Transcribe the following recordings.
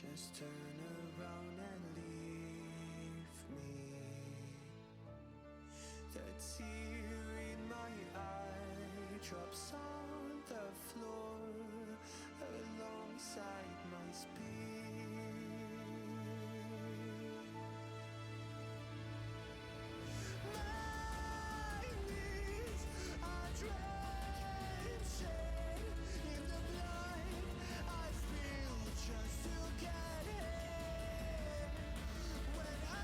Just turn around and leave me. The tear in my eye drops on the floor alongside my speed. My knees are drenching in the blind. I feel just to get in. When I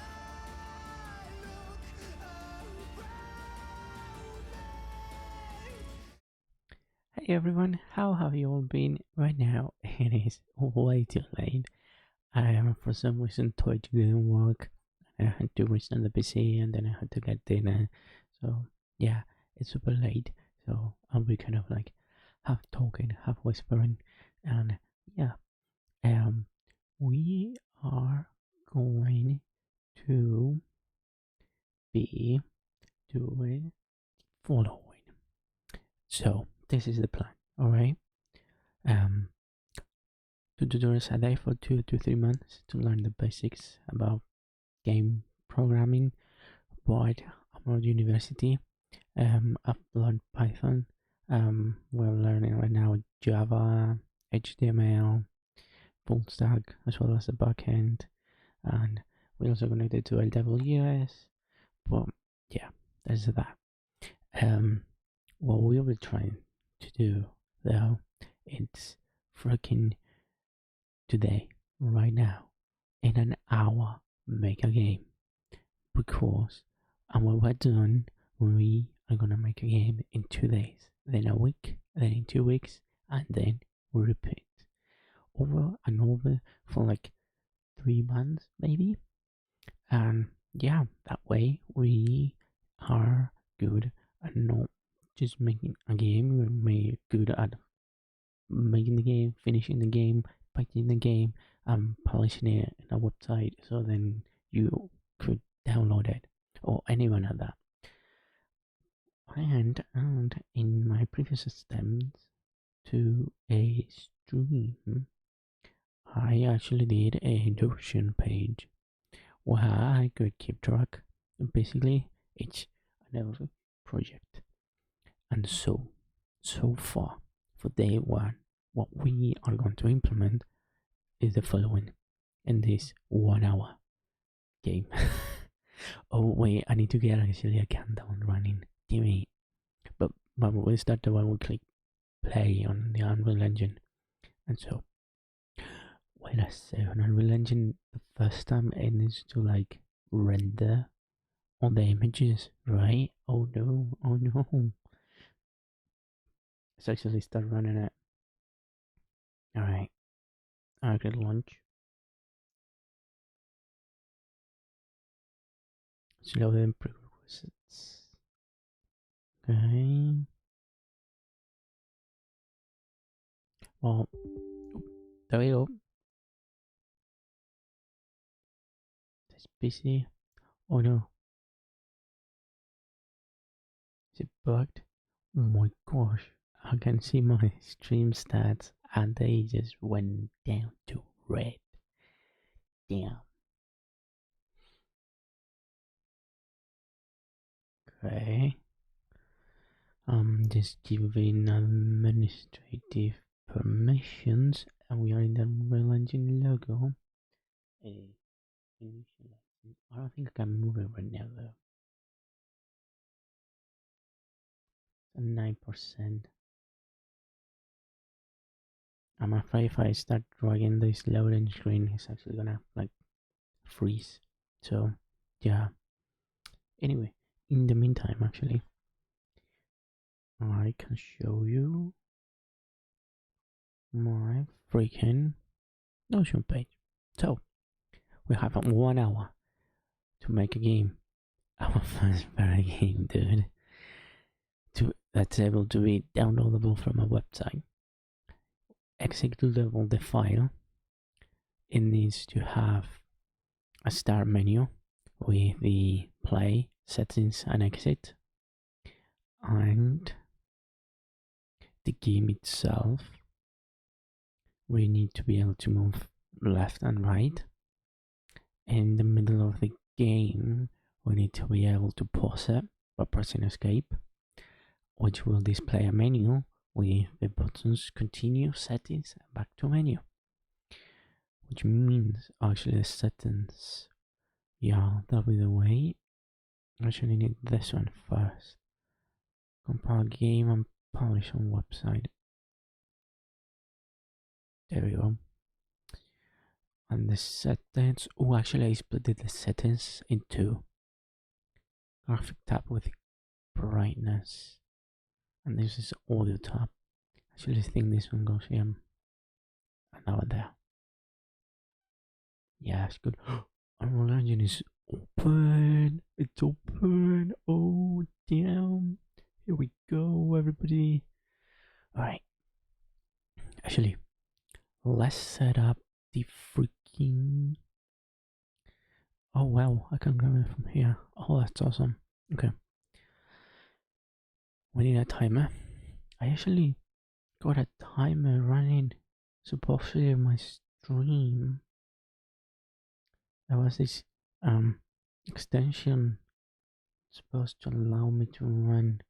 look around me. Hey everyone, how have you all been? Right now, it is way too late. For some reason, Twitch didn't work. I had to restart the PC and then I had to get dinner. So, yeah, it's super late. So, I'll be kind of like half talking, half whispering. And yeah, we are going to be doing following. So, this is the plan, alright? Um, 2 tutorials a day for 2 to 3 months to learn the basics about game programming. But I'm at university. I've learned Python. We're learning right now Java, HTML, full stack, as well as the backend, and we're also connected to AWS. But yeah, that's that. What we'll be trying to do though, it's freaking today, right now, in an hour, make a game. Because, and when we're done, we are gonna make a game in 2 days, then a week, then in 2 weeks, and then we repeat over and over for like 3 months, maybe. And yeah, that way we are good at not just making a game, we're good at making the game, finishing the game, packaging the game, and publishing it in a website so then you could download it or anyone at that. And in my previous attempts to a stream, I actually did a Notion page where I could keep track of basically each and every project. And so far, for day one, what we are going to implement is the following in this 1 hour game. Oh wait, I need to get actually a countdown running. Damn it. But when we start the one, we click play on the Unreal Engine. And so, wait a second, Unreal Engine, the first time it needs to like render all the images, right? Oh no, oh no. Let's actually start running it. Alright, I could launch. Slow the prerequisites. Okay. Well, there we go. This PC. Oh no. Is it bugged? Oh my gosh. I can see my stream stats and they just went down to red. Damn. Okay. Just giving administrative permissions and we are in the Unreal Engine logo. I don't think I can move it right now though. 9%. I'm afraid if I start dragging this loading screen, it's actually gonna like freeze. So, yeah. Anyway, in the meantime, actually, I can show you my freaking Notion page. So, we have 1 hour to make a game. Our first very game, dude. That's able to be downloadable from a website. Executable the file. It needs to have a start menu with the play, settings, and exit. And the game itself, we need to be able to move left and right. In the middle of the game, we need to be able to pause it by pressing escape, which will display a menu with the buttons continue, settings, and back to menu. Which means actually the settings, yeah, that'll be the way. I actually need this one first. Compile game and publish on website. There we go. And the settings, oh actually I split the settings into graphic tab with brightness, and this is audio tab. Actually I think this one goes here and now and there. Yeah, it's good. Unreal Engine is open. It's open. Oh damn. Here we go, everybody. Alright. Actually, let's set up the freaking. Oh wow, I can grab it from here. Oh, that's awesome. Okay. We need a timer. I actually got a timer running supposedly in my stream. There was this extension supposed to allow me to run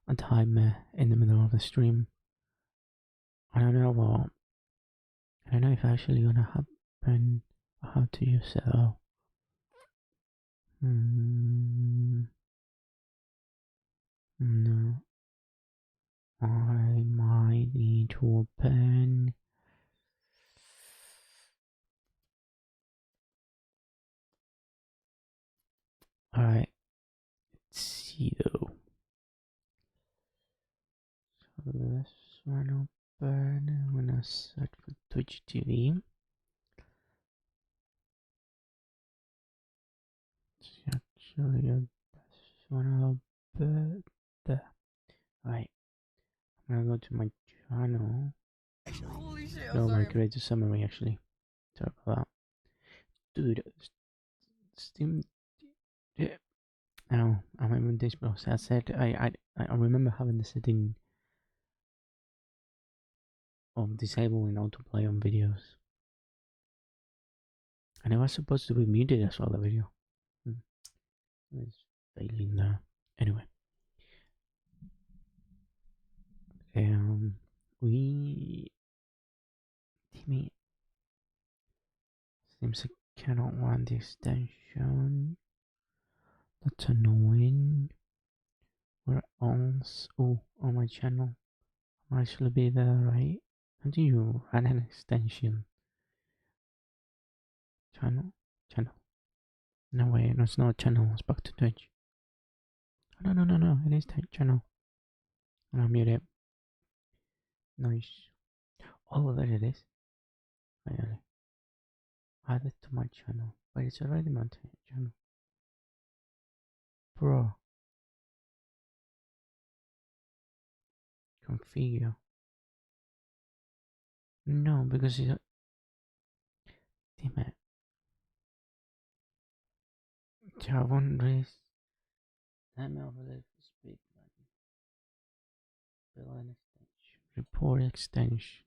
a timer in the middle of the stream. I don't know what. I don't know if actually gonna happen or how to use it though. No. I might need to open. Alright, let's see though. So this one open. I'm gonna search for Twitch TV. It's actually this one open there. Alright, I'm gonna go to my channel. Holy shit, No, my creator summary actually. Sorry about that. Dude, Steam. Yeah. Oh, I remember this process. I said I remember having the setting of disabling autoplay on videos, and it was supposed to be muted as well. The video. It's failing there. Anyway, we Timmy seems I cannot run the extension. That's annoying. Where else? Oh, on my channel. I should be there, right? How do you run an extension? Channel? Channel. No way, no, it's not a channel, it's back to Twitch. Oh, no, it is Twitch channel. And I'll mute it. Nice. Oh, there it is. Finally. Add it to my channel. But it's already my channel. Bro. Configure. No, because it's. Damn it. Javon race. Time overlay for speed button. Fill an extension. Report extension.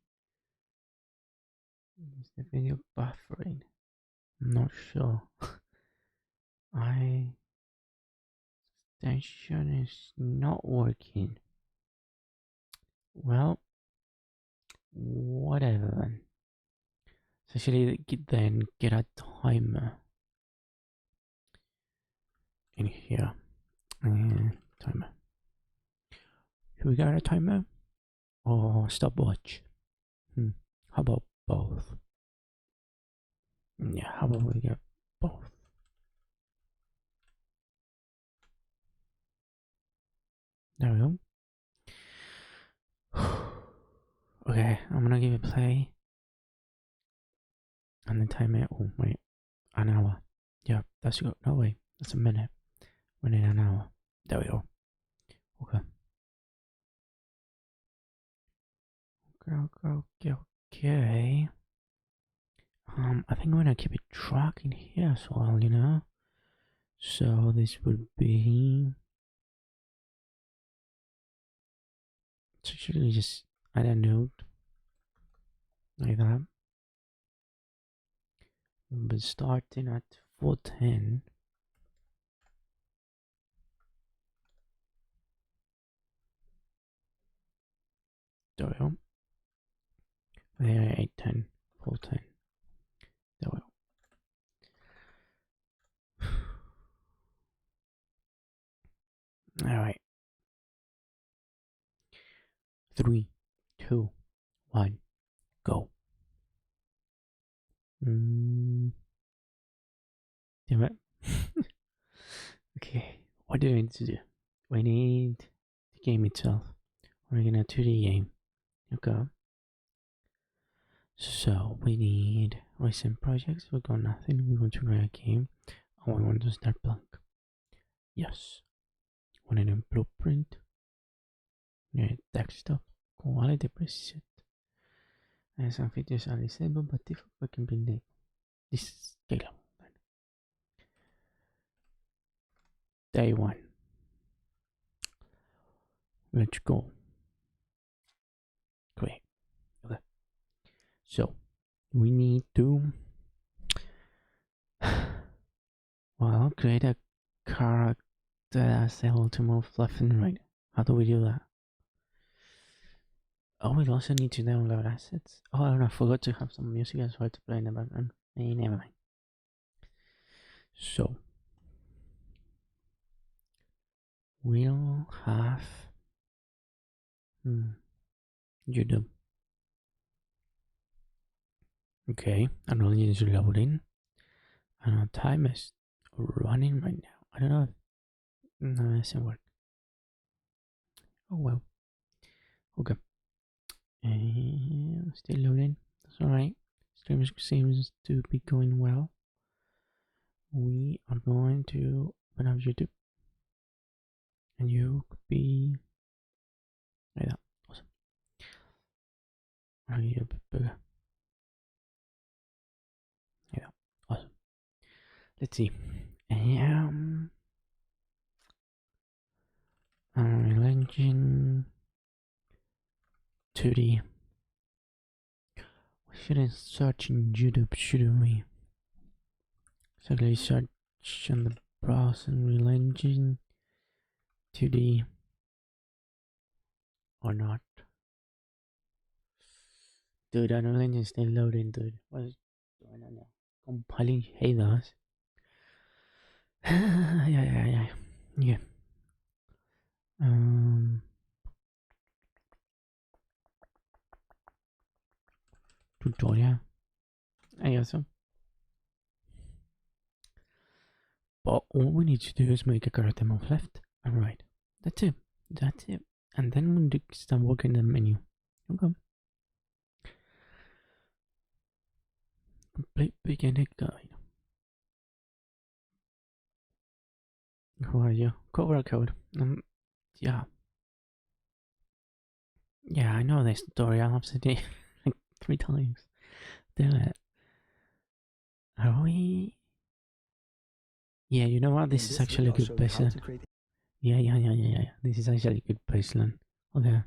Is the video buffering? I'm not sure. Extension is not working. Well, whatever then. So actually then get a timer in here. Timer. Should we get a timer or stopwatch? How about both? Yeah, how about we get both? There we go. Okay, I'm gonna give it play. And the timer. Oh wait, an hour. Yeah, that's good. No wait, that's a minute. We need an hour. There we go. Okay. Okay. I think I'm gonna keep it track in here as well, you know. So this would be. It's actually just add a note like that. We'll be starting at 4:10. There we go. There, 8:10, 4:10. There we go. Alright. 3, 2, 1, go. Damn it. Okay, what do we need to do? We need the game itself. We're gonna do the game. Okay. So we need recent projects. We got nothing. We want to create a game. And we want to start blank. Yes. We need a blueprint. We need desktop. Quality preset. And some features are disabled, but default can be enabled. This is scalable. Day 1. Let's go. Great. Okay. So we need to well create a character that's able to move left and right. How do we do that? Oh, we also need to download assets. Oh, and I forgot to have some music as well to play in the background. Never mind. So we'll have YouTube. Okay, Unreal Engine is loading, and our time is running right now. I don't know if no, it doesn't work. Oh well. Okay. And still loading. That's alright. Stream seems to be going well. We are going to open up YouTube. And you could be like that. Awesome. I'll get a bit bigger. Yeah, awesome. Let's see. Unreal Engine 2D. We shouldn't search in YouTube, shouldn't we? So let's search on the browser Unreal Engine 2D or not. Dude, Unreal Engine is still loading, dude. What is going on now? Compiling haters. Yeah. Tutorial. I guess so. But all we need to do is make a character move left and right. That's it. That's it. And then we start working the menu. Okay. Complete beginner guide. Who are you? Cobra code. Yeah. Yeah, I know this tutorial. I've said it like 3 times. Damn it. Are we? Yeah, you know what? This is actually a good baseline. Yeah. This is actually a good baseline. Okay.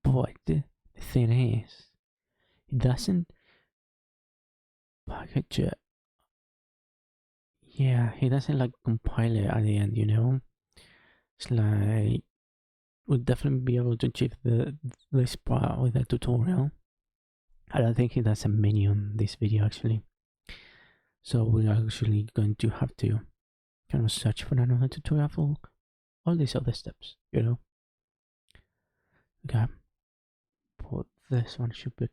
But the thing is, it doesn't package it. Yeah, he doesn't like compile it at the end, you know? It's like, we'll definitely be able to achieve this part with the tutorial. I don't think he does a menu on this video actually. So we're actually going to have to kind of search for another tutorial for all these other steps, you know? Okay. But this one should be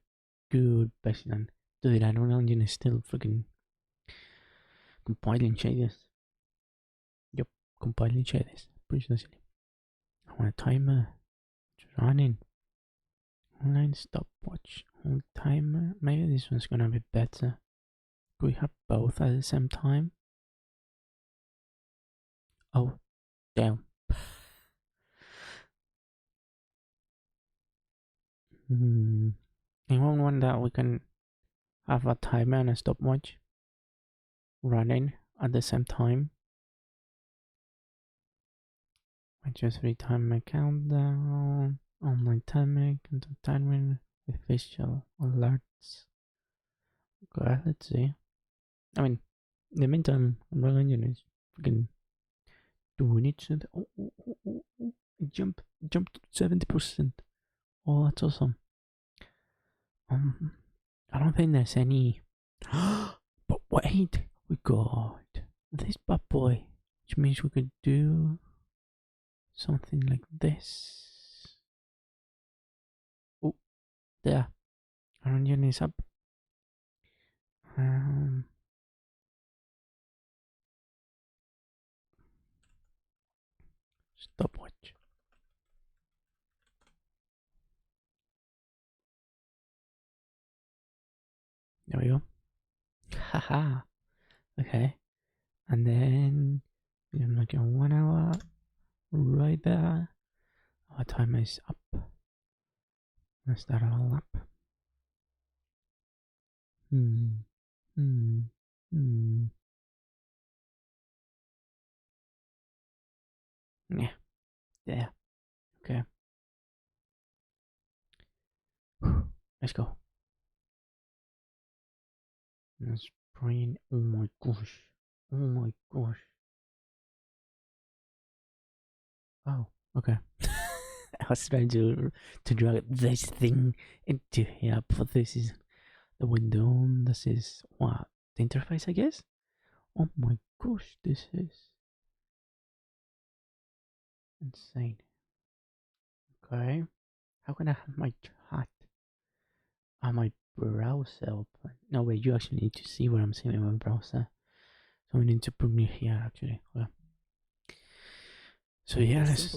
good baseline. Dude, Unreal Engine is still freaking compiling shaders. Yep, compiling shaders. Precisely. I want a timer. It's running. Online stopwatch. Hold timer. Maybe this one's gonna be better. Could we have both at the same time? Oh, damn. Anyone want that we can have a timer and a stopwatch running at the same time? I just retime my countdown. Online timer, countdown timer with visual alerts. Okay, let's see. I mean, in the meantime, Unreal Engine is freaking doing it. So jump, jump to 70%. Oh, that's awesome. I don't think there's any. But wait, we got this bad boy, which means we could do something like this. Oh, there. Our engine is up. Stopwatch. There we go. Haha. Okay. And then I'm like 1 hour right there. Our timer is up. Let's start it all up. Yeah. There. Okay. Let's go. Let's bring. Oh my gosh. Oh my gosh. Oh, okay. I was trying to drag this thing into here, but this is the window. This is what, the interface, I guess. Oh my gosh, this is insane. Okay, how can I have my chat on my browser open? No, wait, you actually need to see what I'm seeing in my browser. So we need to bring it here actually. Okay. So yeah, let's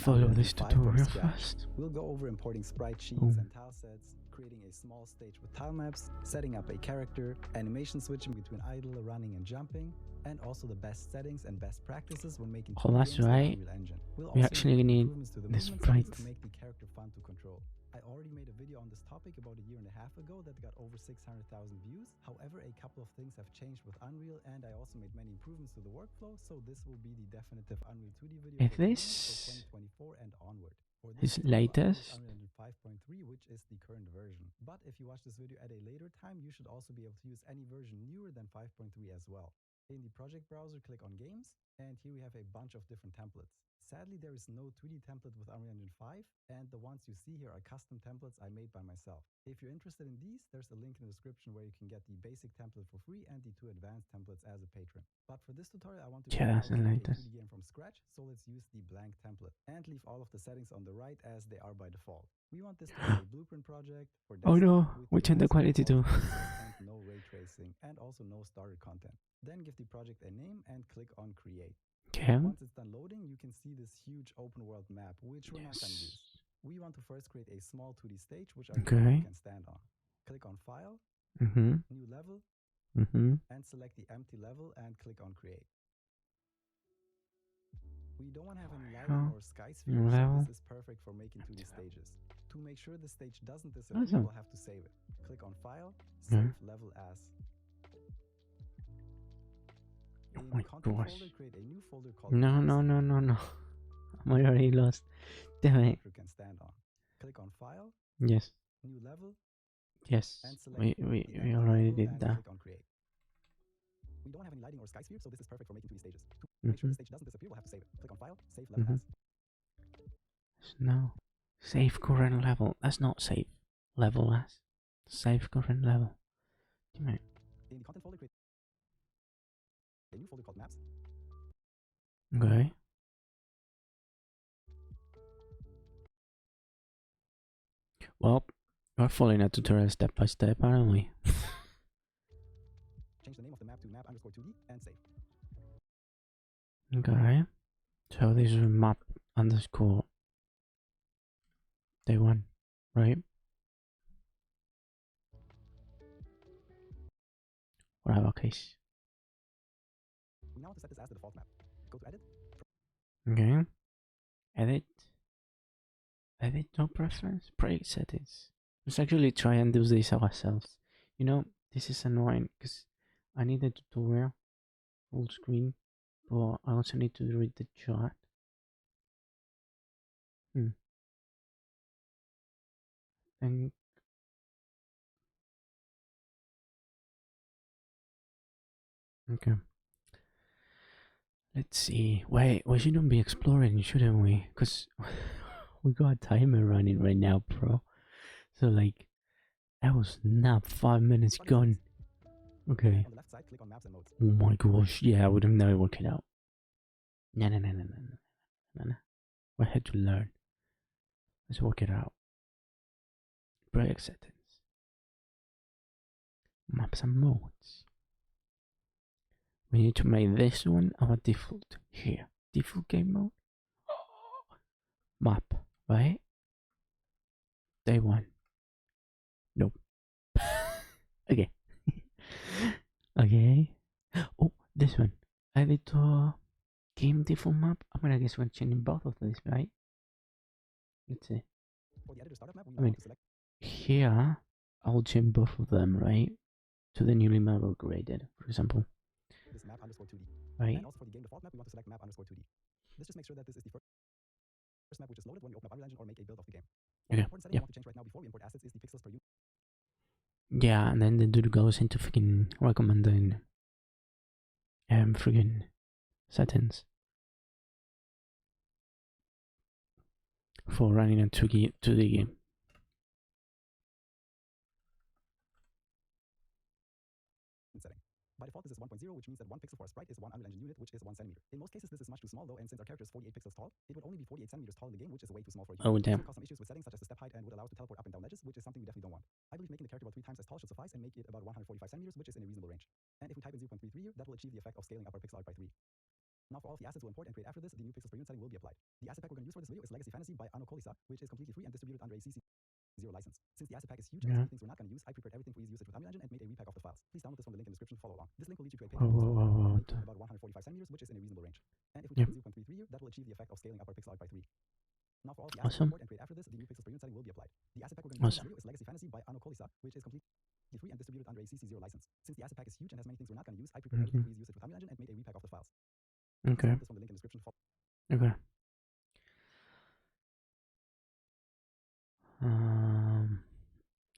follow this tutorial first. We'll go over importing sprite sheets and tile sets, creating a small stage with tile maps, setting up a character, animation switching between idle, running, and jumping, and also the best settings and best practices when making oh, that's games right. in Unreal Engine. We'll We also actually need improvements to the this movement sprite. to make the character fun to control. I already made a video on this topic about a year and a half ago that got over 600,000 views. However, a couple of things have changed with Unreal, and I also made many improvements to the workflow, so this will be the definitive Unreal 2D video If for this 2024 and onward. For is tutorial, I use latest, Unreal Engine 5.3, which is the current version. But if you watch this video at a later time, you should also be able to use any version newer than 5.3 as well. In the project browser, click on Games, and here we have a bunch of different templates. Sadly, there is no 2D template with Unreal Engine 5, and the ones you see here are custom templates I made by myself. If you're interested in these, there's a link in the description where you can get the basic template for free and the 2 advanced templates as a patron. But for this tutorial, I want to show you how to make a 2D game from scratch, so let's use the blank template and leave all of the settings on the right as they are by default. We want this to be a blueprint project for oh no, with we turned the quality to and no ray tracing, and also no starter content. Then give the project a name and click on create. okay. Once it's done loading, you can see this huge open world map, which we're not going to use. We want to first create a small 2D stage, which our character can stand on. Click on File, New Level, and select the empty level and click on Create. We don't want to have any lighting or sky sphere, so this is perfect for making 2D stages. To make sure the stage doesn't disappear, we'll have to save it. Click on File, Save Level As. Oh my gosh. Create a new folder called No. I'm already lost. Damn it. You can stand on. Click on File. Yes. New Level. Yes. And select We already did that. Click on Create. We don't have any lighting or sky sphere, so this is perfect for making 2D stages. To make sure the stage doesn't disappear, we'll have to save it. Click on File, Save Level As. No. Save current level. That's not save level as. Save current level. Damn it. In the content folder, create a new folder called Maps. Okay. Well, we're following a tutorial step by step, aren't we? Change the name of the map to map_2D and save. Okay. So this is map underscore day 1, right? Whatever case. We now want to set this as the default map. Go to Edit. Okay. Edit. Edit, no preference. Project settings. Let's actually try and do this ourselves. You know, this is annoying because I need a tutorial full screen, but I also need to read the chart. And Okay. Let's see. Wait, we shouldn't be exploring, shouldn't we? Because we got a timer running right now, bro. So, like, that was not 5 minutes gone. Okay. On the left side, click on maps and modes. Oh my gosh, yeah, we don't know work it out. No. We had to learn. Let's work it out. Project settings. Maps and modes. We need to make this one our default. Here. Default game mode. Map, right? Day one. Nope. Okay. Okay. Oh, this one. Editor. Game default map. I'm gonna guess we're changing both of these, right? Let's see. For the editor startup map, we I mean, want to select here, I'll change both of them, right? To the newly map upgraded, for example. this map underscore 2D. Right? And also for the game default map, we want to select map underscore 2D. This just makes sure that this is the first map which is loaded when we open up Unreal Engine or make a build of the game. Okay. Important setting Yeah. I want to change right now before we import assets is the pixels per unit. Yeah, and then the dude goes into freaking recommending freaking settings for running a 2D game. Setting. By default, this is 1.0, which means that 1 pixel for a sprite is 1 Unreal Engine unit, which is 1 centimeter. In most cases, this is much too small though, and since our character is 48 pixels tall, it would only be 48 centimeters tall in the game, which is way too small for a human. Oh This damn. would cause some issues with settings such as the step height and would allow us to teleport up and down ledges, which is something we definitely don't want. I believe making the character about 3 times as tall should suffice and make it about 145 centimeters, which is in a reasonable range. And if we type in 0.33 here, that will achieve the effect of scaling up our pixel art by 3. Now for all of the assets we'll import and create after this, the new pixels per unit setting will be applied. The asset pack we're going to use for this video is Legacy Fantasy by Anno Kolisa, which is completely free and distributed under a CC0 license. Since the asset pack is huge and Yeah. has many things we're not going to use, I prepared everything for easy usage with Unreal Engine and made a repack of the files. Please download this from the link in the description to follow along. This link will lead you to a page Whoa, whoa, whoa, whoa, and make it whoa. about 145 centimeters, which is in a reasonable range. And if we Yep. type in 0.33 here, that will achieve the effect of scaling up our pixel art by 3. Now for all the assets Awesome. we import and create after this, the new pixels per unit setting will be applied. The asset pack we're going to use for Awesome. this video is Legacy Fantasy by Anno Kolisa, which is completely free and distributed under a CC0 license. Since the asset pack is huge and has many things we're not going to use, I prepared everything for easy usage with Unreal Engine and made a repack of the files. Please Okay. download this from the link in the description to follow. Okay.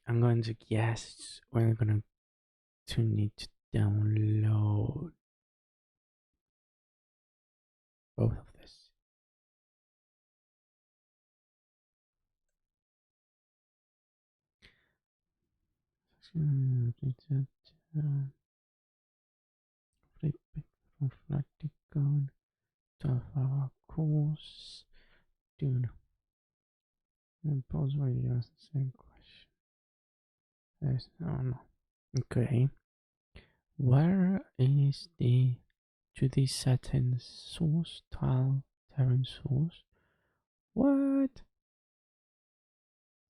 I'm going to guess we're going to need to download both of this. Flip it from Flaticon to our course. Dude. And pause where you ask the same question. There's no. Okay. Where is the 2D settings source tile terrain source? What?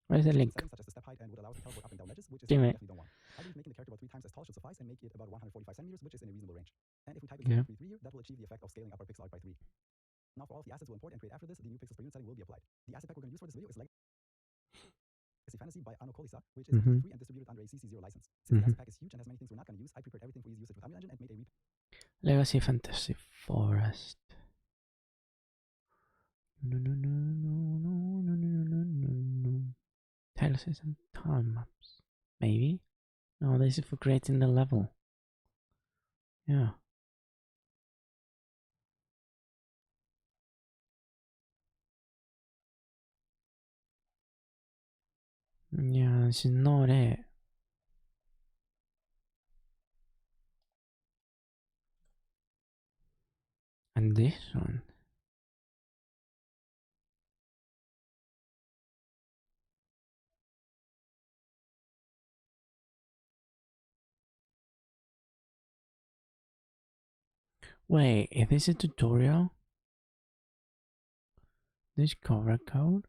Where's the link? Settings such as the step height and would allow us to teleport up and down ledges, which is Damn something we it. definitely don't want. I believe making the character about 3 times as tall should suffice and make it about 145 centimeters, which is in a reasonable range. And if we type in Yeah. 0.33 here, that will achieve the effect of scaling up our pixel art by 3. Now for all of the assets we'll import and create after this, the new pixels per unit setting will be applied. The asset pack we're going to use for this video is Legacy Fantasy by Anno Kolisa, which is completely free and distributed under a CC0 license. Since the asset pack is huge and has many things we're not going to use, I prepared everything for easy usage with Unreal Engine and made a repack. Legacy Fantasy Forest. No. Tiles and time maps. Maybe? No, this is for creating the level. Yeah. Yeah, this is not it. And this one. Wait, is this a tutorial? This cover code?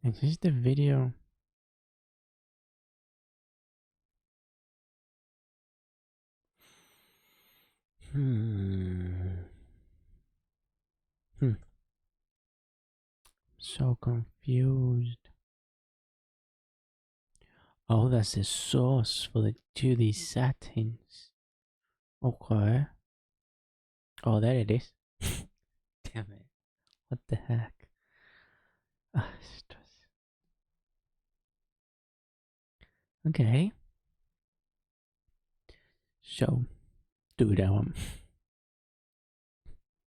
Is this the video? So confused. Oh, that's the source for the 2D settings. Okay. Oh, there it is. Damn it. What the heck? Ah, stress. Okay. So, do that one.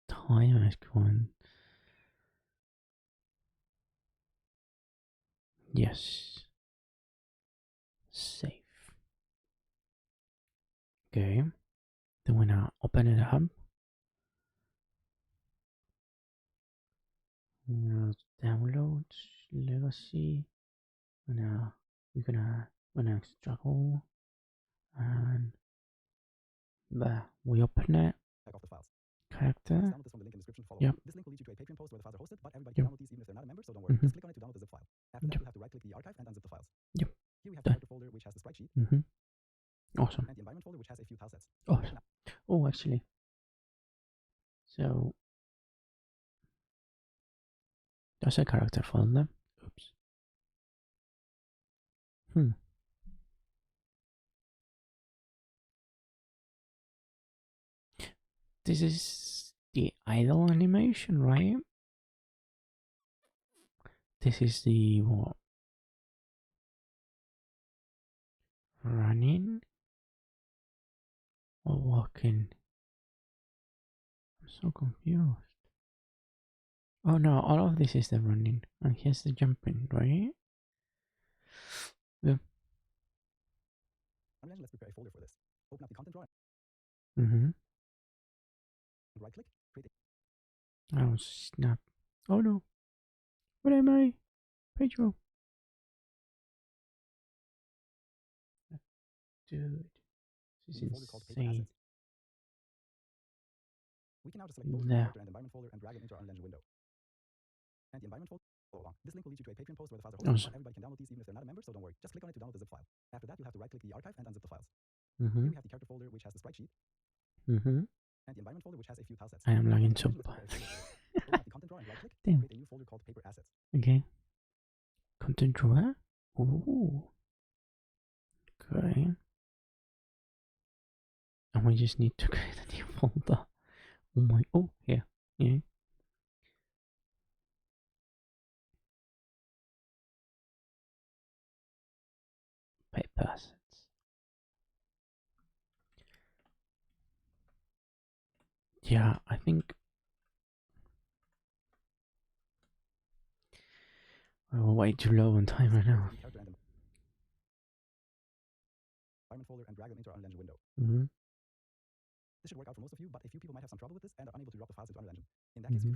Time is going. Yes. Save. Okay. Then we're gonna open it up. Download legacy. We're gonna extract all, and we open it. Check off the files. Character. Download this from the link in the description following. Yep. This link will lead you to a Patreon post where the files are hosted, but everybody Yep. can download these even if they're not a member, so don't worry. Mhm. Just click on it to download the zip file. After that, Yep. you have to right-click the archive and unzip the files. Yep. Here we have the Done. character folder, which has the sprite sheet, Awesome. and the environment folder, which has a few tile sets. Awesome. Oh, actually. So that's a character folder. Oops. This is the idle animation, right? This is the what? Running or walking? I'm so confused. Oh no, all of this is the running, and here's the jumping, right? Yeah. Let's prepare a folder for this. Open up the content drawer Mm-hmm. and right-click, create Oh snap! Oh no! What am I? Pedro. Dude, this a is new folder called Paper insane. Assets. We can now just select both the There. character and environment folder and drag them into our Unlegend window. And the environment folder, follow along. This link will lead you to a Patreon post where the files are hosted, Awesome. but everybody can download these even if they're not a member, so don't worry. Just click on it to download the zip file. After that, you'll have to right-click the archive and unzip the files. Mm-hmm. Here we have the character folder, which has the sprite sheet, Mm-hmm. and the environment folder, which has a few tile sets. I am lagging so Let's bad. prepare a folder for this. Open up the content drawer and right-click, Damn. create a new folder called Paper Assets. Okay. Content drawer. Ooh. Okay. And we just need to create a new folder. Oh my. Oh, here. Yeah. Paper assets. Yeah, I think we're way too low on time right now. The character and environment folder and drag them into our Unlegend window. Mm-hmm. This should work out for most of you, but a few people might have some trouble with this and are unable to drop the files into Unlegend. In that case,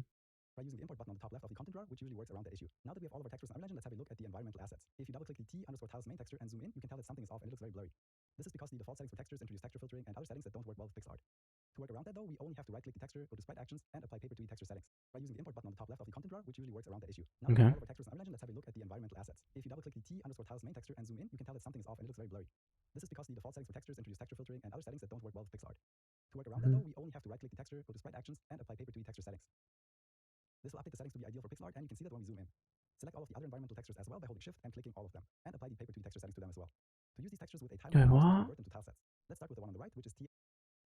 try using the import button on the top left of the content drawer, which usually works around that issue. Now that we have all of our textures in Unlegend, let's have a look at the environmental assets. If you double-click the T_tiles main texture and zoom in, you can tell that something is off and it looks very blurry. This is because the default settings for textures introduce texture filtering and other settings that don't work well with PixArt. To work around that though, we only have to right-click the texture, go to sprite actions, and apply paper to the texture settings. Try using the import button on the top left of the content drawer, which usually works around that issue. Now that we have all of our textures in Unlegend, let's have a look at the environmental assets. If you double-click the T_tiles main texture and zoom in, you can tell that something is off and it looks very blurry. This is because the default settings for textures introduce texture filtering and other settings that don't work well with PixArt. To work around that though, we only have to right-click the texture, go to sprite actions, and apply paper to the texture settings. This will update the settings to be ideal for pixel art, and you can see that when we zoom in. Select all of the other environmental textures as well by holding shift and clicking all of them, and apply the paper to the texture settings to them as well. To use these textures with a timeline, Wait, we what? convert them to tile sets. Let's start with the one on the right, which is T.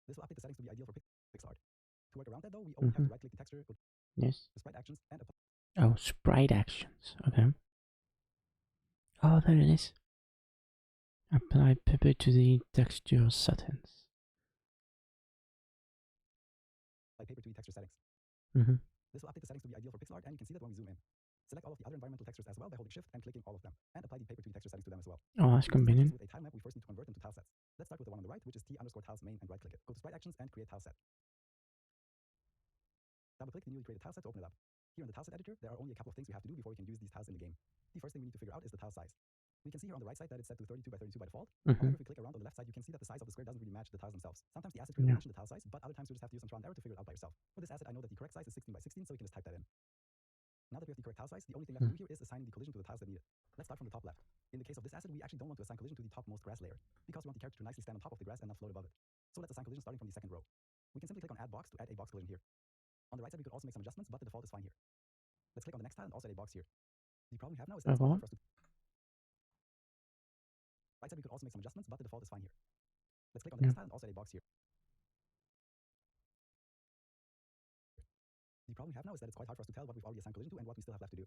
This will update the settings to be ideal for pixel art. To work around that though, we only have to right-click the texture, go to Yes. sprite actions, and apply. Oh, sprite actions. Okay. Oh, there it is. Apply paper to the texture settings. Paper to the texture settings. Mm-hmm. This will update the settings to be ideal for pixel art, and you can see that when we zoom in. Select all of the other environmental textures as well by holding shift and clicking all of them, and apply the paper to the texture settings to them as well. Oh, that's To use these convenient. textures with a time map, we first need to convert them to tile sets. Let's start with the one on the right, which is T_tiles main, and right-click it. Go to sprite actions and create tile set. Double-click the newly created tile set to open it up. Here in the tile set editor, there are only a couple of things we have to do before we can use these tiles in the game. The first thing we need to figure out is the tile size. We can see here on the right side that it's set to 32 by 32 by default. However, if we click around on the left side, you can see that the size of the square doesn't really match the tiles themselves. Sometimes the asset will mention the tile size, but other times you just have to use some trial and error to figure it out by yourself. For this asset, I know that the correct size is 16 by 16, so we can just type that in. Now that we have the correct tile size, the only thing left to do here is assigning the collision to the tiles that need it. Let's start from the top left. In the case of this asset, we actually don't want to assign collision to the topmost grass layer, because we want the character to nicely stand on top of the grass and not float above it. So let's assign collision starting from the second row. We can simply click on add box to add a box collision here. On the right side, we could also make some adjustments, but the default is fine here. Let's click on the next tile and also add a box here. The problem we have now is that it's not hard for us to. Right side, we could also make some adjustments, but the default is fine here. Let's click on the next tile and also add a box here. The problem we have now is that it's quite hard for us to tell what we've already assigned collision to and what we still have left to do.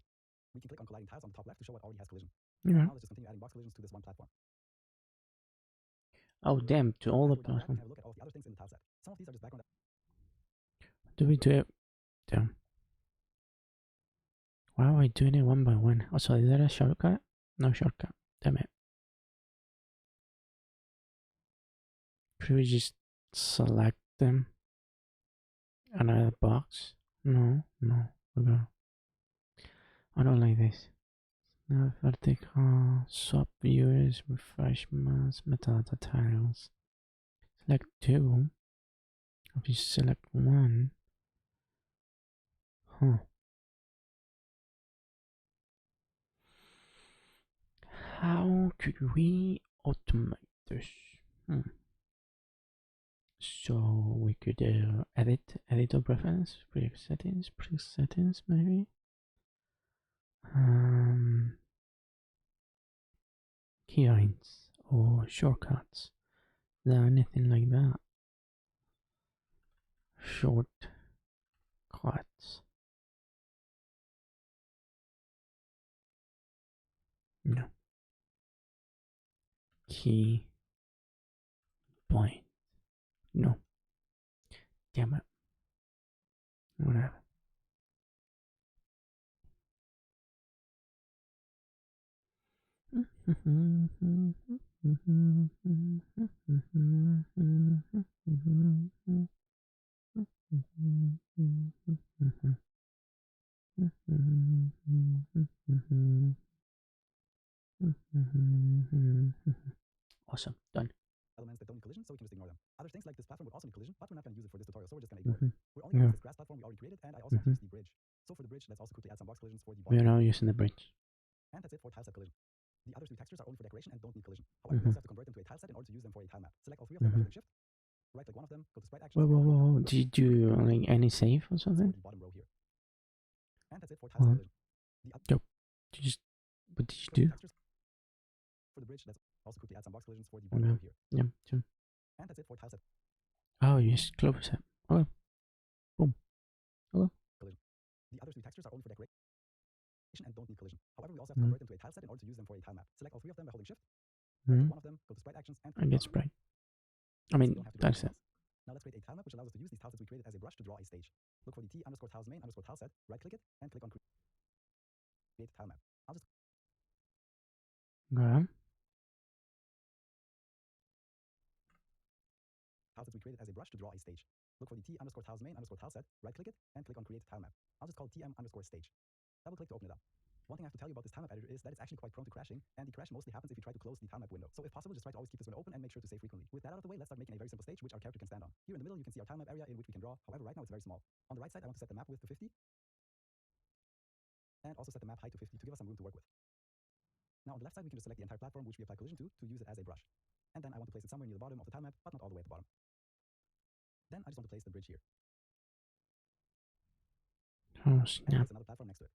We can click on colliding tiles on the top left to show what already has collision. Yeah. Now let's just continue adding box collisions to this one platform. Oh damn! To all the After we're done with that, we platform. can have a look at all of the other things in the tile set. Some of these are just background. Do we do it? Damn. Why are we doing it one by one? Also, is that a shortcut? No shortcut. Damn it. Should we just select them? Another box? No. Okay. I don't like this. Now vertical, swap viewers, refresh mass, metadata tiles. Select two. If you select one. Huh. How could we automate this? So we could edit editor preference, presettings maybe. Keylines or shortcuts. Is there anything like that? Shortcuts. No. Key point. No. Damn it. Whatever. Awesome. Done. Elements that don't need collision, so we can just ignore them. Other things like this platform would also need collision, but we're not going to use it for this tutorial, so we're just going to ignore it. We're only going to use this grass platform we already created, and I also want to use the bridge. So for the bridge, let's also quickly add some box collisions for the We are bottom. now using the bridge. And that's it for tile set collision. The other three textures are only for decoration and don't need collision. However, we also have to convert them to a tile set in order to use them for a tile map. Select all three of them by holding shift. Right click one of them, go to sprite actions. Whoa. Did you do like any save or something? The bottom row here. And that's it for tile set collision. What did you do? For the bridge, let's also quickly add some box collisions for the bottom row here. Yeah, sure. And that's it for tile set. Oh, you just close it. Okay. Boom. Okay. Collision. The other three textures are only for decoration and don't need collision. However, we also have to convert them to a tile set in order to use them for a tile map. Select all three of them by holding shift. Right click one of them, go to sprite actions, and I get sprite. I mean, that's it. Now let's create a tile map which allows us to use these tiles that we created as a brush to draw a stage. Look for the t_tiles main _tile set, right click it, and click on create tile map. I'll just Okay. tiles that we created as a brush to draw a stage. Look for the t_tiles main _tile set, right click it, and click on create tile map. I'll just call it tm_stage. Double click to open it up. One thing I have to tell you about this tile map editor is that it's actually quite prone to crashing, and the crash mostly happens if you try to close the tile map window. So if possible, just try to always keep this window open and make sure to save frequently. With that out of the way, let's start making a very simple stage which our character can stand on. Here in the middle, you can see our tile map area in which we can draw. However, right now it's very small. On the right side, I want to set the map width to 50, and also set the map height to 50 to give us some room to work with. Now on the left side, we can just select the entire platform which we apply collision to use it as a brush. And then I want to place it somewhere near the bottom of the tile map, but not all the way at the bottom. Then I just want to place the bridge here. Oh, And snap. place another platform next to it.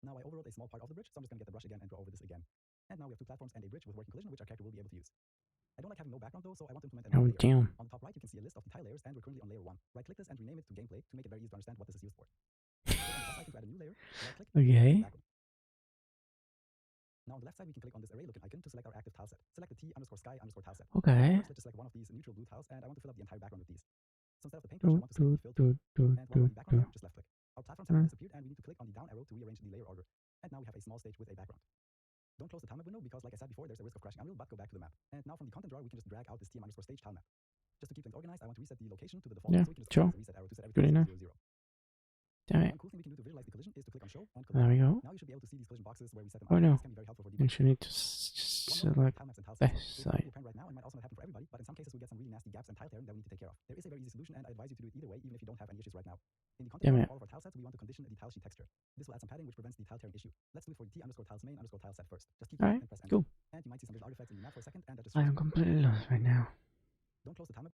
Now I overwrote a small part of the bridge, so I'm just going to get the brush again and draw over this again. And now we have two platforms and a bridge with working collision, which our character will be able to use. I don't like having no background though, so I want to implement another Oh, layer. damn. On the top right, you can see a list of the tile layers, and we're currently on layer 1. Right click this and rename it to gameplay to make it very easy to understand what this is used for. Click on the plus icon to add a new layer, right click, Okay. background. Now on the left side, we can click on this array looking icon to select our active tile set. Select the t_sky_tile set. Okay. First, let's just select one of these neutral blue tiles, and I want to fill up the entire background with these. So instead of the paintbrush, I want to select the fill tool. And while on the background layer, just left click. Our platforms have disappeared, and we need to click on the down arrow to rearrange the layer order. And now we have a small stage with a background. Don't close the tile map window because, like I said before, there's a risk of crashing Unreal, but go back to the map. And now from the content drawer, we can just drag out this tm_stage tile map. Just to keep things organized, I want to reset the location to the default, Yeah, so we can just sure. click the reset arrow to set Good everything enough. to 0, 0. Damn it. One cool thing we can do to visualize the collision is to click on show and There we go. Now you should be able to see these collision boxes where we set them Oh, up. no. This can be very helpful for You debugging. should need to One more select tile maps and tile this sets. It's side. really apparent right now and might also not happen for everybody, but in some cases we get some really nasty gaps and tile tearing that we need to take care of. There is a very easy solution, and I advise you to do it either way, even if you don't have any issues right now. In the content Damn of it. all of our tile sets, we want to condition the tile sheet texture. This will add some padding which prevents the tile tearing issue. Let's do it for the t_tiles main _tile set first. Just keep Alright, and press enter. cool. And you might see some visual artifacts in the map for a second, and that just I am completely lost right now. don't close the tile map.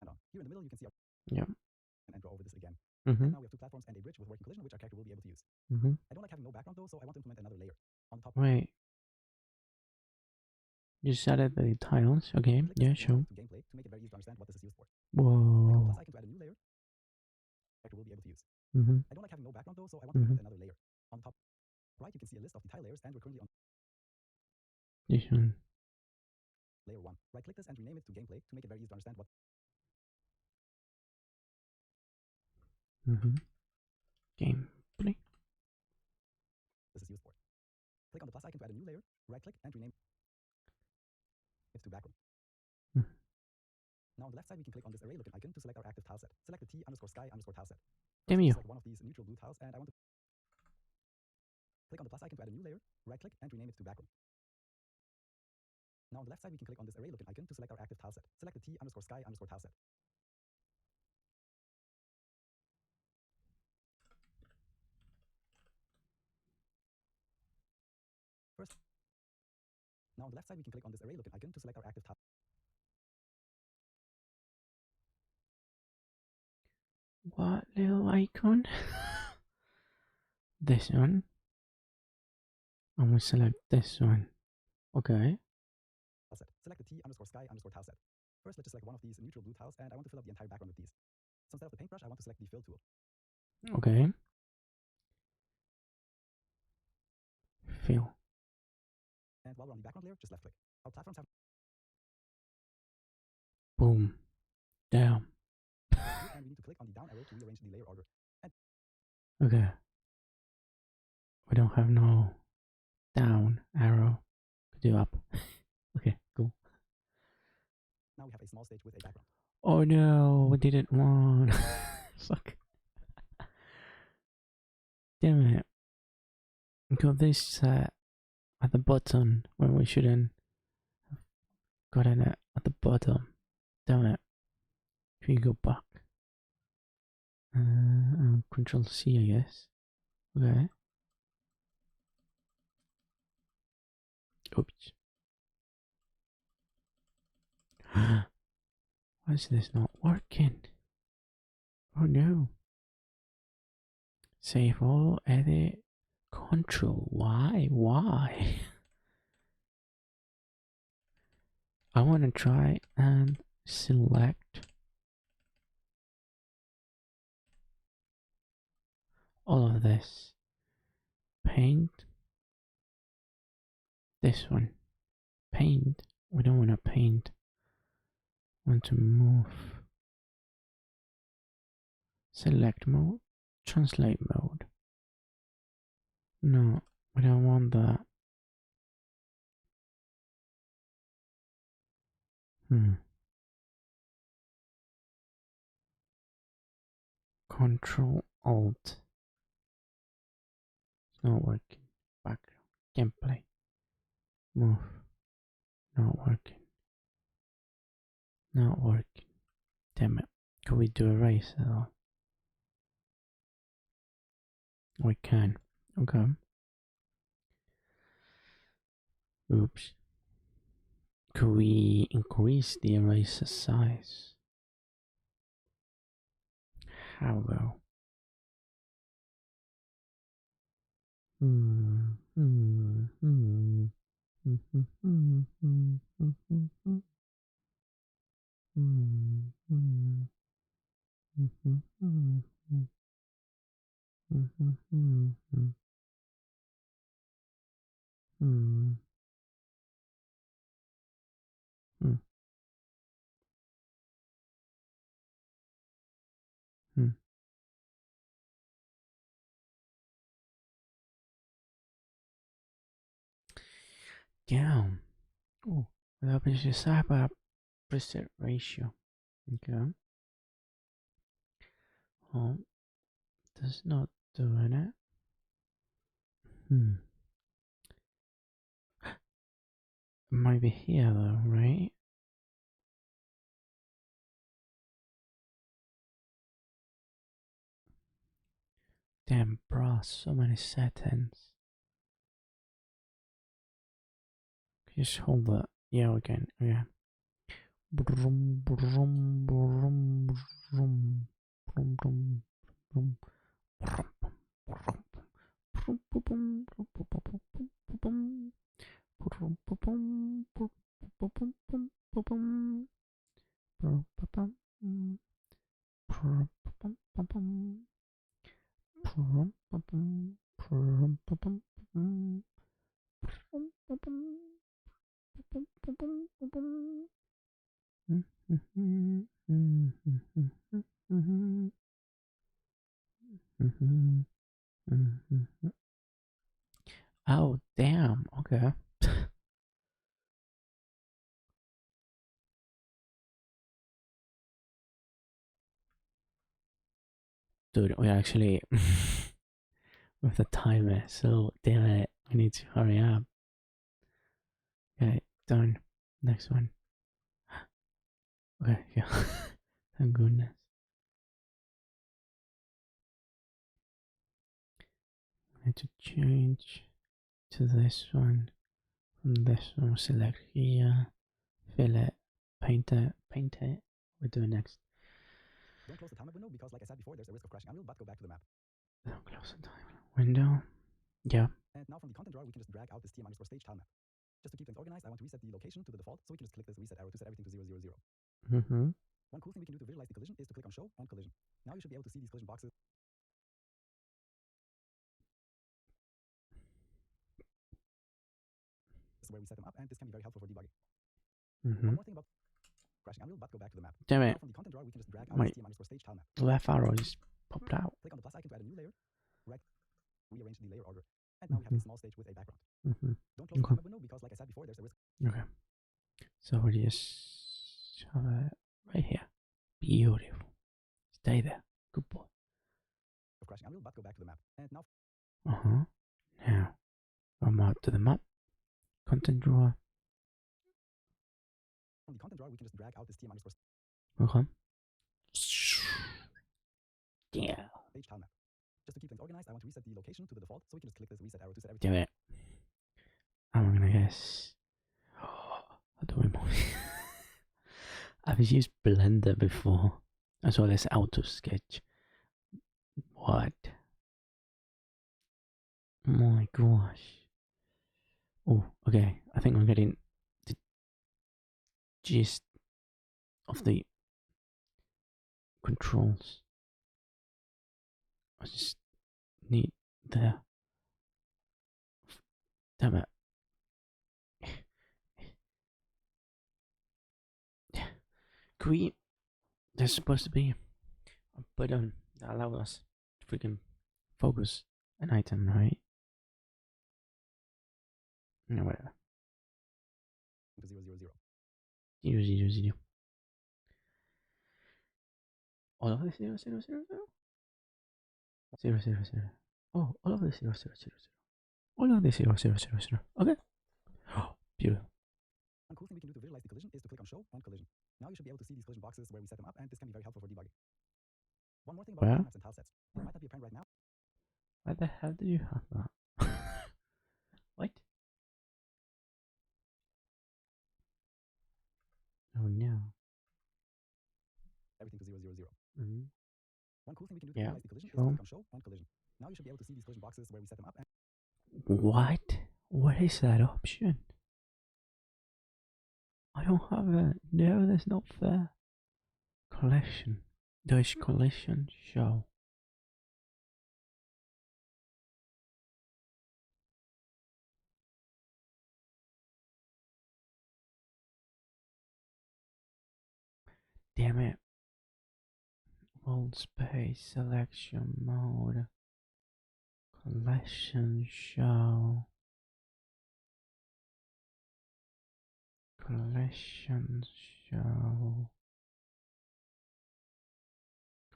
And on. Here in the middle, you can see our Yeah. and draw over this again. Mm-hmm. And now we have two platforms and a bridge with working collision, which our character will be able to use. Mm-hmm. I don't like having no background though, so I want to implement another layer. On the top, Wait. You set it the tiles. Okay. click this Yeah, and sure. to gameplay to make it very easy to understand what this is used for. Click on the Whoa. plus icon to add a new layer. character will be able to use. Mm-hmm. I don't like having no background though, so I want to implement another layer. On top right, you can see a list of the tile layers, and we're currently on This one. layer 1. Right-click this and rename it to gameplay to make it very easy to understand what Mm-hmm. Gameplay. this is used for. Click on the plus icon to add a new layer, right-click and rename it to background. Mm. Now on the left side, we can click on this array-looking icon to select our active tile set. Select the T_sky_tile set. Damn you. Select one of these neutral blue tiles, and I want to click on the plus icon to add a new layer, right-click and rename it to background. Now on the left side, we can click on this array-looking icon to select our active tile set. Select the T_sky_tile set. First, now on the left side, we can click on this array-looking icon to select our active tile. What little icon? This one. I'm gonna select this one. Okay. Set. Select the T_sky_tile set. First, let's just select one of these neutral blue tiles, and I want to fill up the entire background with these. So instead of the paintbrush, I want to select the fill tool. Okay. Fill. And while we're on the background layer, just left click. Our platforms have Boom. Down. and we need to click on the down arrow to rearrange the layer order. And Okay. We don't have no down arrow to do up. Okay, cool. now we have a small stage with a background. Oh no, we didn't want. Fuck. Damn it. We got this at the bottom when we shouldn't have gotten it at the bottom. Damn it. If you go back. Control C, I guess. Okay. Oops. Why is this not working? Oh no. Save all, edit, control. Why? Why? I want to try and select all of this. Paint. This one. Paint. We don't want to paint. Want to move. Select mode. Translate mode. No, we don't want that. Control Alt. It's not working. Background. Gameplay. Move. Not working. Not working. Damn it. Could we do erase at all? We can. Okay. Oops. Could we increase the eraser size? How though? Down. Oh, that is just about preset ratio. Okay. Oh, that's not doing it. Might be here though, right? Damn, bro, so many settings. Just hold that. Yeah, we can. Okay. Brum, brum, brum, brum, brum, brum, brum, Oh, damn. Okay. Dude, we actually with the timer, so damn it. I need to hurry up. Okay, done. Next one. Okay, yeah. Thank goodness. I need to change to this one. From this one, select here, fill it, paint it, paint it. We're doing next. Don't close the timeout window because, like I said before, there's a risk of crashing Unreal, but go back to the map. Don't close the timer window. Yeah. And now from the content drawer, we can just drag out this tm_stage tile map. Just to keep things organized, I want to reset the location to the default, so we can just click this reset arrow to set everything to 0, 0, 0. Mm-hmm. One cool thing we can do to visualize the collision is to click on show on collision. Now you should be able to see these collision boxes. This is where we set them up, and this can be very helpful for debugging. Mm-hmm. One more thing about crashing Unreal, but go back to the map. Damn Now it. from the content drawer, we can just drag out Wait. this tm_stage tile map. The left arrow just popped out. Click on the plus icon to add a new layer. Right. Rearrange the layer order. And now we have a small stage with a background. Mm-hmm. Don't close the timeout window because, like I said before, there's a risk Okay. So we just have it right here. Beautiful. Stay there. Good boy. of crashing Unreal, but go back to the map. And now Uh-huh. Now, I'm out to the map. Content drawer. from the content drawer, we can just drag out this tm_stage Okay. Yeah. tile map. Just to keep things organized, I want to reset the location to the default, so we can just click this reset arrow to set everything. Damn it. I'm gonna guess. How do we move? I've used Blender before, as well as Auto Sketch. What? My gosh. Oh, okay. I think I'm getting the gist of the controls. I just need the. Damn it. Can we. There's supposed to be a button that allows us to freaking focus an item, right? No, whatever. To 0, 0, 0. 0, 0, 0. All of the 0, 0, 0, 0. 0, 0, 0. Oh, all of the 0, 0, 0, 0. All of the 0, 0, 0, 0. Okay. Oh, beautiful. One cool thing we can do to visualize the collision is to click on show on collision. Now you should be able to see these collision boxes where we set them up, and this can be very helpful for debugging. One more thing about Well? maps and tile sets. It might not be apparent right now. Why the hell do you have that? What? Oh no. Everything to 0, 0, 0. Mm-hmm. One cool thing we can do to Yeah, visualize the collision is sure. to click on show on collision. Now you should be able to see these collision boxes where we set them up, and What? What is that option? I don't have it. No, that's not fair. Collection. There's collection show. Damn it. World space selection mode. Collection show. Collection show.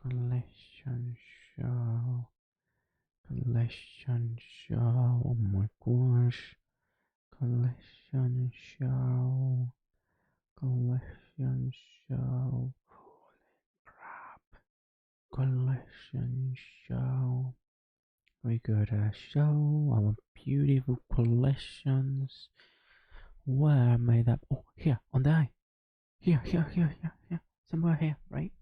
Collection show. Collection show. Oh my gosh. Collection show. Collection show. Holy crap. Collection show. We got a show our beautiful collections. Where made up? Oh, here on the eye. Here. Somewhere here, right?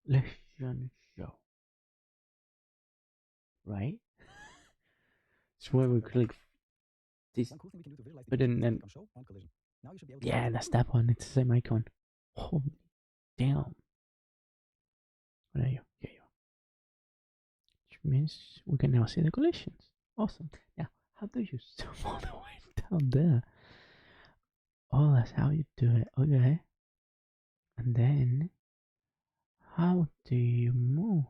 Collection show. Right? So where we click this one cool thing we can do to visualize the But collision then- is to click on show on collision. Now you should be able to Yeah, that's that one. It's the same icon. Holy damn. Where are you? Here you are. Which means we can now see the collisions. Awesome. Now, how do you zoom all the way down there? Oh, that's how you do it. Okay. And then, how do you move?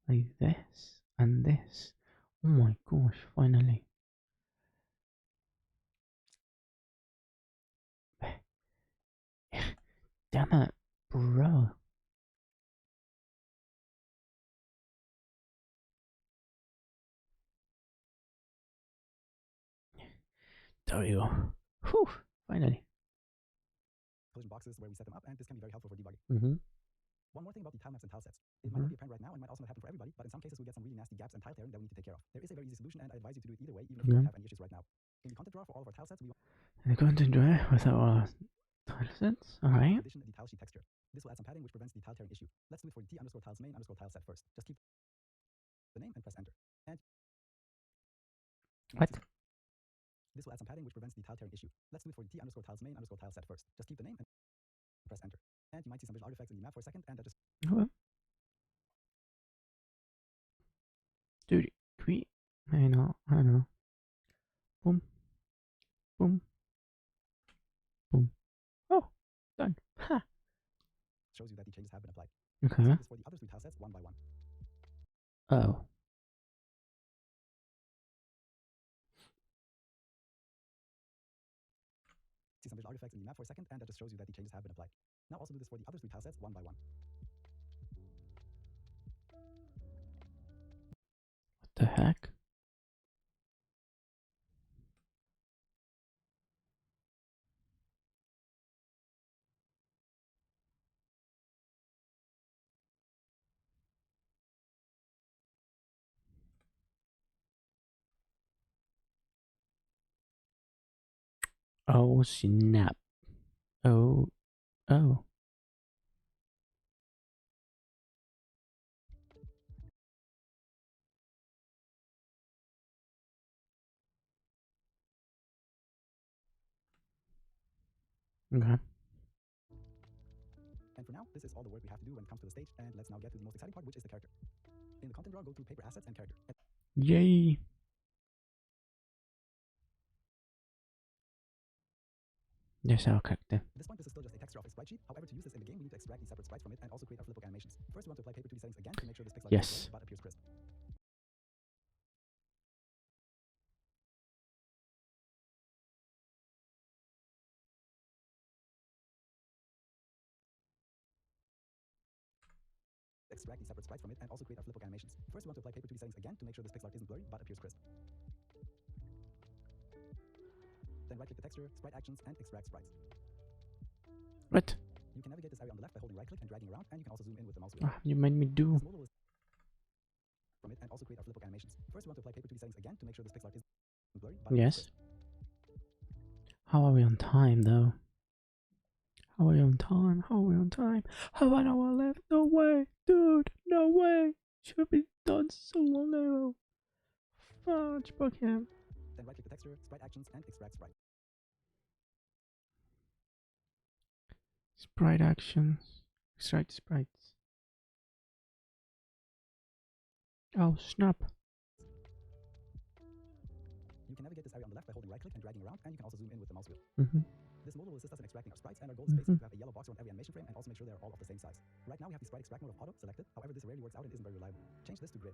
Like this and this. Oh my gosh, finally. Damn it, bro. There we go. Whew, finally. collision boxes where we set them up, and this can be very helpful for debugging. Mm-hmm. One more thing about the tile maps and tile sets. It might not be apparent right now and might also not happen for everybody, but in some cases we get some really nasty gaps and tile tearing that we need to take care of. There is a very easy solution, and I advise you to do it either way, even if you don't have any issues right now. In the content drawer for all of our tile sets, we want And the content drawer with our tile sets. Alright. addition the tile sheet texture. This will add some padding which prevents the tile tearing issue. Let's do it for the t_tiles main_tile set first. Just keep the name and press enter. And What? this will add some padding which prevents the tile tearing issue. Let's do it for the t_tiles main_tile set first. Just keep the name and press enter. And you might see some visual artifacts in the map for a second, and that just Okay. Dude, tweet. I know. Boom. Boom. Boom. Oh, done. Ha. shows you that the changes have been applied. Okay. Let's do this for the other three tile sets one by one. Oh. See some visual artifacts in the map for a second, and that just shows you that the changes have been applied. Now also do this for the other three tile sets one by one. What the heck? Oh snap. Oh. Oh. Okay. And for now, this is all the work we have to do when it comes to the stage, and let's now get to the most exciting part, which is the character. In the content drawer, go to paper assets and character. Yay. There's our character. At this point, this is still just a texture of a sprite sheet. However, to use this in the game, we need to extract the separate sprites from it and also create our flipbook animations. First, we want to apply paper 2D settings again to make sure this pixel art Yes. isn't blurry but appears crisp. Extract the separate sprites from it and also create our flipbook animations. First, we want to apply paper 2D settings again to make sure this pixel art isn't blurry but appears crisp. Then right-click the texture, sprite actions, and extract sprites. What? You can navigate this area on the left by holding right-click and dragging around, and you can also zoom in with the mouse wheel. Ah, you made me do. This mobile is from it and also create our flipbook animations. First, we want to apply paper 2D settings again to make sure this pixel art isn't blurry but appears Yes. crisp. How are we on time though? How are we on time? How are we on time? Have an hour left? No way, dude. No way. Should have been done so long ago. Fudge, Buckham. Then right-click the texture, sprite actions, and extract sprite. Sprite actions. Extract sprites. Oh snap. You can navigate this area on the left by holding right-click and dragging around, and you can also zoom in with the mouse wheel. This modal will assist us in extracting our sprites, and our goal is basically to have a yellow box around every animation frame and also make sure they are all of the same size. Right now we have the sprite extract mode of auto selected, however this rarely works out and isn't very reliable. Change this to grid.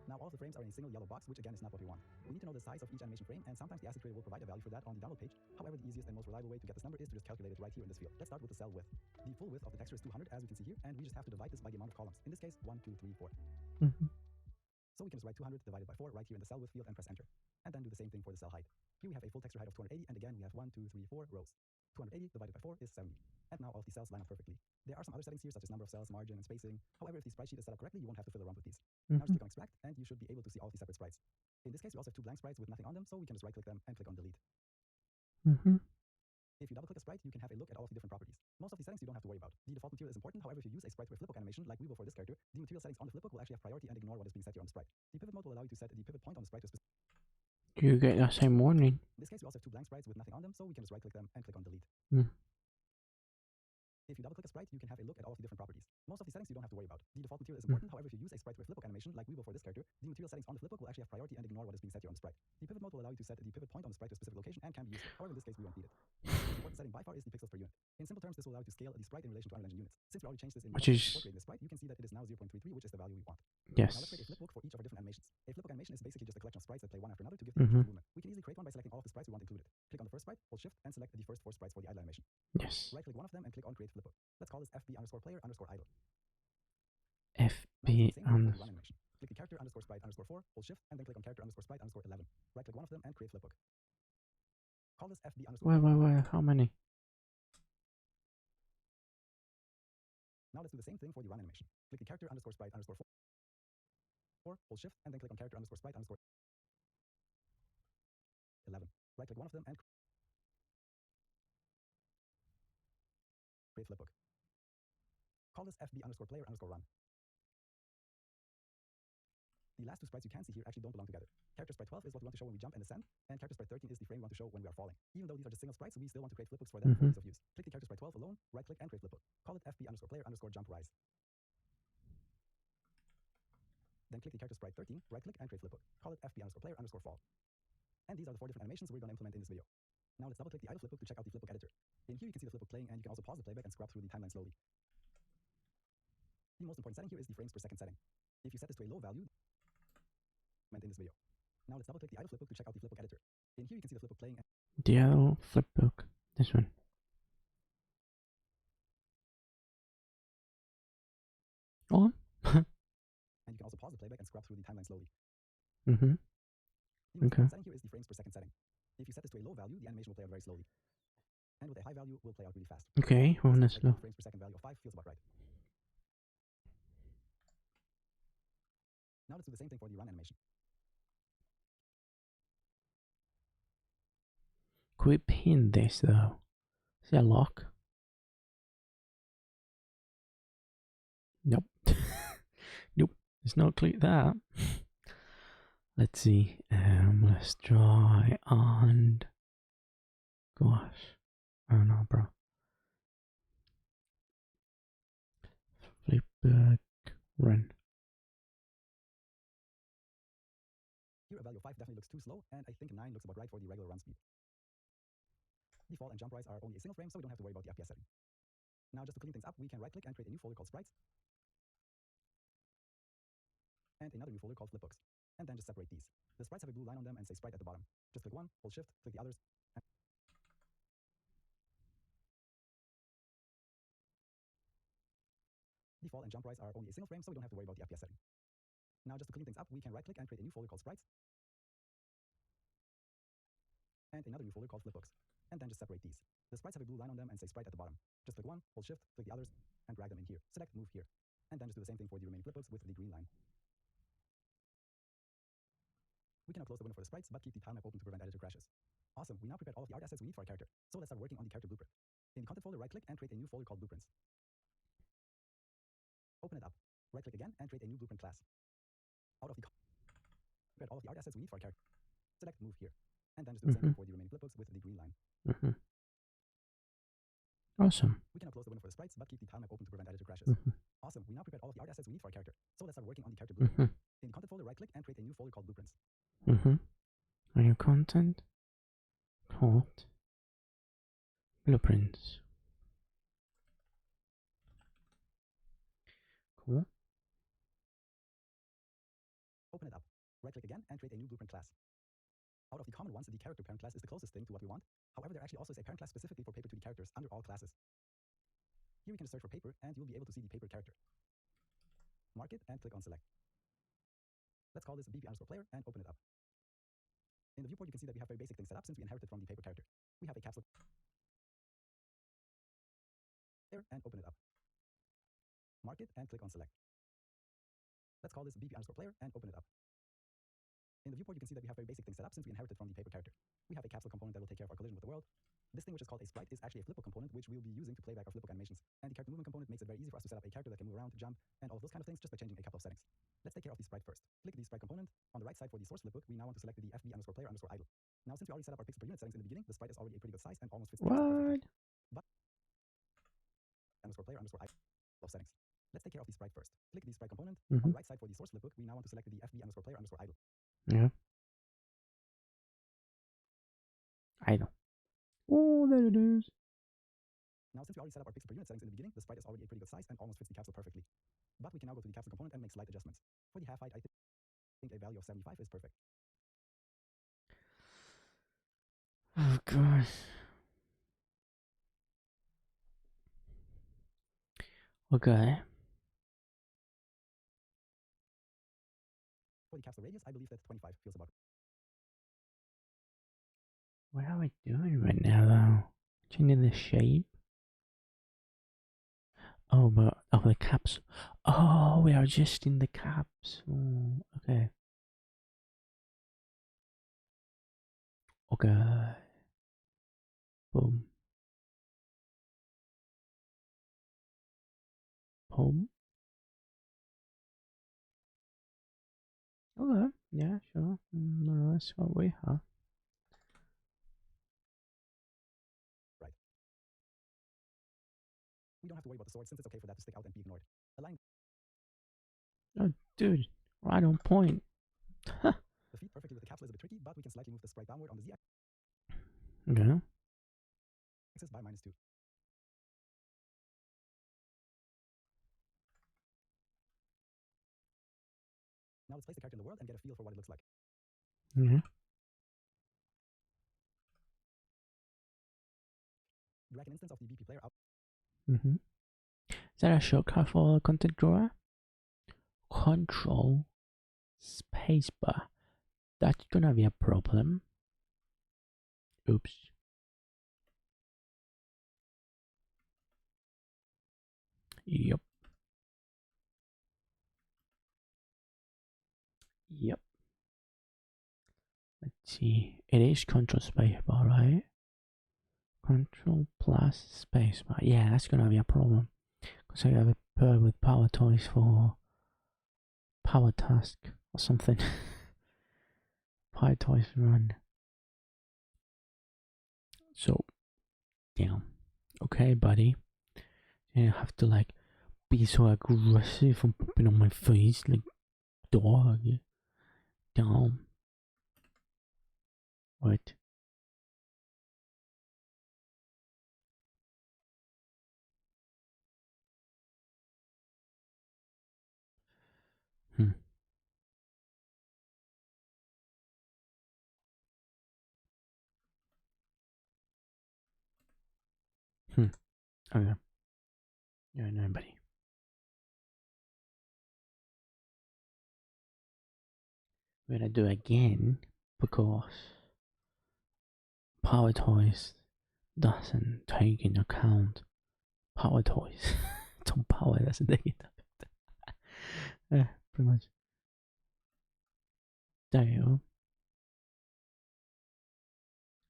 Now all of the frames are in a single yellow box, which again is not what we want. We need to know the size of each animation frame, and sometimes the asset creator will provide a value for that on the download page. However, the easiest and most reliable way to get this number is to just calculate it right here in this field. Let's start with the cell width. The full width of the texture is 200, as we can see here, and we just have to divide this by the amount of columns. In this case, 1, 2, 3, 4. So we can just write 200 divided by 4 right here in the cell width field and press enter. And then do the same thing for the cell height. Here we have a full texture height of 280, and again we have 1, 2, 3, 4 rows. 280 divided by 4 is 70. And now all of the cells line up perfectly. There are some other settings here, such as number of cells, margin, and spacing. However, if the sprite sheet is set up correctly, you won't have to fill around with these. Now just click on extract, and you should be able to see all of the separate sprites. In this case, we also have two blank sprites with nothing on them, so we can just right-click them and click on delete. If you double-click a sprite, you can have a look at all of the different properties. Most of the settings you don't have to worry about. The default material is important, however, if you use a sprite with flipbook animation, like we will for this character, the material settings on the flipbook will actually have priority and ignore what is being set here on the sprite. The pivot mode will allow you to set the pivot point on the sprite to a specific You get that same warning. In this case, we also have two blank sprites with nothing on them, so we can just right-click them and click on delete. Hmm. If you double-click a sprite, you can have a look at all of the different properties. Most of the settings you don't have to worry about. The default material is Hmm. important, however, if you use a sprite with flipbook animation like we will for this character, the material settings on the flipbook will actually have priority and ignore what is being set here on the sprite. The pivot mode will allow you to set the pivot point on the sprite to a specific location and can be useful. However, in this case, we won't need it. The most important setting by far is the pixels per unit. In simple terms, this will allow you to scale the sprite in relation to Unreal Engine units. Since we already changed this in Which before is creating the sprite, you can see that it is now 0.33, which is the value we want. Now let's yes. create a flipbook for each of our different animations. A flipbook animation is basically just a collection of sprites that play one after another to give the Mhm. movement. We can easily create one by selecting all of the sprites we want included. Click on the first sprite, hold shift, and select the first 4 sprites for the idle animation. Yes. Right-click one of them and click on create flipbook. Let's call this FB_player_idle. FB Now let's do the same thing for the on run animation. Click the character_sprite_4, hold shift, and then click on character_sprite_11. Right-click one of them and create flipbook. Call this FB_player. wait, how many? Now let's do the same thing for the run animation. Click the character_sprite_4, hold shift, and then click on character_sprite_11. Right-click one of them and create flipbook. Call this FB_player_run. The last two sprites you can see here actually don't belong together. Character sprite 12 is what we want to show when we jump and ascend, and character sprite 13 is the frame we want to show when we are falling. Even though these are just single sprites, we still want to create flipbooks for them for ease of use. Click the character sprite 12 alone, right-click and create flipbook. Call it FB_player_jump rise. Then click the character sprite 13, right-click and create flipbook. Call it FB_player_fall. And these are the 4 different animations we're going to implement in this video. Now let's double-click the idle flipbook to check out the flipbook editor. In here you can see the flipbook playing, and you can also pause the playback and scrub through the timeline slowly. The most important setting here is the frames per second setting. If you set this to a low value, in this video. Now let's double-click the idle flipbook to check out the flipbook editor. In here you can see the flipbook playing. The idle flipbook. This one. On. And you can also pause the playback and scrub through the timeline slowly. Mhm. The most Okay. important setting here is the frames per second setting. If you set this to a low value, the animation will play out very slowly. And with a high value, will play out really fast. Okay, well, This let's like look. frames per second value of 5 feels about right. Now let's do the same thing for the run animation. Could we pin this though? Is that a lock? Nope. Nope. Let's not click that. Let's see. Let's try and gosh. Oh no, bro. Flipbook run. Here a value of 5 definitely looks too slow, and I think 9 looks about right for the regular run speed. The fall and jump rise are only a single frame, so we don't have to worry about the FPS setting. Now just to clean things up, we can right-click and create a new folder called sprites, and another new folder called flipbooks, and then just separate these. The sprites have a blue line on them and say sprite at the bottom. Just click one, hold shift, click the others, and the fall and jump rise are only a single frame, so we don't have to worry about the FPS setting. Now just to clean things up, we can right-click and create a new folder called sprites, and another new folder called flipbooks, and then just separate these. The sprites have a blue line on them and say sprite at the bottom. Just click one, hold shift, click the others, and drag them in here. Select move here, and then just do the same thing for the remaining flipbooks with the green line. We can now close the window for the sprites, but keep the tilemap open to prevent editor crashes. Awesome, we now prepared all of the art assets we need for our character. So let's start working on the character blueprint. In the content folder, right-click and create a new folder called blueprints. Open it up. Right-click again and create a new blueprint class. Out of the prepared all of the art assets we need for our character. Select move here, and then just do the same thing for the remaining flipbooks with the green line. Awesome. We can now close the window for the sprites, but keep the tilemap open to prevent editor crashes. Awesome, we now prepared all of the art assets we need for our character. So let's start working on the character blueprint. In the content folder, right-click and create a new folder called blueprints. On your content called blueprints. Cool. Open it up. Right-click again and create a new blueprint class. Out of the common ones, the character parent class is the closest thing to what we want. However, there actually also is a parent class specifically for paper 2D characters under all classes. Here we can just search for paper, and you'll be able to see the paper character. Mark it and click on select. Let's call this BP_player and open it up. In the viewport, you can see that we have very basic things set up since we inherited from the paper character. We have a caps lock there and open it up. Mark it and click on select. Let's call this BP_player and open it up. In the viewport, you can see that we have very basic things set up since we inherited from the paper character. We have a capsule component that will take care of our collision with the world. This thing, which is called a sprite, is actually a flipbook component, which we'll be using to play back our flipbook animations. And the character movement component makes it very easy for us to set up a character that can move around, jump, and all of those kind of things just by changing a couple of settings. Let's take care of the sprite first. Click the sprite component. On the right side for the source flipbook, we now want to select the fb_player_idle. Now, since we already set up our pixel per unit settings in the beginning, the sprite is already a pretty good size and almost fits the pixel perfectly. What? But _player_idle settings. Let's take care of the sprite first. Click the sprite component. On Mm-hmm. the right side for the source flipbook, we now want to select the fb_player_idle. Yeah. Idle. Oh, there it is. Now, since we already set up our pixel per unit settings in the beginning, the sprite is already a pretty good size and almost fits the capsule perfectly. But we can now go to the capsule component and make slight adjustments. For the half height, I think a value of 75 is perfect. Oh gosh. Okay. For the capsule radius, I believe that 25 feels about. What are we doing right now, though? Changing the shape? Oh, but the caps. Oh, we are just in the caps. Oh, okay. Okay. Boom. Boom. Okay. Yeah, sure. No, that's what we have. Right. We don't have to worry about the sword since it's okay for that to stick out and be ignored. Align Oh, dude. Right on point. the feet perfectly with the capsule is a bit tricky, but we can slightly move the sprite downward on the z Okay. axis by -2. Now let's place the character in the world and get a feel for what it looks like. Yeah. Drag an instance of the BP player out. Mm-hmm. Is that a shortcut for content drawer? Control spacebar. That's gonna be a problem. Oops. Yep. Yep. Let's see. It is control spacebar, right? Control plus spacebar. Yeah, that's gonna be a problem. Because I have a bird with power toys for power task or something. Power toys run. So, damn. Okay, buddy. You have to like be so aggressive and pooping on my face like dog. Damn. What? Hmm. Hmm. Okay. Yeah, no, buddy. We're gonna do it again because Power Toys doesn't take into account Power Toys. Tom Power doesn't take into account. Yeah, pretty much. There you go.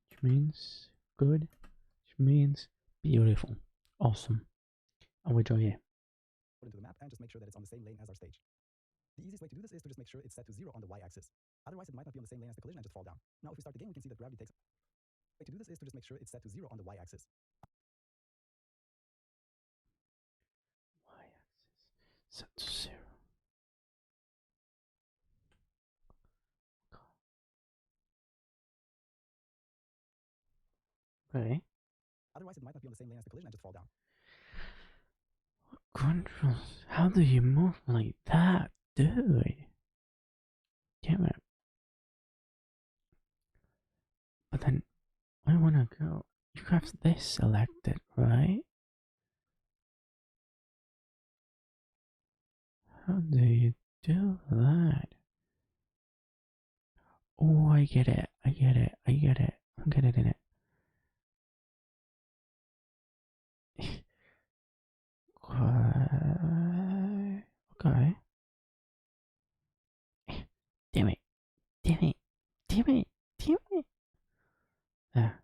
Which means good. Which means beautiful. Awesome. And we draw here. Into the map and just make sure that it's on the same lane as our stage. The easiest way to do this is to just make sure it's set to 0 on the y-axis. Otherwise, it might not be on the same lane as the collision and just fall down. Now, if we start the game, we can see that gravity takes. The way to do this is to just make sure it's set to 0 on the y-axis. Y-axis set to 0. Okay. Otherwise, it might not be on the same lane as the collision and just fall down. Controls. How do you move like that, dude? Damn it. But then I wanna go. You have this selected, right? How do you do that? Oh, I get it. I get it. I get it. I'm getting it. Okay. Damn it. Damn it. Damn it. Damn it. There.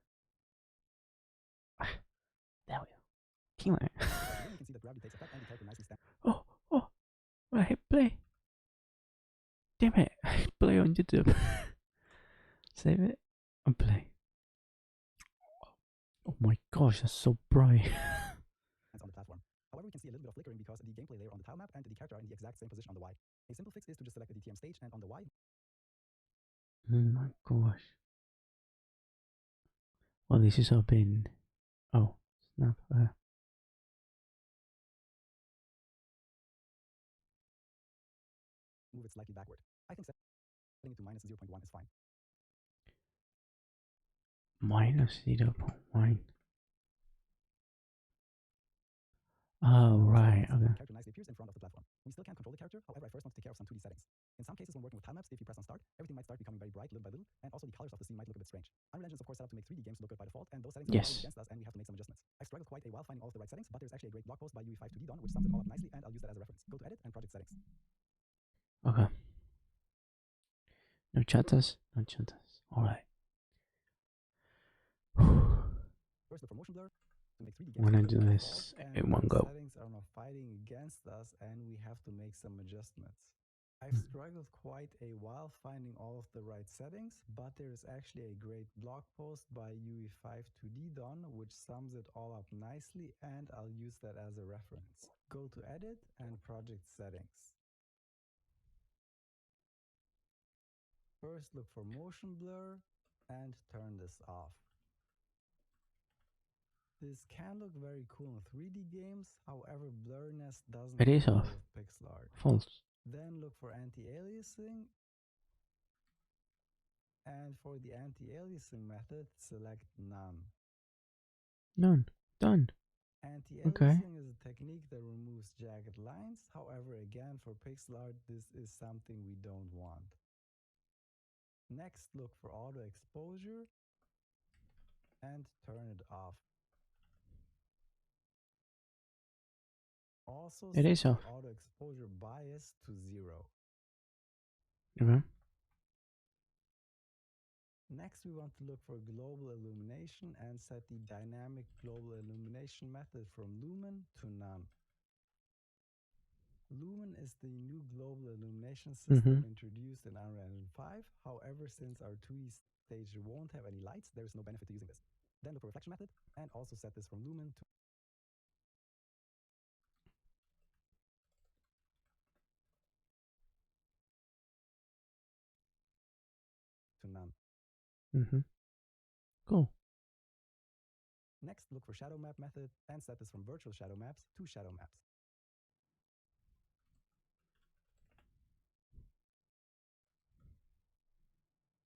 Kill it. As you can see that gravity takes effect and the character nicely stands. Oh, oh, I hit play. Damn it, I hit play on YouTube. Save it and play. Oh my gosh, that's so bright. On the platform. However, we can see a little bit of flickering because the gameplay layer on the tile map and the character are in the exact same position on the Y. A simple fix is to just select the DTM stage and on the Y. Oh my gosh. Well, this is open. Oh, snap. Move it slightly backward. I think setting it to minus 0.1 is fine. Minus 0.1. Oh, right. Okay. The character nicely appears in front of the platform. We still can't control the character, however, I first want to take care of some 2D settings. In some cases, when working with time maps, if you press on start, everything might start becoming very bright little by little, and also the colors of the scene might look a bit strange. Unreal Engine is of course set up to make 3D games look good by default, and those settings are always against us, and we have to make some adjustments. I struggled quite a while finding all of the right settings, but there's actually a great blog post by UE5 2D Don which sums it all up nicely, and I'll use that as a reference. Go to Edit and Project Settings. Okay. No chatters. No chatters. Alright. First, look for motion blur to make 3D games. I'm gonna do this in one go. Settings are now fighting against us, and we have to make some adjustments. I've struggled quite a while finding all of the right settings, but there is actually a great blog post by UE5 2D Don which sums it all up nicely, and I'll use that as a reference. Go to Edit and Project Settings. First, look for motion blur and turn this off. This can look very cool in 3D games, however blurriness doesn't It is work off. with pixel art. False. Then look for anti-aliasing, and for the anti-aliasing method, select none. None. Done. Anti-aliasing is a technique that removes jagged lines, however again for pixel art this is something we don't want. Next, look for auto exposure and turn it off. Also It is set the off. auto exposure bias to 0. Okay. Next, we want to look for global illumination and set the dynamic global illumination method from lumen to none. Lumen is the new global illumination system introduced in Unreal Engine 5. However, since our 2D stage won't have any lights, there is no benefit to using this. Then look for reflection method and also set this from lumen to none. Cool. Next, look for shadow map method and set this from virtual shadow maps to shadow maps.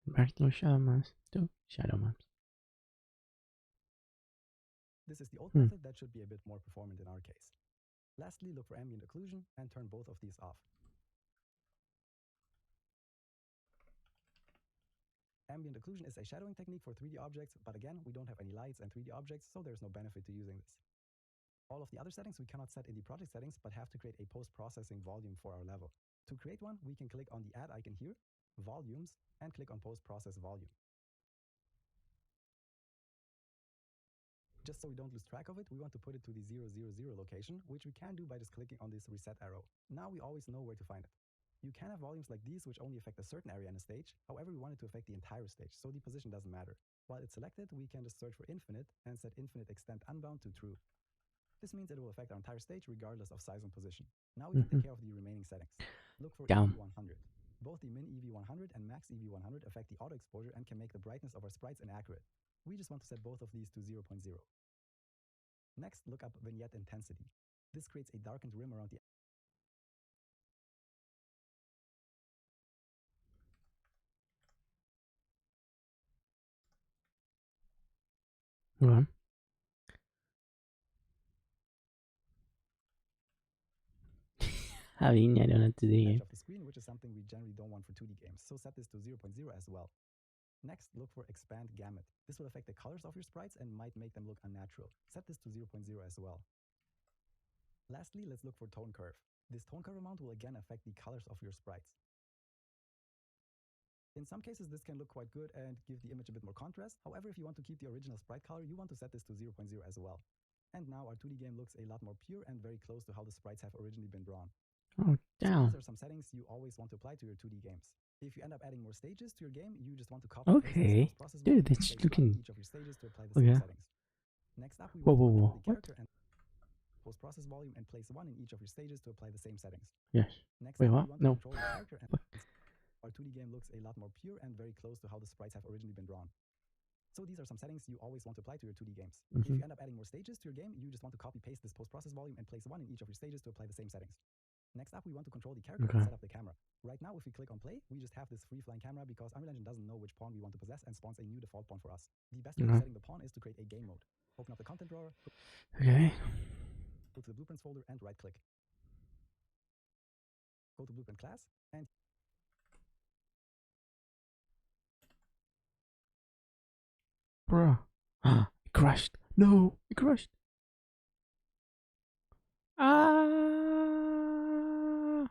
Virtual shadow maps to shadow maps. This is the old method that should be a bit more performant in our case. Lastly, look for ambient occlusion and turn both of these off. Ambient occlusion is a shadowing technique for 3D objects, but again, we don't have any lights and 3D objects, so there's no benefit to using this. All of the other settings we cannot set in the project settings, but have to create a post-processing volume for our level. To create one, we can click on the add icon here, volumes, and click on post-process volume. Just so we don't lose track of it, we want to put it to the 000 location, which we can do by just clicking on this reset arrow. Now we always know where to find it. You can have volumes like these which only affect a certain area in a stage, however we want it to affect the entire stage, so the position doesn't matter. While it's selected, we can just search for infinite and set infinite extent unbound to true. This means it will affect our entire stage regardless of size and position. Now we can take care of the remaining settings. Look for EV100. Both the min EV100 and max EV100 affect the auto exposure and can make the brightness of our sprites inaccurate. We just want to set both of these to 0.0. Next, look up vignette intensity. This creates a darkened rim around the Having, I don't know to do. edge of the screen, which is something we generally don't want for 2D games, so set this to 0.0 as well. Next, look for expand gamut. This will affect the colors of your sprites and might make them look unnatural. Set this to 0.0 as well. Lastly, let's look for tone curve. This tone curve amount will again affect the colors of your sprites. In some cases, this can look quite good and give the image a bit more contrast. However, if you want to keep the original sprite color, you want to set this to 0.0 as well. And now our 2D game looks a lot more pure and very close to how the sprites have originally been drawn. Oh, So damn. these are some settings you always want to apply to your 2D games. If you end up adding more stages to your game, you just want to copy paste Okay. this post-process Dude, volume and it's place one in looking. each of your stages to apply the Okay. same settings. Next up, we Whoa, want whoa, to control whoa. the What? character and post-process volume and place one in each of your stages to apply the same settings. Yes. Next Wait, up, what? we want to No. control the character and What? our 2D game looks a lot more pure and very close to how the sprites have originally been drawn. So these are some settings you always want to apply to your 2D games. If Mhm. you end up adding more stages to your game, you just want to copy paste this post-process volume and place one in each of your stages to apply the same settings. Next up, we want to control the character Okay. and set up the camera. Right now, if we click on play, we just have this free-flying camera because Unreal Engine doesn't know which pawn we want to possess and spawns a new default pawn for us. The best way of Okay. setting the pawn is to create a game mode. Open up the content drawer, Okay. go to the blueprints folder and right-click. Go to blueprint class and Bruh. It crashed. No, it crashed. Ah.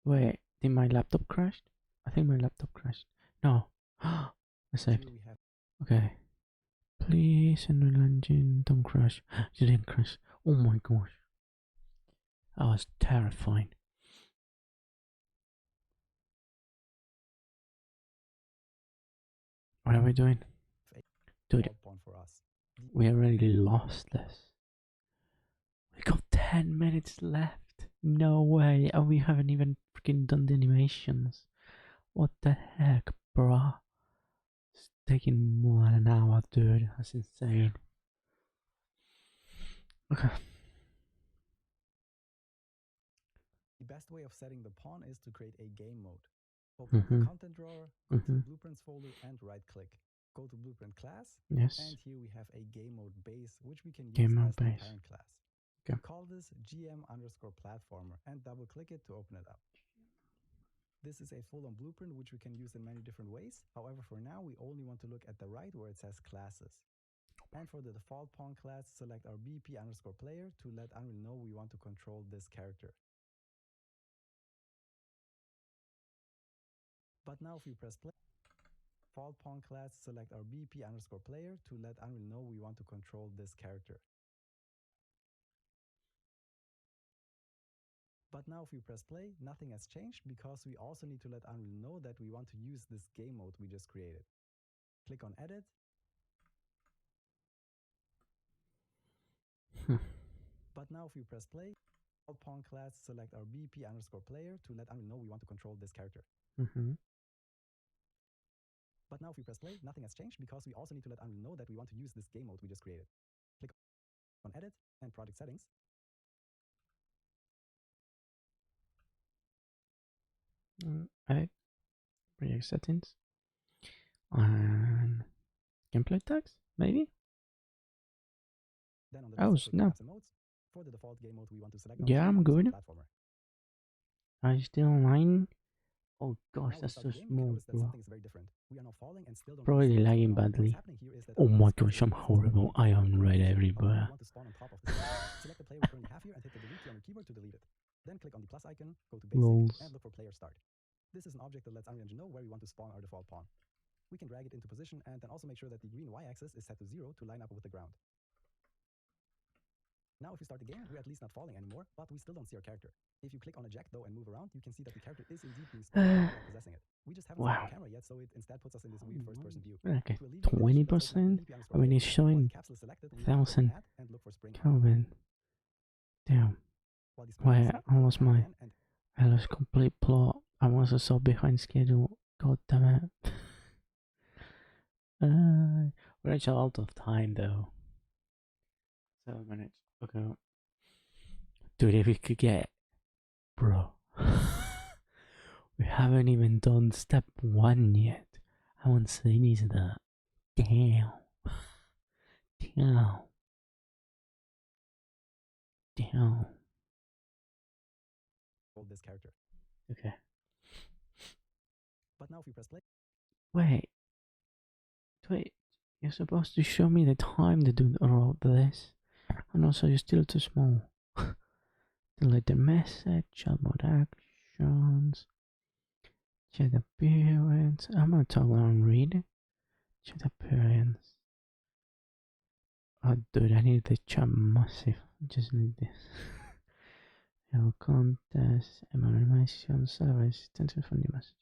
Wait, did my laptop crash? I think my laptop crashed. No. I saved. here we have Okay. Please, Unreal Engine, don't crash. You didn't crash. Oh my gosh. That was terrifying. What are we doing? Dude, default pawn for us. we already lost this. We got 10 minutes left. No way. And we haven't even freaking done the animations. What the heck, bruh? It's taking more than an hour, dude. That's insane. Okay. The best way of setting the pawn is to create a game mode. Open up the Mhm. content drawer, go to the Mhm. blueprints folder and right-click. Go to blueprint class, Yes. and here we have a game mode base, which we can use Game mode as the base. parent class. Okay. We call this GM_platformer and double-click it to open it up. This is a full-on blueprint which we can use in many different ways. However, for now, we only want to look at the right where it says classes. And for the default pawn class, select our BP_player to let Unreal know we want to control this character. But now if we press play, default pawn class, select our BP_player to let Unreal know we want to control this character. But now if we press play, nothing has changed because we also need to let Unreal know that we want to use this game mode we just created. Click on edit. But now if we press play, default pawn class, select our BP_player to let Unreal know we want to control this character. Mm-hmm. But now if we press play, nothing has changed because we also need to let Unreal know that we want to use this game mode we just created. Click on edit and project settings. Edit. Project settings. And gameplay tags, maybe? Then on the Oh, list, click on snap. apps and modes. For the default game mode we want to select Yeah, I'm good. platformer. Are you still online? Oh Now gosh, we that's start so the game, we small, notice that bro. something is very different. We are now falling and still don't Probably really see what's lagging going on. badly. What's happening here is that Oh Unreal my is gosh, I'm basically horrible. I am red everywhere. We want to spawn on top of the screen. Select the player we currently have here and hit the delete key on your keyboard to delete it. Then click on the plus icon, go to basic, Lols. and look for player start. This is an object that lets Unreal Engine know where we want to spawn our default pawn. We can drag it into position and then also make sure that the green y-axis is set to 0 to line up with the ground. Now if we start the game, we're at least not falling anymore, but we still don't see our character. If you click on eject though and move around, you can see that the character is indeed being spawned without possessing it. We just haven't Wow. seen the camera yet, so it instead puts us in this weird first-person view. Okay, To alleviate the issue, let's open up the 20%. BP_player I mean, it's while showing the capsule is selected, we need to click on 1000 add and look for spring arm. Kelvin. Damn. While the spring arm is Wait, selected, I click lost on add my. again and I lost complete plot. I was so behind schedule. God damn it. We're actually out of time though. 7 minutes. Okay. Dude, if we could get. Bro. We haven't even done step 1 yet. I haven't seen any of that. Damn. Damn. Damn. hold this character. Okay. But now if we press play, Wait. Wait. You're supposed to show me the time to do all of this. And also, you're still too small. Delete the message, chat mode actions, chat appearance. I'm gonna toggle on read. Chat appearance. Oh, dude, I need the chat massive. I just need this. Our contest, animation, service, attention for new messages.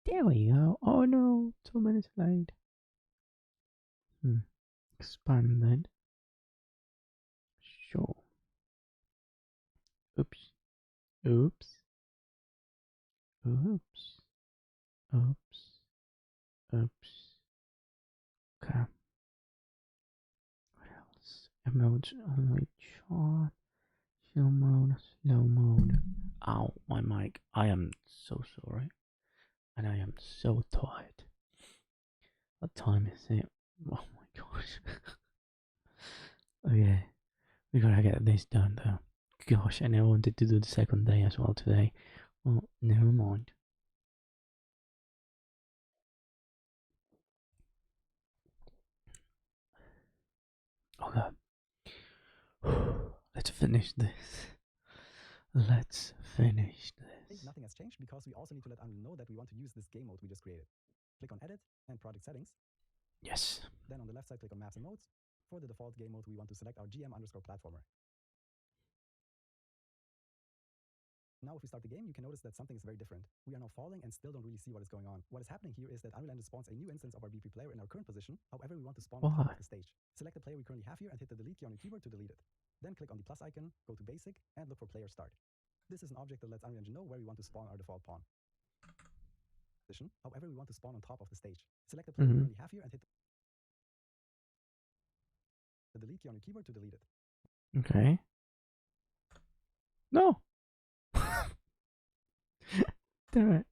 There we go. Oh no, 2 minutes late. Expanded. Sure. Oops. Oops. Oops. Oops. Oops. Okay. What else? Emoji only shot. Chill mode. Slow mode. Ow, my mic. I am so sorry. And I am so tired. What time is it? Oh my gosh. Okay. We gotta get this done though. Gosh, and I wanted to do the second day as well today. Well, never mind. Okay. Let's finish this. Let's finish this. Nothing has changed because we also need to let Unreal know that we want to use this game mode we just created. Click on Edit and Project Settings. Yes. Then on the left side, click on Maps and Modes. For the default game mode, we want to select our GM_platformer. Now if we start the game, you can notice that something is very different. We are now falling and still don't really see what is going on. What is happening here is that Unreal Engine spawns a new instance of our BP player in our current position. However, we want to spawn on top of the stage. Select the player we currently have here and hit the delete key on your keyboard to delete it. Then click on the plus icon, go to Basic, and look for Player Start. This is an object that lets Unreal Engine know where we want to spawn our default pawn. However, we want to spawn on top of the stage. Select the player we currently have here and hit the delete key on your keyboard to delete it. Okay. No. Damn it.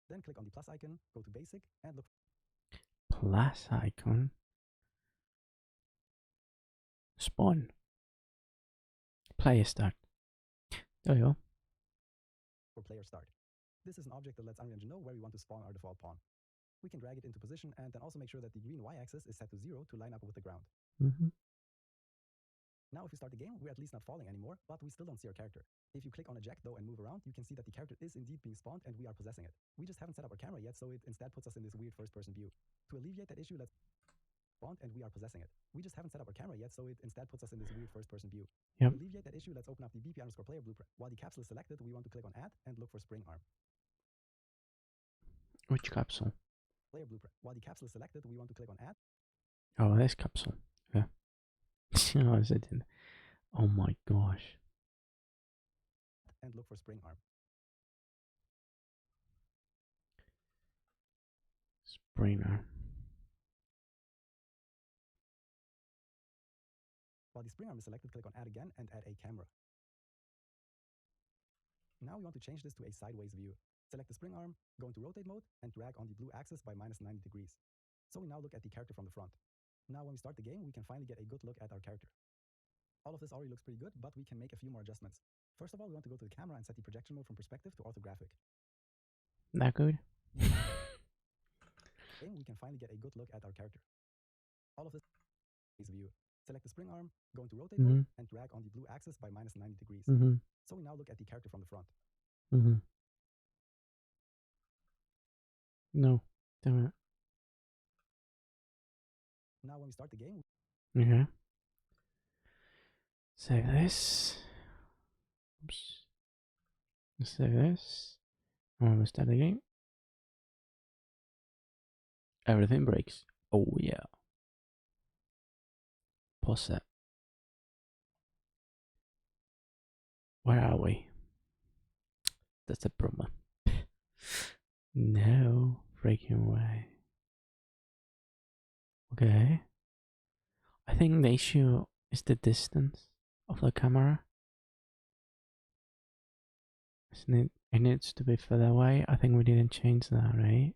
Then click on the plus icon, go to Basic, and look Plus icon. Spawn. Player start. There you go. for Player Start. This is an object that lets Unreal Engine know where we want to spawn our default pawn. We can drag it into position and then also make sure that the green y-axis is set to 0 to line up with the ground. Now if we start the game, we're at least not falling anymore, but we still don't see our character. If you click on eject though and move around, you can see that the character is indeed being spawned and we are possessing it. We just haven't set up our camera yet, so it instead puts us in this weird first-person view. To alleviate that issue, let's spawn and we are possessing it. We just haven't set up our camera yet, so it instead puts us in this weird first-person view. Yep. To alleviate that issue, let's open up the BP_player blueprint. While the capsule is selected, we want to click on Add and look for Spring Arm. Which capsule? Player blueprint. While the capsule is selected, we want to click on Add. Oh, this capsule. Yeah. No, I didn't. Oh my gosh. And look for Spring Arm. Springer. While the Spring Arm is selected, click on Add again and add a camera. Now we want to change this to a sideways view. Select the Spring Arm, go into Rotate mode, and drag on the blue axis by -90 degrees. So we now look at the character from the front. Now when we start the game, we can finally get a good look at our character. All of this already looks pretty good, but we can make a few more adjustments. First of all, we want to go to the camera and set the projection mode from perspective to orthographic. That good? Then we can finally get a good look at our character. All of this is view. Select the Spring Arm, go into Rotate mode, and drag on the blue axis by -90 degrees. So we now look at the character from the front. No. Damn it. Now when we start the game, Okay. Save this. Oops. Save this. And when we start the game, everything breaks. Oh yeah. Pause it. Where are we? That's the problem. No. Breaking away. Okay. I think the issue is the distance of the camera. Isn't it? It needs to be further away. I think we didn't change that, right?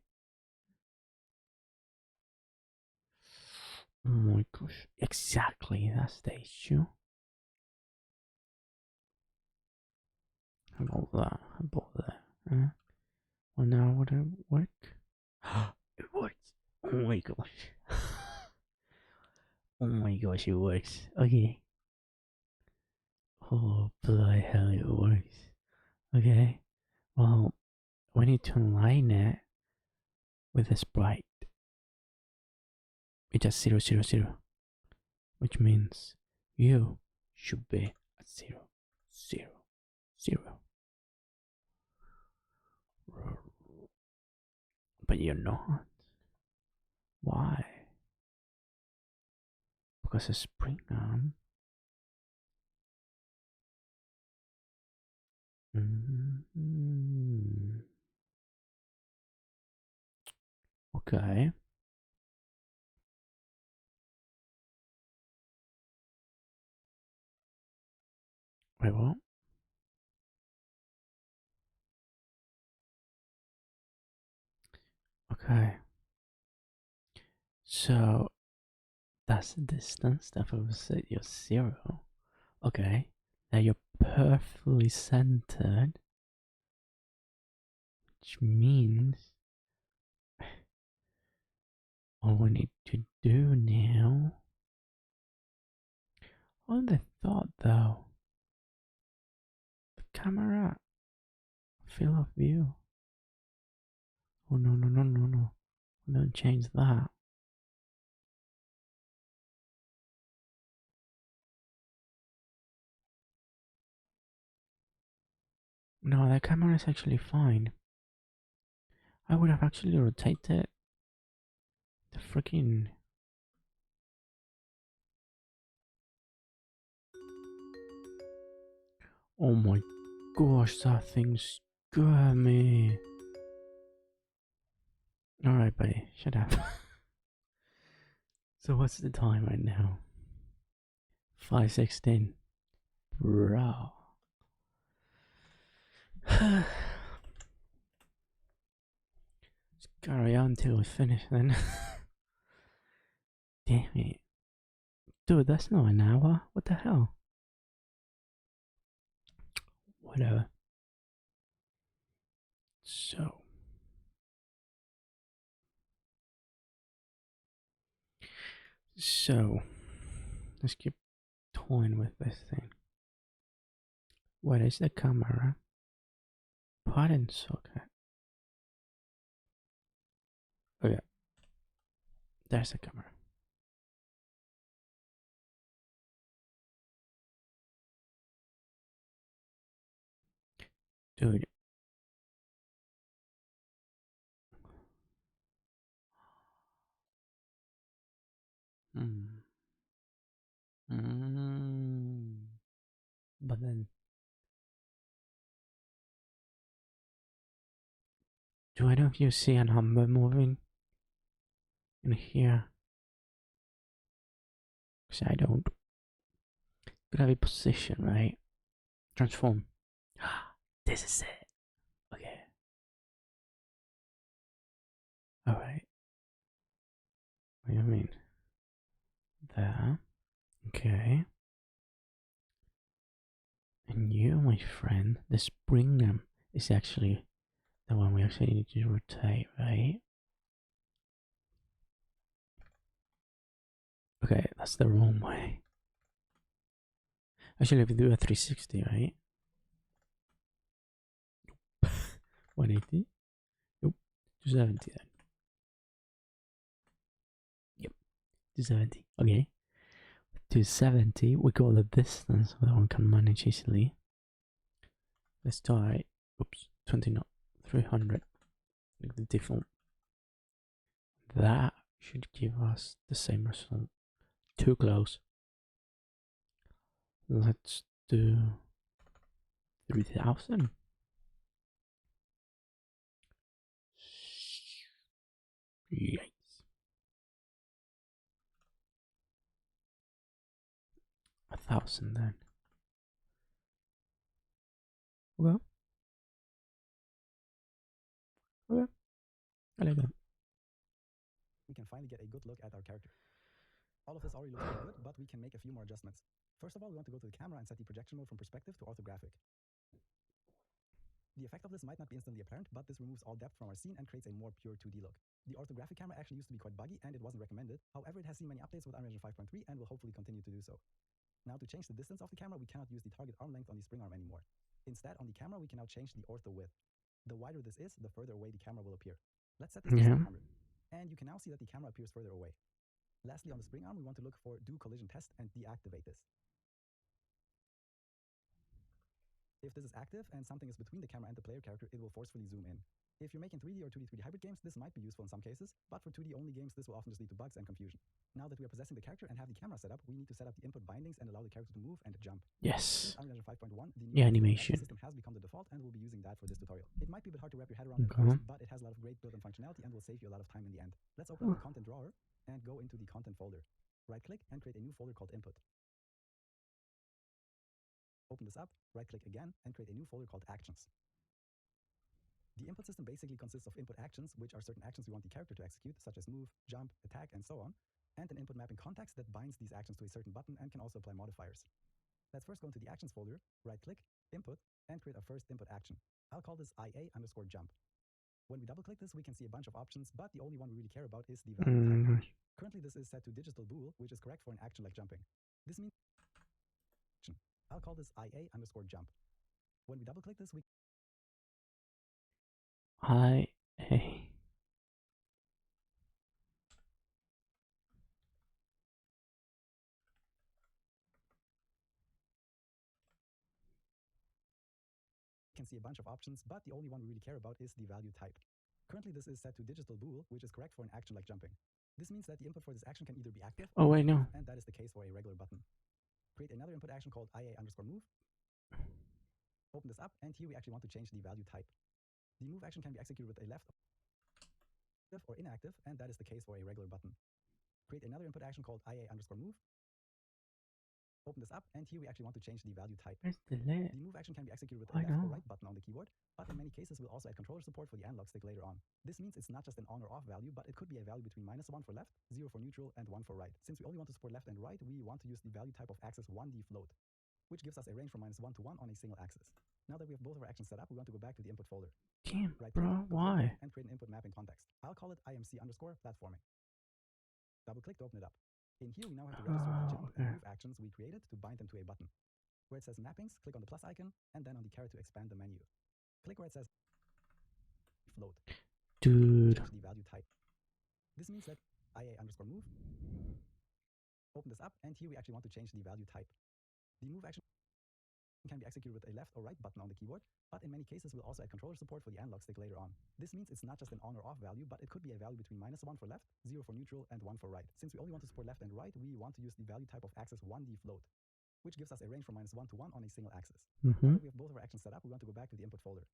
Oh my gosh. Exactly, that's the issue. How about that? How about that? Well, now would it work? It works. Oh my gosh. Oh my gosh, it works. Okay. Oh, bloody hell, it works. Okay. Well, we need to align it with a sprite. it's just 0, 0, 0, which means you should be at 0, 0, 0. But you're not. Why? Because it's spring arm. Okay. Wait, what? Okay. So that's the distance. That would say you're 0. Okay. Now you're perfectly centered, which means all we need to do now. On the thought though, the camera field of view. Oh no, no, no, no, no. Don't change that. No, the camera is actually fine. I would have actually rotated the freaking. Oh my gosh, that thing scared me. Alright, buddy, shut up. So, what's the time right now? 5:16. Bro. Let's carry on till we finish then. Damn it. Dude, that's not an hour. What the hell? Whatever. So. Let's keep toying with this thing. What is the camera? Button socket. Oh yeah. There's the camera. Dude. But then, do any of you see a number moving in here? Because I don't. Could have a position, right? Transform. This is it. Okay. Alright. What do you mean? There. Okay. And you, my friend, the spring is actually the one we actually need to rotate, right? Okay, that's the wrong way. Actually, if we do a 360, right? 180? Nope. 270 then. Yep. 270. Okay. 270, we got the distance that one can manage easily. Let's try, oops, 20 knot, 300, like the default. That should give us the same result. Too close. Let's do 3000. Yikes. 1000 then. Okay. Okay. I like that. We can finally get a good look at our character. All of this already looks pretty good, but we can make a few more adjustments. First of all, we want to go to the camera and set the projection mode from perspective to orthographic. The effect of this might not be instantly apparent, but this removes all depth from our scene and creates a more pure 2D look. The orthographic camera actually used to be quite buggy and it wasn't recommended. However, it has seen many updates with Unreal Engine 5.3 and will hopefully continue to do so. Now, to change the distance of the camera, we cannot use the target arm length on the spring arm anymore. Instead, on the camera, we can now change the ortho width. The wider this is, the further away the camera will appear. Let's set this to 700. And you can now see that the camera appears further away. Lastly, on the spring arm, we want to look for do collision test and deactivate this. If this is active and something is between the camera and the player character, it will forcefully zoom in. If you're making 3D or 2D 3D hybrid games, this might be useful in some cases, but for 2D only games, this will often just lead to bugs and confusion. Now that we are possessing the character and have the camera set up, we need to set up the input bindings and allow the character to move and jump. Yes. Since Unreal Engine 5.1, the new Yeah, animation. system has become the default, and we'll be using that for this tutorial. It might be a bit hard to wrap your head around at Okay. first, but it has a lot of great built-in functionality and will save you a lot of time in the end. Let's open up the content drawer and go into the content folder. Right-click and create a new folder called input. Open this up, right-click again, and create a new folder called actions. The input system basically consists of input actions, which are certain actions we want the character to execute, such as move, jump, attack, and so on, and an input mapping context that binds these actions to a certain button and can also apply modifiers. Let's first go into the actions folder, right-click, input, and create our first input action. I'll call this IA_jump. When we double-click this, we can see a bunch of options, but the only one we really care about is the value type. Currently, this is set to digital bool, which is correct for an action like jumping. This means I'll call this IA_jump. When we double-click this, we IA. can see a bunch of options, but the only one we really care about is the value type. Currently, this is set to digital bool, which is correct for an action like jumping. This means that the input for this action can either be active Oh, wait, no. and that is the case for a regular button. Create another input action called IA_move. Open this up, and here we actually want to change the value type. The move action can be executed with a left or inactive, and that is the case for a regular button. Create another input action called IA_move. Open this up, and here we actually want to change the value type. Where's the left? The move action can be executed with a Why left or not? right button on the keyboard, but in many cases we'll also add controller support for the analog stick later on. This means it's not just an on or off value, but it could be a value between -1 for left, 0 for neutral, and 1 for right. Since we only want to support left and right, we want to use the value type of axis 1D float, which gives us a range from -1 to 1 on a single axis. Now that we have both of our actions set up, we want to go back to the input folder. Damn, Right-click, bro, go to why? input, and create an input mapping context. I'll call it IMC_platforming. Double-click to open it up. In here, we now have to register the jump okay. and move actions we created to bind them to a button. Where it says mappings, click on the plus icon, and then on the caret to expand the menu. Click where it says float. Dude. Change the value type. This means that IA_move. Open this up, and here we actually want to change the value type. The move action can be executed with a left or right button on the keyboard, but in many cases we'll also add controller support for the analog stick later on. This means it's not just an on or off value, but it could be a value between -1 for left, 0 for neutral, and 1 for right. Since we only want to support left and right, we want to use the value type of axis 1D float, which gives us a range from -1 to 1 on a single axis. Now that we have both of our actions set up, we want to go back to the input folder.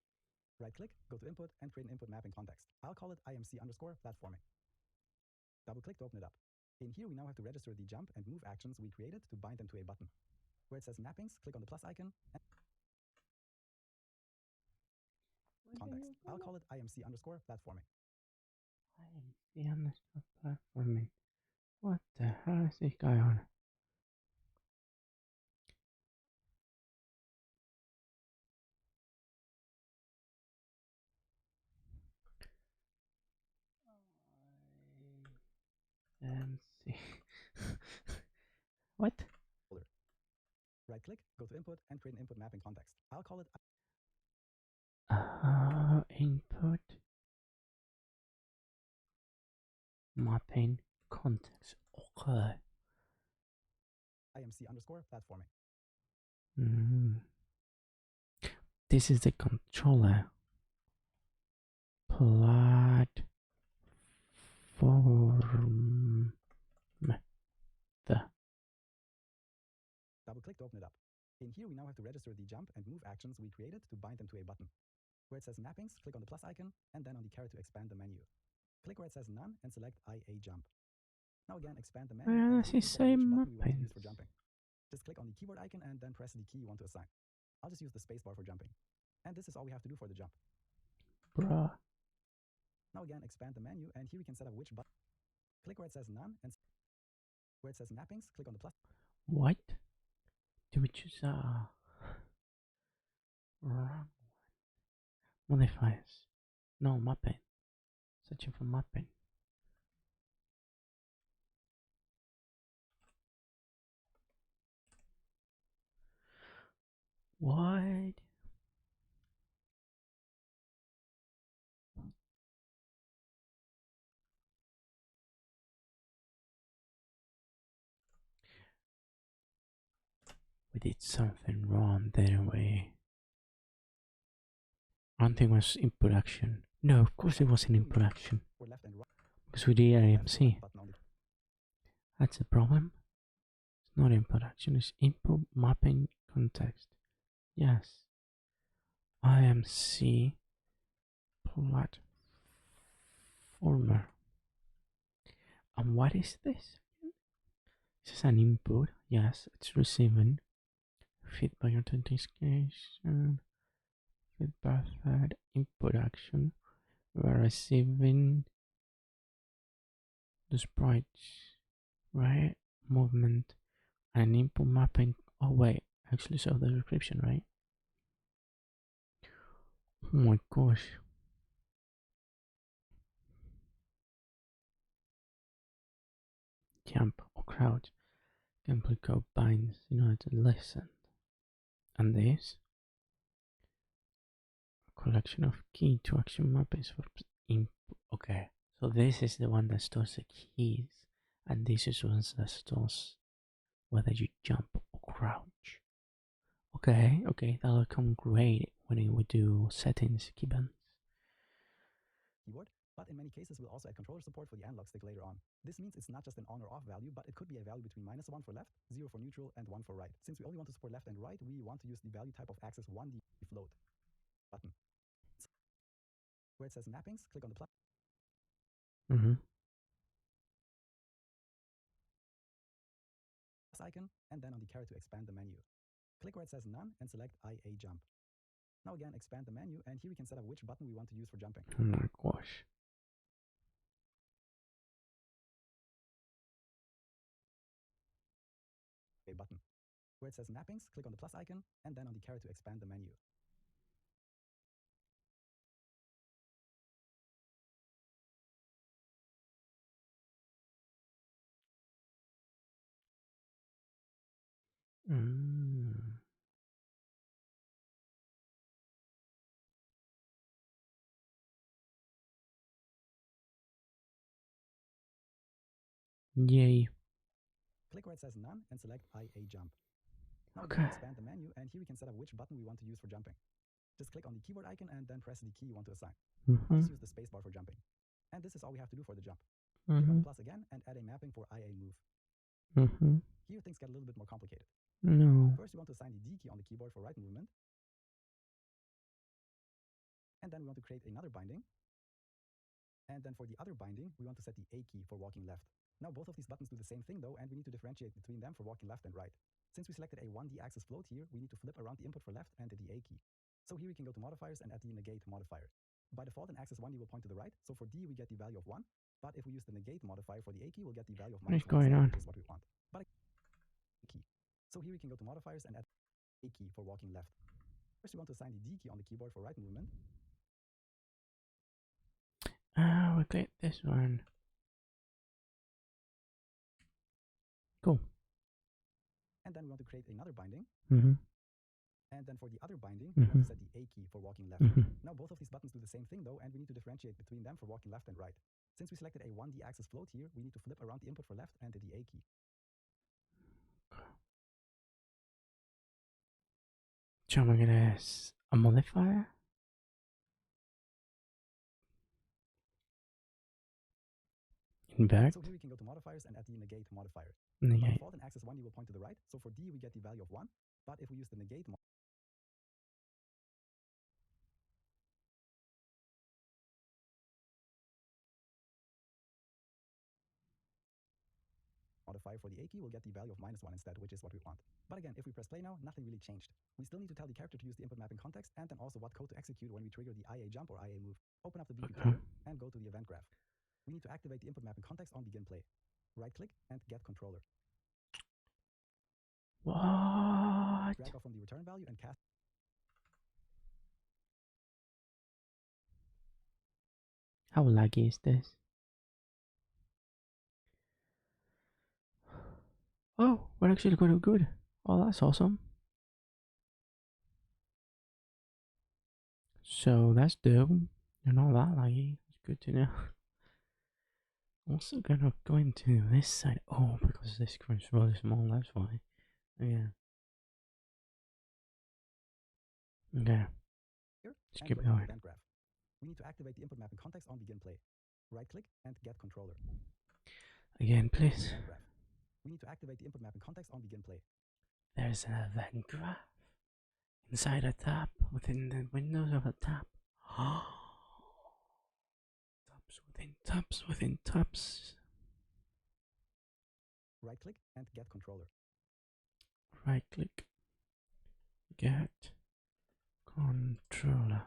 Right-click, go to input, and create an input mapping context. I'll call it IMC_platforming. Double-click to open it up. In here, we now have to register the jump and move actions we created to bind them to a button. Where it says mappings, click on the plus icon, and context. I'll call it IMC_platforming. IMC_platforming. What the hell is this guy on? IMC. What? Right-click, go to input, and create an input mapping context. I'll call it Input. Mapping context. Okay. IMC_platforming. This is the controller. Platform. Double-click to open it up. In here, we now have to register the jump and move actions we created to bind them to a button. Where it says mappings, click on the plus icon, and then on the caret to expand the menu. Click where it says none and select IA_jump. Now again, expand the menu. Where and does here it we can say select which button we want to use for mappings? jumping. Just click on the keyboard icon and then press the key you want to assign. I'll just use the spacebar for jumping. And this is all we have to do for the jump. Bruh. Now again, expand the menu, and here we can set up which button. Click where it says none, and where it says mappings, click on the plus. What? Do we choose wrong one? Modifiers. No, mapping. Searching for mapping. What? we did something wrong, didn't we? I don't think it was in production. No, of course it wasn't in production. For left and right. Because we did Left AMC. button on the That's the problem. It's not in production, it's input mapping context. Yes. IMC platformer. And what is this? This is an input. Yes, it's receiving feedback authentication, feedback fed input action. We're receiving the sprites, right? Movement and input mapping. Oh wait, actually saw the description, right? Oh my gosh. Jump or crouch. Gameplay code binds in order to listen. And this a collection of key to action mappings for input. Okay, so this is the one that stores the keys, and this is one that stores whether you jump or crouch. Okay, that'll come great when we do settings keybands. keyboard, but in many cases we'll also add controller support for the analog stick later on. This means it's not just an on or off value, but it could be a value between -1 for left, 0 for neutral, and 1 for right. Since we only want to support left and right, we want to use the value type of axis 1D float button. Where it says mappings, click on the plus icon, and then on the caret to expand the menu. Click where it says none and select IA jump. Now again, expand the menu, and here we can set up which button we want to use for jumping. Oh my gosh. A button. Where it says mappings, click on the plus icon, and then on the caret to expand the menu. Yay. Click where it says none and select IA jump. Now Okay. expand the menu, and here we can set up which button we want to use for jumping. Just click on the keyboard icon and then press the key you want to assign. I'll just use the spacebar for jumping. And this is all we have to do for the jump. Click on the plus again and add a mapping for IA move. Here things get a little bit more complicated. No. First we want to assign the D key on the keyboard for right movement. And then we want to create another binding. And then for the other binding, we want to set the A key for walking left. Now both of these buttons do the same thing though, and we need to differentiate between them for walking left and right. Since we selected a 1D axis float here, we need to flip around the input for left and the A key. So here we can go to modifiers and add the negate modifier. By default, in axis 1D will point to the right, so for D we get the value of 1. But if we use the negate modifier for the A key, we'll get the value of What is -1, going on? which is what we want. But a key. So here we can go to modifiers and add A key for walking left. First we want to assign the D key on the keyboard for right movement. We click this one. Cool. And then we want to create another binding. And then for the other binding, we want to set the A key for walking left. Now both of these buttons do the same thing though, and we need to differentiate between them for walking left and right. Since we selected a 1D axis float here, we need to flip around the input for left and the A key. Jumping is a modifier. Invert. So here we can go to modifiers and add the negate modifier. By Negate. default, in axis 1D will point to the right, so for D we get the value of 1. But if we use the negate modifier for the A key, we'll get the value of -1 instead, which is what we want. But again, if we press play now, nothing really changed. We still need to tell the character to use the input mapping context and then also what code to execute when we trigger the IA jump or IA move. Open up the BQ player and go to the event graph. We need to activate the input mapping context on begin play. Right click and get controller. What? Drag off from the return value and cast. How laggy is this? Oh, we're actually going good. Oh, that's awesome. So that's dope. They're not that laggy. It's good to know. Also gonna go into this side. Oh, because this screen's really small, that's why. Yeah. Okay. Here, Let's and keep go to the going. event graph. We need to activate the input map and context on begin play. Right click and get controller. Again, please. Event graph. We need to activate the input map and context on begin play. There's an event graph inside a tab within the windows of a tab. Tabs within tabs within tabs. Right click and get controller. Right click. Get controller.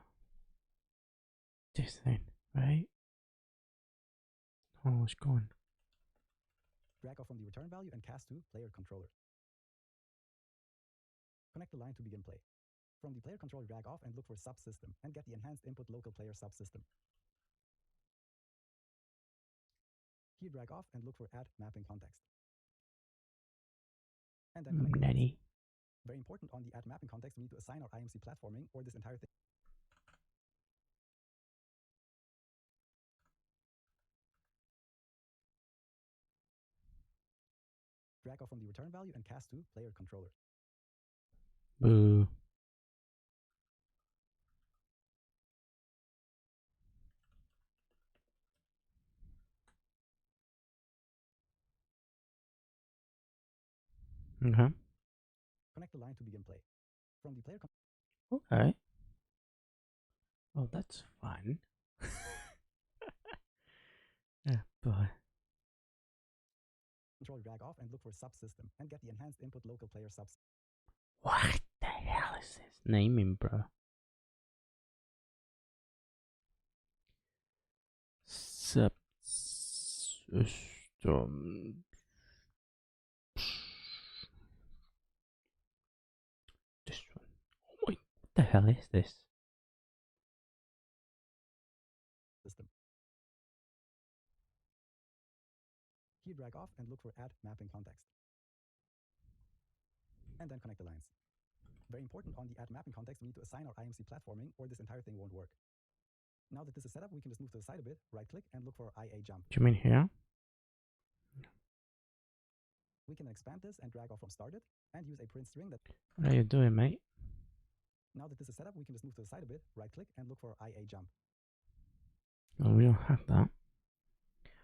This thing, right? Oh, it's gone. Drag off from the return value and cast to player controller. Connect the line to begin play. From the player controller, drag off and look for subsystem and get the enhanced input local player subsystem. Here, drag off and look for add mapping context. And then connect the lines. Nanny. Very important, on the add mapping context, we need to assign our IMC platforming or this entire thing. Drag off from the return value and cast to player controller. Boo. Okay. Connect the line to begin play. From the player Okay. Well, that's fun. Yeah, boy. controller, drag off and look for subsystem and get the enhanced input local player subs. What the hell is this naming, bro? Subsystem. This one. Oh my, what the hell is this? System. Here, drag off and look for add mapping context. And then connect the lines. Very important, on the add mapping context, we need to assign our IMC platforming or this entire thing won't work. Now that this is set up, we can just move to the side a bit, right click and look for IA jump. Do you mean here? We can expand this and drag off from started and use a print string that. What are you doing, mate? Now that this is set up, we can just move to the side a bit, right click and look for IA jump. Oh, we don't have that.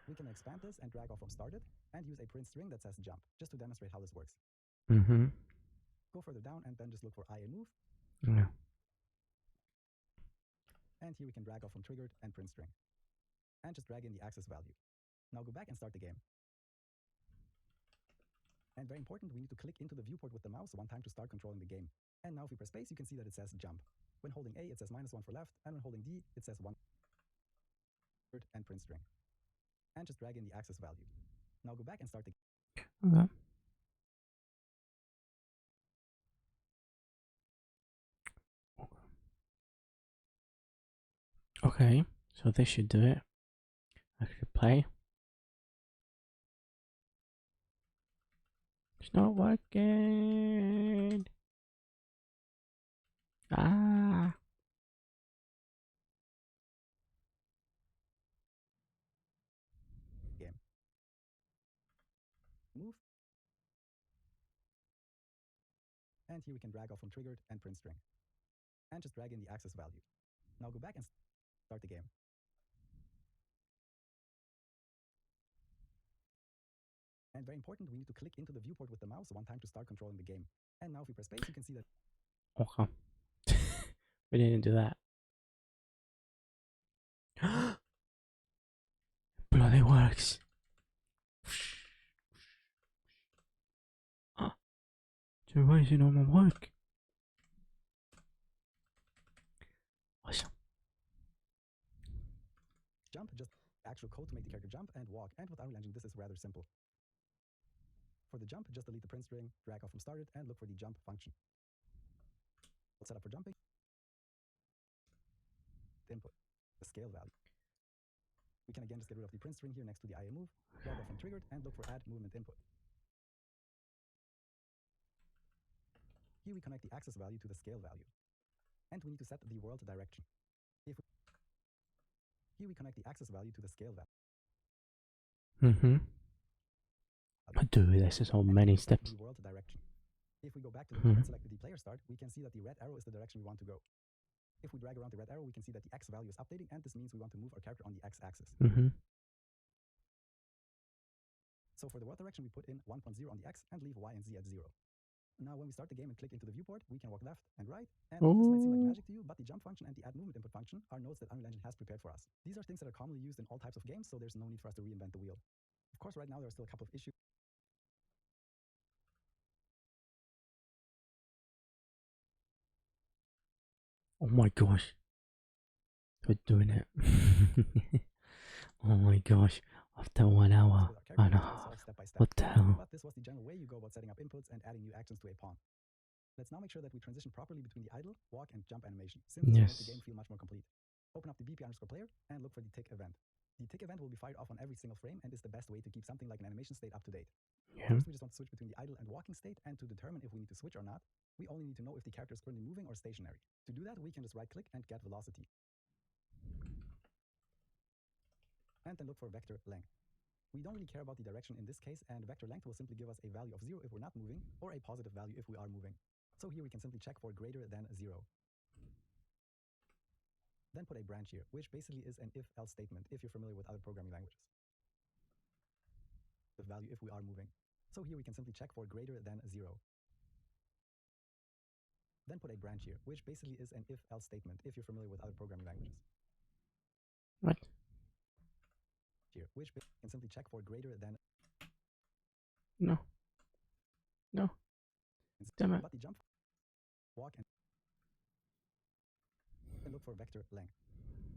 We can expand this and drag off from started and use a print string that says jump, just to demonstrate how this works. Mm-hmm. Go further down and then just look for IA move. Yeah. And here we can drag off from triggered and print string. And just drag in the access value. Now go back and start the game. And very important, we need to click into the viewport with the mouse one time to start controlling the game. And now if we press space, you can see that it says jump. When holding A, it says -1 for left, and when holding D, it says 1 and print string. And just drag in the access value. Now go back and start the game. Okay. Okay, so this should do it. I should play. It's not working. Ah. Game. Move. And here we can drag off from triggered and print string. And just drag in the access value. Now go back and start the game. And very important, we need to click into the viewport with the mouse one time to start controlling the game. And now if we press space, you can see that. Okay. We didn't do that. Bloody works. So why is it not work? Awesome. Jump, just actual code to make the character jump and walk. And with Unreal Engine, this is rather simple. For the jump, just delete the print string, drag off from started, and look for the jump function. Set up for jumping. Input, the scale value. We can again just get rid of the print string here next to the IA move, drag off from triggered, and look for add movement input. Here we connect the access value to the scale value. And we need to set the world direction. Here we connect the access value to the scale value. Mm-hmm. I do this is so many steps. The world direction. If we go back to the map and select the player start, we can see that the red arrow is the direction we want to go. If we drag around the red arrow, we can see that the X value is updating, and this means we want to move our character on the X axis. So for the world direction, we put in 1.0 on the X and leave Y and Z at 0. Now when we start the game and click into the viewport, we can walk left and right, and this might seem like magic to you, but the jump function and the add movement input function are nodes that Unreal Engine has prepared for us. These are things that are commonly used in all types of games, so there's no need for us to reinvent the wheel. Of course, right now there are still a couple of issues. Oh my gosh. We're doing it. Oh my gosh. After 1 hour and a half. What the hell? But this was the general way you go about setting up inputs and adding new actions to a pawn. Let's now make sure that we transition properly between the idle, walk, and jump animation, since this will make the game feel much more complete. Open up the BP_player and look for the tick event. The tick event will be fired off on every single frame and is the best way to keep something like an animation state up to date. First, we just want to switch between the idle and walking state, and to determine if we need to switch or not, we only need to know if the character is currently moving or stationary. To do that, we can just right-click and get velocity. And then look for vector length. We don't really care about the direction in this case, and vector length will simply give us a value of 0 if we're not moving, or a positive value if we are moving. So here we can simply check for greater than 0. Then put a branch here, which basically is an if-else statement if you're familiar with other programming languages. The value if we are moving. So here we can simply check for greater than 0. Then put a branch here, which basically is an if-else statement if you're familiar with other programming languages. What? Here, which can simply check for greater than. No. No. Damn it. But the jump, walk, and look for vector length.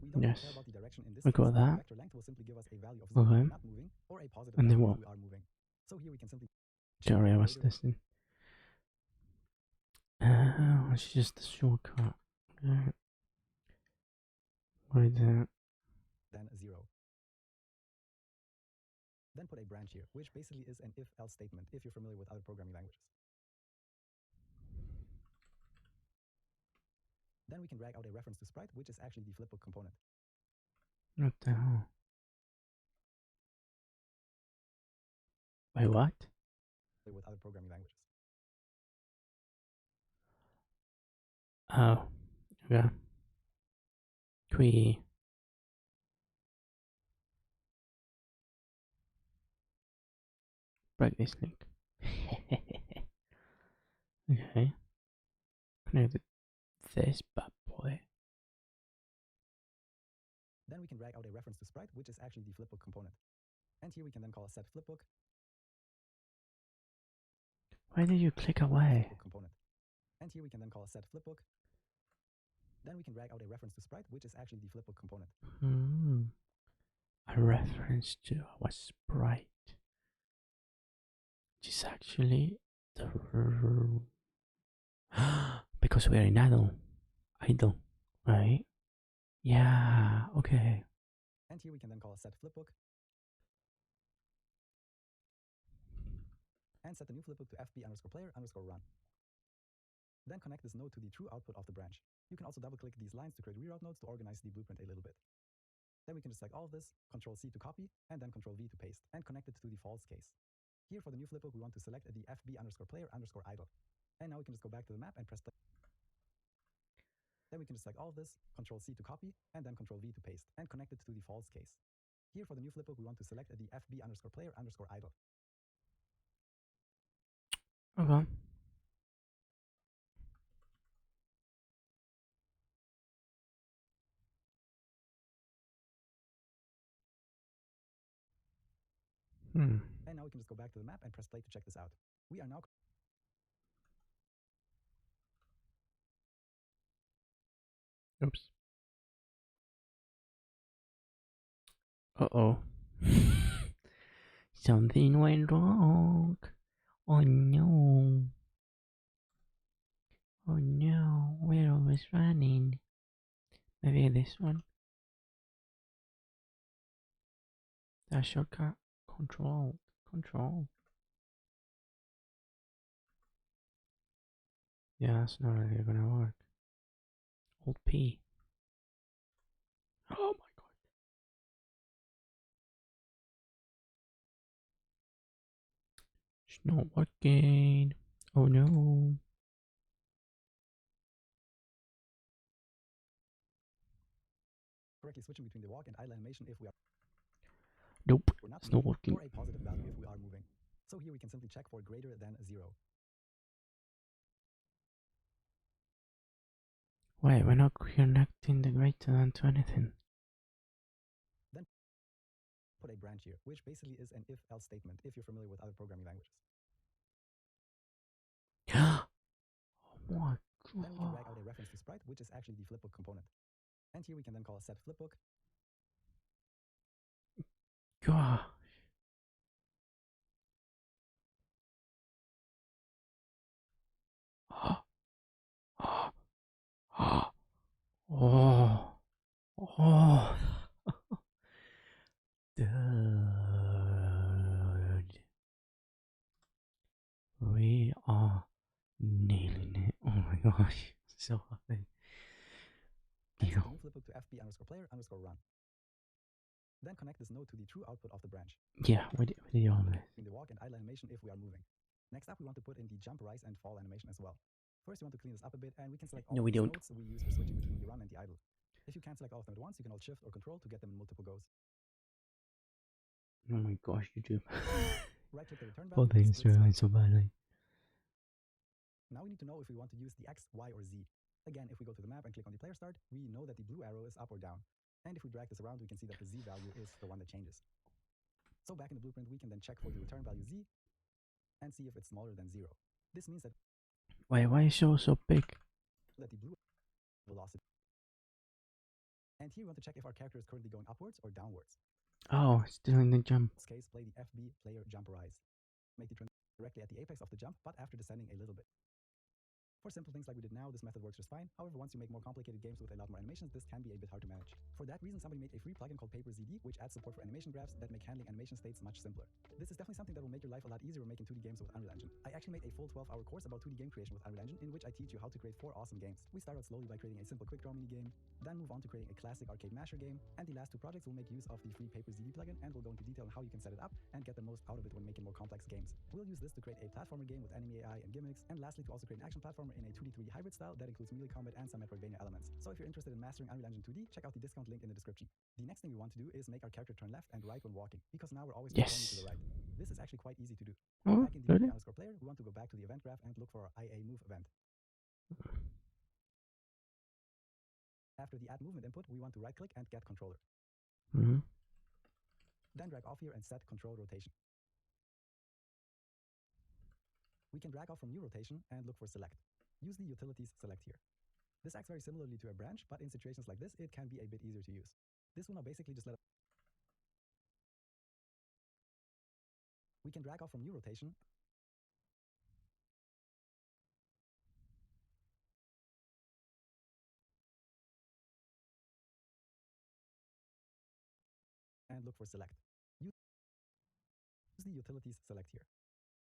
We don't care about the direction in this case. Got that. Vector length will simply give us a value of 0 if we're not moving, or a positive and then value what? if we are moving. So here we can simply. Sorry, I was listening. It's just a shortcut. What is that? Then 0. Then put a branch here, which basically is an if-else statement if you're familiar with other programming languages. Then we can drag out a reference to sprite, which is actually the flipbook component. What the hell? Wait, what? With other programming languages. Oh, okay. Qui. Break this link. Okay. Connect this bad boy. Then we can drag out a reference to sprite, which is actually the flipbook component. And here we can then call a set flipbook. Why did you click away? Component. And here we can then call a set flipbook. Then we can drag out a reference to sprite, which is actually the flipbook component. A reference to our sprite. Which is actually the because we are in idle, right? Yeah, okay. And here we can then call a set flipbook. And set the new flipbook to fb_player_run. Then connect this node to the true output of the branch. You can also double-click these lines to create reroute nodes to organize the blueprint a little bit. Then we can just select all of this, Ctrl-C to copy, and then Ctrl-V to paste, and connect it to the false case. Here for the new flipbook, we want to select the fb_player_idle. And now we can just go back to the map and press play. Then we can just select all of this, Ctrl-C to copy, and then Ctrl-V to paste, and connect it to the false case. Here for the new flipbook, we want to select the fb_player_idle. Okay. And now we can just go back to the map and press play to check this out. We are now. Oops. Uh-oh. Something went wrong. Oh no. Oh no, we're always running. Maybe this one. That shortcut. Control. Yeah, that's not really gonna work. Alt P. Oh my god. It's not working. Oh no. Correctly switching between the walk and idle animation if we are Nope, not it's not moving, working. or a positive value if we are moving. So here we can simply check for greater than 0. Wait, we're not connecting the greater than to anything. Then put a branch here, which basically is an if-else statement if you're familiar with other programming languages. Oh my Then we can drag god. out a reference to sprite, which is actually the flipbook component. And here we can then call set flipbook. Gosh. Oh. Oh. Dude. We are nailing it. Oh my gosh. So happy. And set the new flipbook to fb_player_run. Then connect this node to the true output of the branch. Yeah, we did all this. In the walk and idle animation if we are moving. Next up, we want to put in the jump, rise, and fall animation as well. First, we want to clean this up a bit, and we can select all No, of we these don't. nodes we use for switching between the run and the idle. If you can't select all of them at once, you can hold shift or control to get them in multiple goes. Oh my gosh, YouTube. Right click the return All value. things are so badly. Now we need to know if we want to use the X, Y, or Z. Again, if we go to the map and click on the player start, we know that the blue arrow is up or down. And if we drag this around, we can see that the Z value is the one that changes. So back in the blueprint, we can then check for the return value Z and see if it's smaller than 0. This means that Wait, why is yours so big? the blue velocity. And here we want to check if our character is currently going upwards or downwards. Oh, it's doing the jump. In this case, play the FB player jump rise. Make the transition directly at the apex of the jump, but after descending a little bit. For simple things like we did now, this method works just fine. However, once you make more complicated games with a lot more animations, this can be a bit hard to manage. For that reason, somebody made a free plugin called PaperZD, which adds support for animation graphs that make handling animation states much simpler. This is definitely something that will make your life a lot easier when making 2D games with Unreal Engine. I actually made a full 12-hour course about 2D game creation with Unreal Engine, in which I teach you how to create 4 awesome games. We start out slowly by creating a simple quick draw mini game, then move on to creating a classic arcade masher game, and the last 2 projects will make use of the free PaperZD plugin, and we'll go into detail on how you can set it up and get the most out of it when making more complex games. We'll use this to create a platformer game with enemy AI and gimmicks, and lastly to also create an action platformer in a 2D 3D hybrid style that includes melee combat and some Metroidvania elements. So if you're interested in mastering Unreal Engine 2D, check out the discount link in the description. The next thing we want to do is make our character turn left and right when walking, because now we're always pointing to the right. This is actually quite easy to do. Oh, Back in the really? player, we want to go back to the event graph and look for our IA move event. After the add movement input, we want to right click and get controller. Mm-hmm. Then drag off here and set control rotation. We can drag off from new rotation and look for select. Use the utilities select here. This acts very similarly to a branch, but in situations like this, it can be a bit easier to use. This will now basically just let us. We can drag off from new rotation and look for select. Use the utilities select here.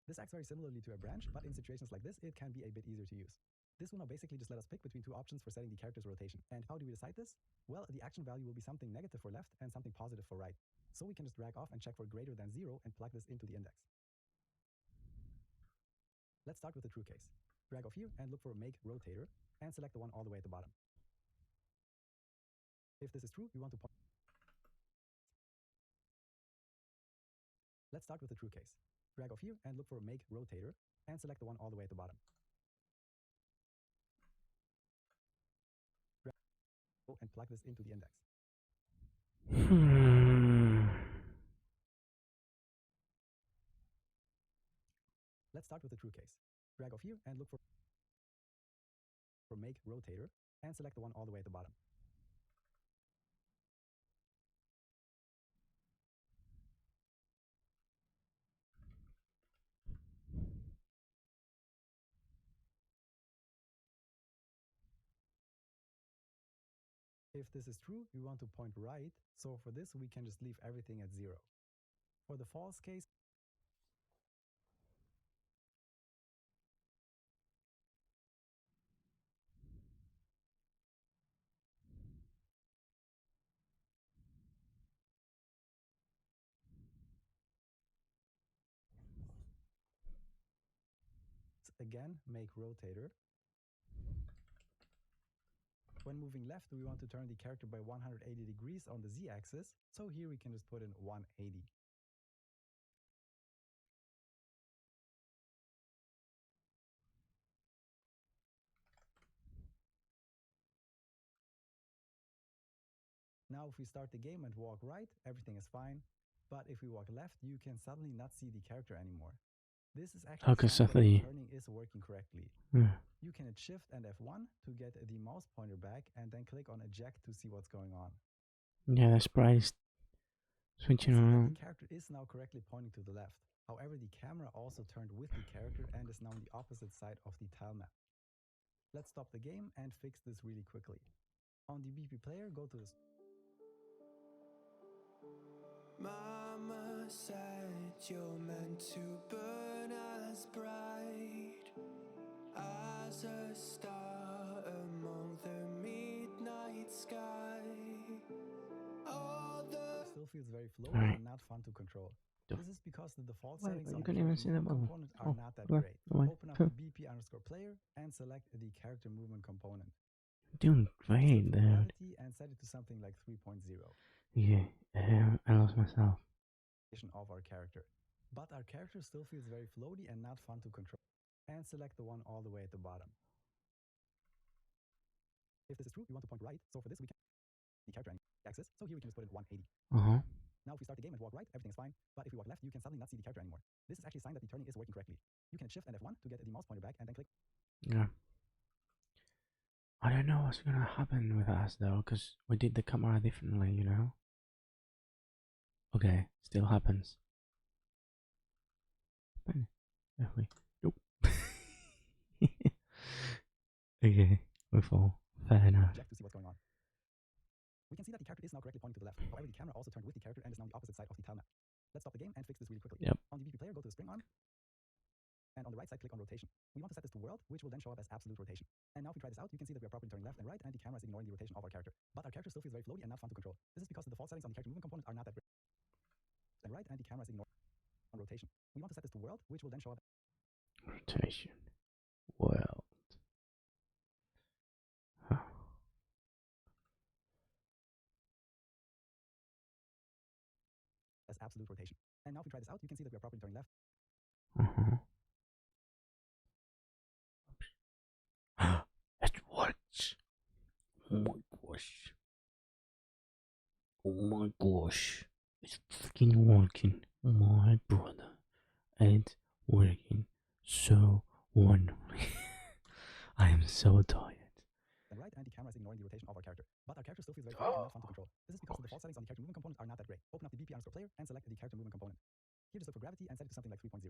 This acts very similarly to a branch, but in situations like this, it can be a bit easier to use. This will now basically just let us pick between 2 options for setting the character's rotation. And how do we decide this? Well, the action value will be something negative for left and something positive for right. So we can just drag off and check for greater than 0 and plug this into the index. Let's start with the true case. Drag off here and look for make rotator and select the one all the way at the bottom. If this is true, we want to point. Let's start with the true case. Drag off here and look for make rotator and select the one all the way at the bottom. Drag and plug this into the index. Let's start with the true case. Drag off here and look for make rotator and select the one all the way at the bottom. If this is true, we want to point right, so for this we can just leave everything at 0. For the false case, again make rotator. When moving left, we want to turn the character by 180 degrees on the z-axis, so here we can just put in 180. Now if we start the game and walk right, everything is fine, but if we walk left, you can suddenly not see the character anymore. This is actually Okay, a sign that the suddenly. turning is working correctly. Yeah. You can hit Shift and F1 to get the mouse pointer back and then click on eject to see what's going on. Yeah, the sprite is You switching can see that around. the character is now correctly pointing to the left. However, the camera also turned with the character and is now on the opposite side of the tile map. Let's stop the game and fix this really quickly. On the BP player, go to this. Mama said you're meant to burn as bright as a star among the midnight sky. All the Still feels very floaty Alright. and not fun to control. Duh. This is because the default Wait, settings but on you the can't even character see the movement button. component are Oh, not that okay, great. wait. Open up the BP_player and select the character movement component. Doing Just great look for there. gravity and set it to something like 3.0 Yeah, I lost myself. of our character. But our character still feels very floaty and not fun to control. And select the one all the way at the bottom. If this is true, we want to point right. So for this, we can the character axis. So here we can just put in 180. Now if we start the game and walk right, everything is fine. But if we walk left, you can suddenly not see the character anymore. This is actually a sign that the turning is working correctly. You can hit Shift and F1 to get the mouse pointer back and then click. Yeah. I don't know what's gonna happen with us though, because we did the camera differently, you know? Okay, still happens. Nope. Okay, we fall. Fair enough. Check to see what's going on. We can see that the character is now correctly pointing to the left. However, the camera also turned with the character and is now on the opposite side of the tile map. Let's stop the game and fix this really quickly. Yep. On the BP player, go to the spring arm. And on the right side, click on rotation. We want to set this to world, which will then show up as absolute rotation. And now if we try this out, you can see that we are properly turning left and right, and the camera is ignoring the rotation of our character. But our character still feels very floaty and not fun to control. This is because the default settings on the character movement component are not that great. And right, and the camera is ignoring rotation. We want to set this to world, which will then show up Rotation. World. Huh. as absolute rotation. And now if we try this out, you can see that we are properly turning left. It works. Oh my gosh. Oh my gosh. It's freaking working. My brother. It's working so wonderfully. I am so tired. And right, and the camera is ignoring the rotation of our character. But our character still feels very floaty and not fun to control. This is because the default settings on the character movement component are not that great. Open up the BP_player and select the character movement component. Here just look for gravity and set it to something like 3.0.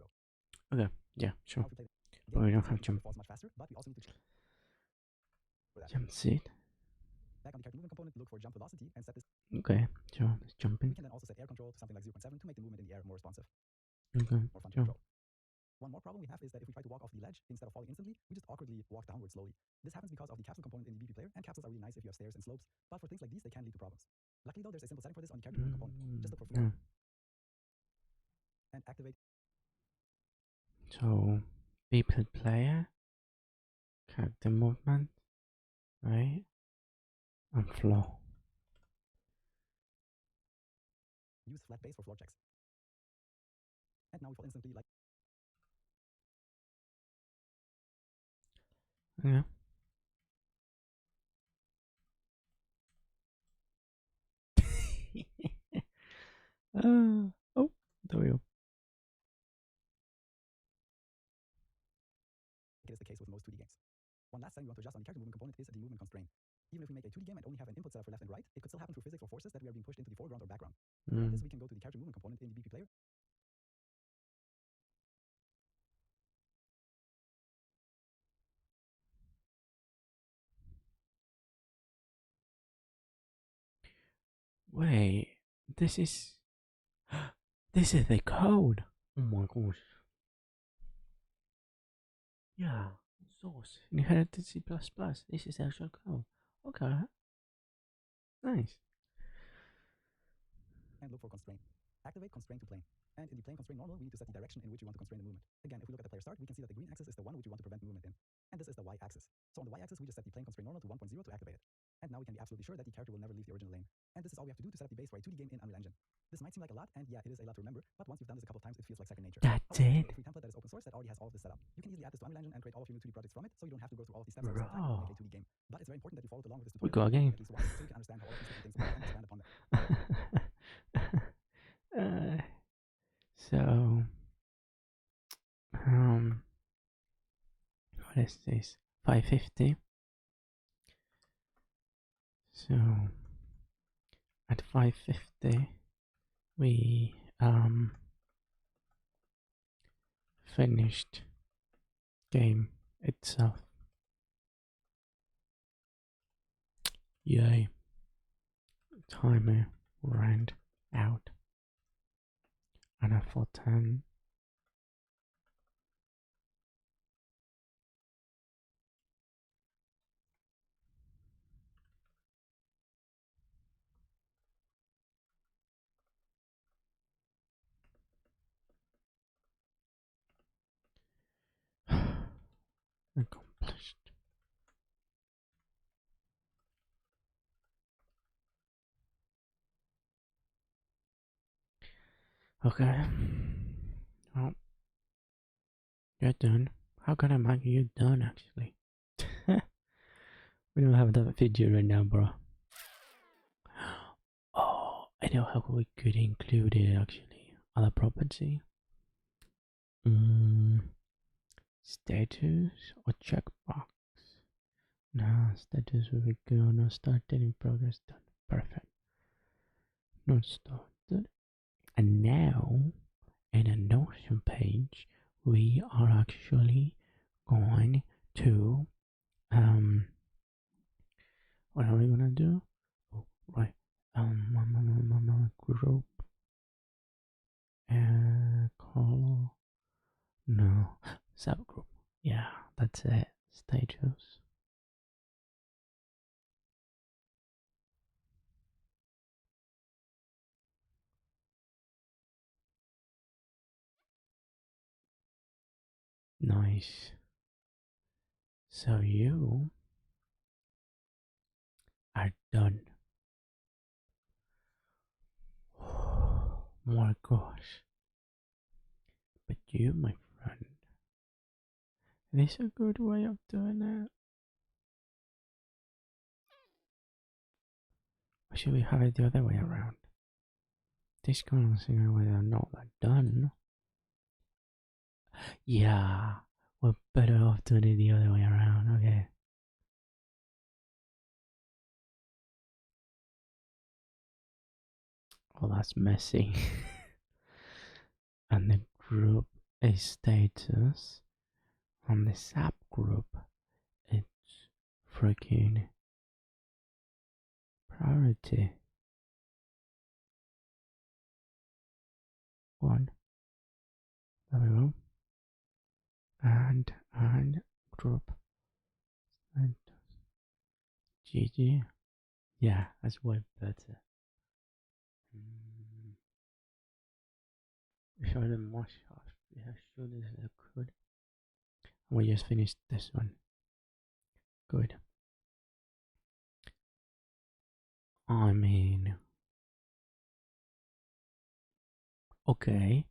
Okay, yeah, sure. Now if we play the But we game, don't have the jump. falls much faster, but we also need to check for that. Jump seat. Back on the character movement component, look for jump velocity and set this. Okay, sure. Let's jump We in. can then also set air control to something like 0.7 to make the movement in the air more responsive, Okay, more fun to sure. control. One more problem we have is that if we try to walk off the ledge, instead of falling instantly, we just awkwardly walk downward slowly. This happens because of the capsule component in the BP player, and capsules are really nice if you have stairs and slopes, but for things like these, they can lead to problems. Luckily though, there's a simple setting for this on the character movement component. Just look for floor and activate. So, people player, character movement, right? And flow. Use flat base for floor checks. And now we fall instantly like. Yeah. Oh, there we go. It is the case with most 2D games. One last setting we want to adjust on the character movement component is the movement constraint. Even if we make a 2D game and only have an input setup for left and right, it could still happen through physics or forces that we are being pushed into the foreground or background. To prevent this, we can go to the character movement component in the BP player. Wait, this is the code. Oh my gosh. Yeah, source inherited C++. This is the actual code. Okay. Nice. And look for constraint. Activate constraint to plane. And in the plane constraint normal, we need to set the direction in which we want to constrain the movement. Again, if we look at the player start, we can see that the green axis is the one which we want to prevent movement in. And this is the y-axis. So on the y-axis, we just set the plane constraint normal to 1.0 to activate it. And now we can be absolutely sure that the character will never leave the original lane. And this is all we have to do to set up the base for a 2D game in Unreal Engine. This might seem like a lot, and yeah, it is a lot to remember, but once you've done this a couple times, it feels like second nature. That's However, it? a free template that is open source that already has all of this set up. You can easily add this to Unreal Engine and create all of your new 2D projects from it, so you don't have to go through all of these steps at the same time to make a 2D game. But it's very important that you follow along with this We tutorial got a game. at least once, so you can understand how all of these different things work and expand upon them. So, what is this? 550. So, at 550, we finished game itself. Yay. Timer ran out. And I thought 10. Accomplished. Okay. Well, you're done. How can I make you done actually? We don't have that video right now, bro. Oh, I know how we could include it actually. Other property. Status or checkbox? No, status will be good. No started in progress done. Perfect. Not started. And now, in a Notion page, we are actually going to what are we gonna do? Oh, right. Group color. No, subgroup. Yeah, that's it. Status. Nice. So you are done. My gosh. But you, my friend, this is a good way of doing it. Or should we have it the other way around? This kind of thing way are not that done. Yeah, we're better off doing it the other way around. Okay. Well, that's messy. And the group is status. On the subgroup, it's freaking priority. One. There we go. And group. And GG. Yeah, that's way better. Show them more shots. Yeah, sure this is good. We just finished this one. Good. I mean, okay.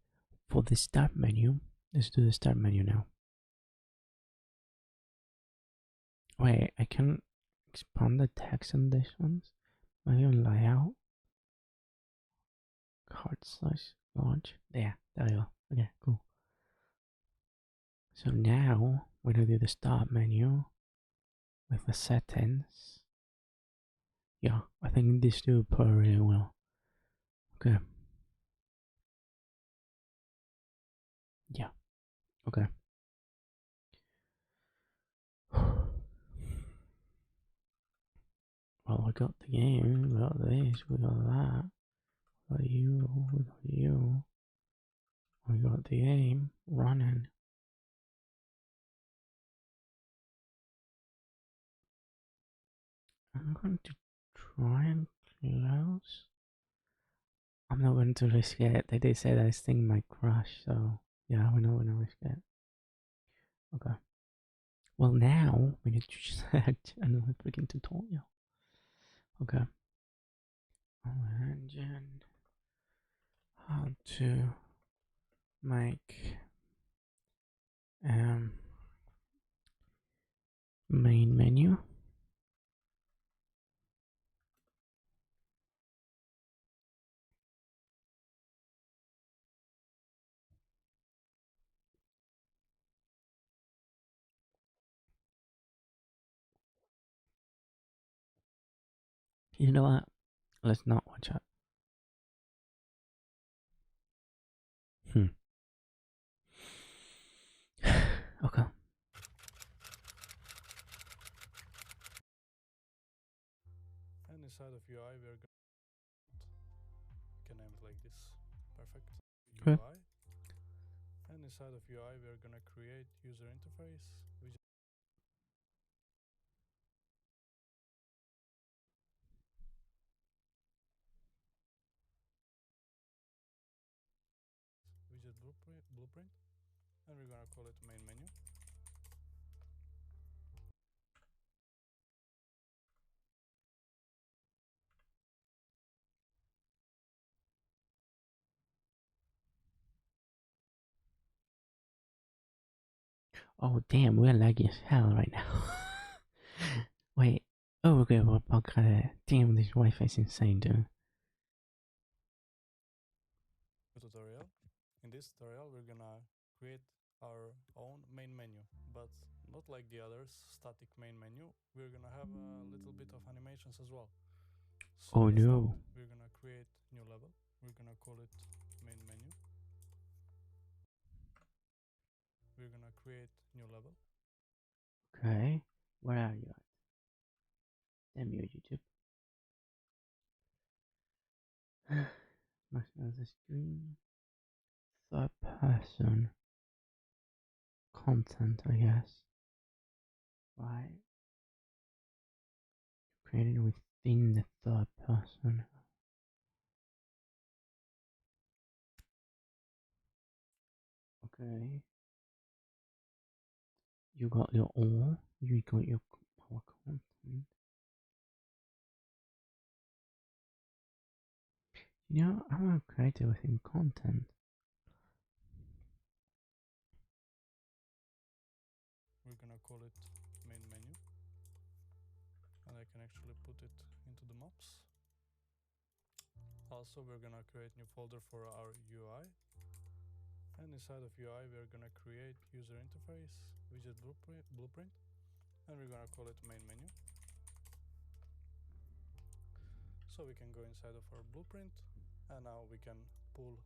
For the start menu, let's do the start menu now. Wait, I can expand the text on this ones. Maybe on layout. Card size, launch. There we go. Okay, cool. So now we're gonna do the start menu with the settings. Yeah, I think this do pretty well. Okay. Yeah. Okay. Well, I got the game, we got this, we got that, we got you, we got you, we got the game running. I'm going to try and close. I'm not going to risk it. They did say that this thing might crash, so yeah, we're not going to risk it. Okay. Well, now we need to select another freaking tutorial. Okay. Engine. How to make main menu. You know what? Let's not watch it. Okay. And inside of UI, we can name it like this. Perfect. Okay. UI. And inside of UI, we are gonna create user interface. Widget blueprint, and we're gonna call it main menu. Oh damn, we're laggy as hell right now. Wait. Oh, okay. Well, okay. Damn, this Wi-Fi is insane, dude. Tutorial. In this tutorial, we're gonna create our own main menu, but not like the others, static main menu. We're gonna have a little bit of animations as well. So Oh no. we're gonna create new level. We're gonna call it main menu. We're gonna create new level. Okay. Where are you at? Damn you, YouTube. Must the screen. Third person. Content, I guess. Right. Created within the third person. Okay. You got your all. You got your power content. You know, I'm gonna create it within content. We're gonna call it main menu, and I can actually put it into the maps. Also, we're gonna create new folder for our UI, and inside of UI we're gonna create user interface, widget blueprint, and we're gonna call it main menu. So we can go inside of our blueprint, and now we can pull.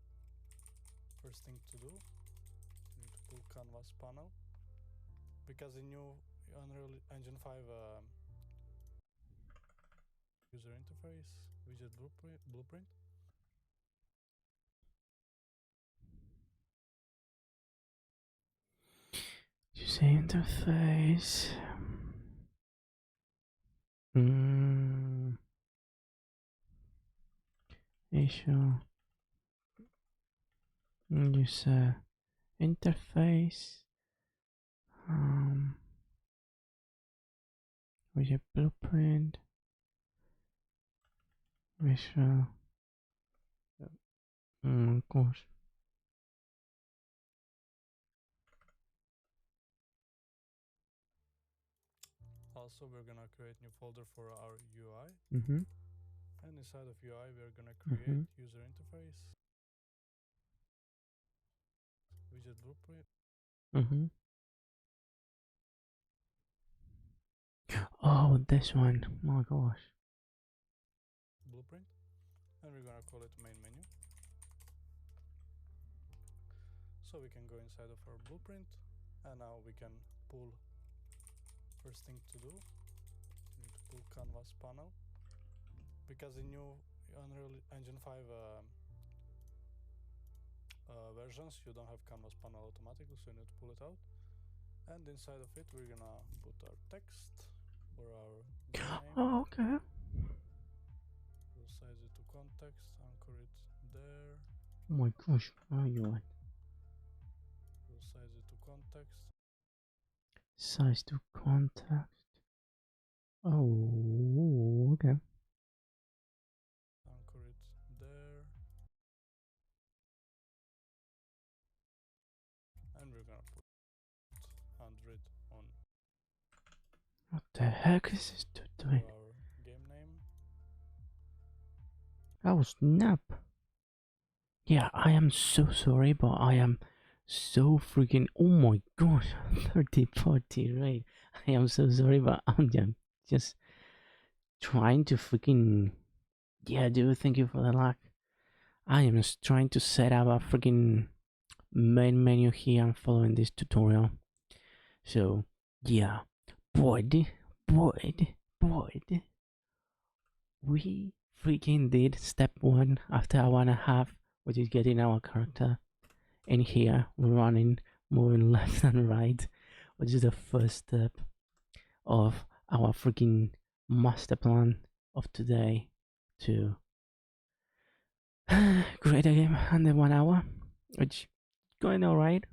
First thing to do, we need to pull canvas panel, because in new Unreal Engine 5 user interface, widget blueprint. You say interface. Issue. You say interface. Widget blueprint. Visual. Of course. Also, we're gonna create new folder for our UI. And inside of UI, we're gonna create user interface, widget blueprint. Oh, this one. Oh my gosh. Blueprint, and we're gonna call it main menu. So we can go inside of our blueprint, and now we can pull. First thing to do, we need to pull canvas panel, because in new Unreal Engine 5 versions you don't have canvas panel automatically, so you need to pull it out. And inside of it we're gonna put our text or our name. Oh, okay. We'll size it to context, anchor it there. Oh my gosh, where are you at? We'll size it to context. Size to context. Oh, okay. Anchor it there. And we're gonna put 100 on What the heck is this dude doing? our game name. Oh snap! Yeah, I am so sorry, but I am so freaking. Oh my gosh, 30-40, right? I am so sorry, but I'm just trying to freaking. Yeah, dude, thank you for the luck. I am just trying to set up a freaking main menu here and following this tutorial. So, yeah, boy, we freaking did step 1 after a 1.5, which is getting our character in here, running, moving left and right, which is the first step of our freaking master plan of today to create a game under 1 hour, which going alright,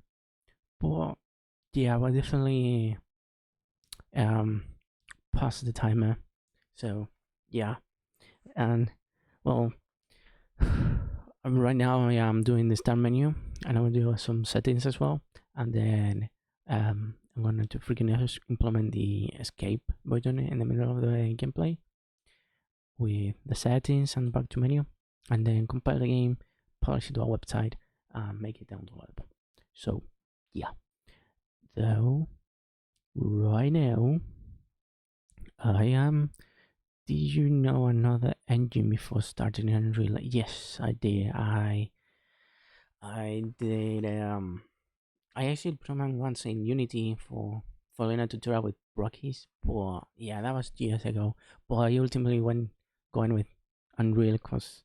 but yeah, we're definitely past the timer. So yeah, and well, right now I am doing the start menu, and I will do some settings as well, and then I'm going to freaking implement the escape button in the middle of the gameplay with the settings and back to menu, and then compile the game, publish it to our website, and make it downloadable. So yeah, though right now I am. Did you know another engine before starting Unreal? Yes, I did. I did. I actually programmed once in Unity for following a tutorial with Brockies, but yeah, that was years ago. But I ultimately went going with Unreal because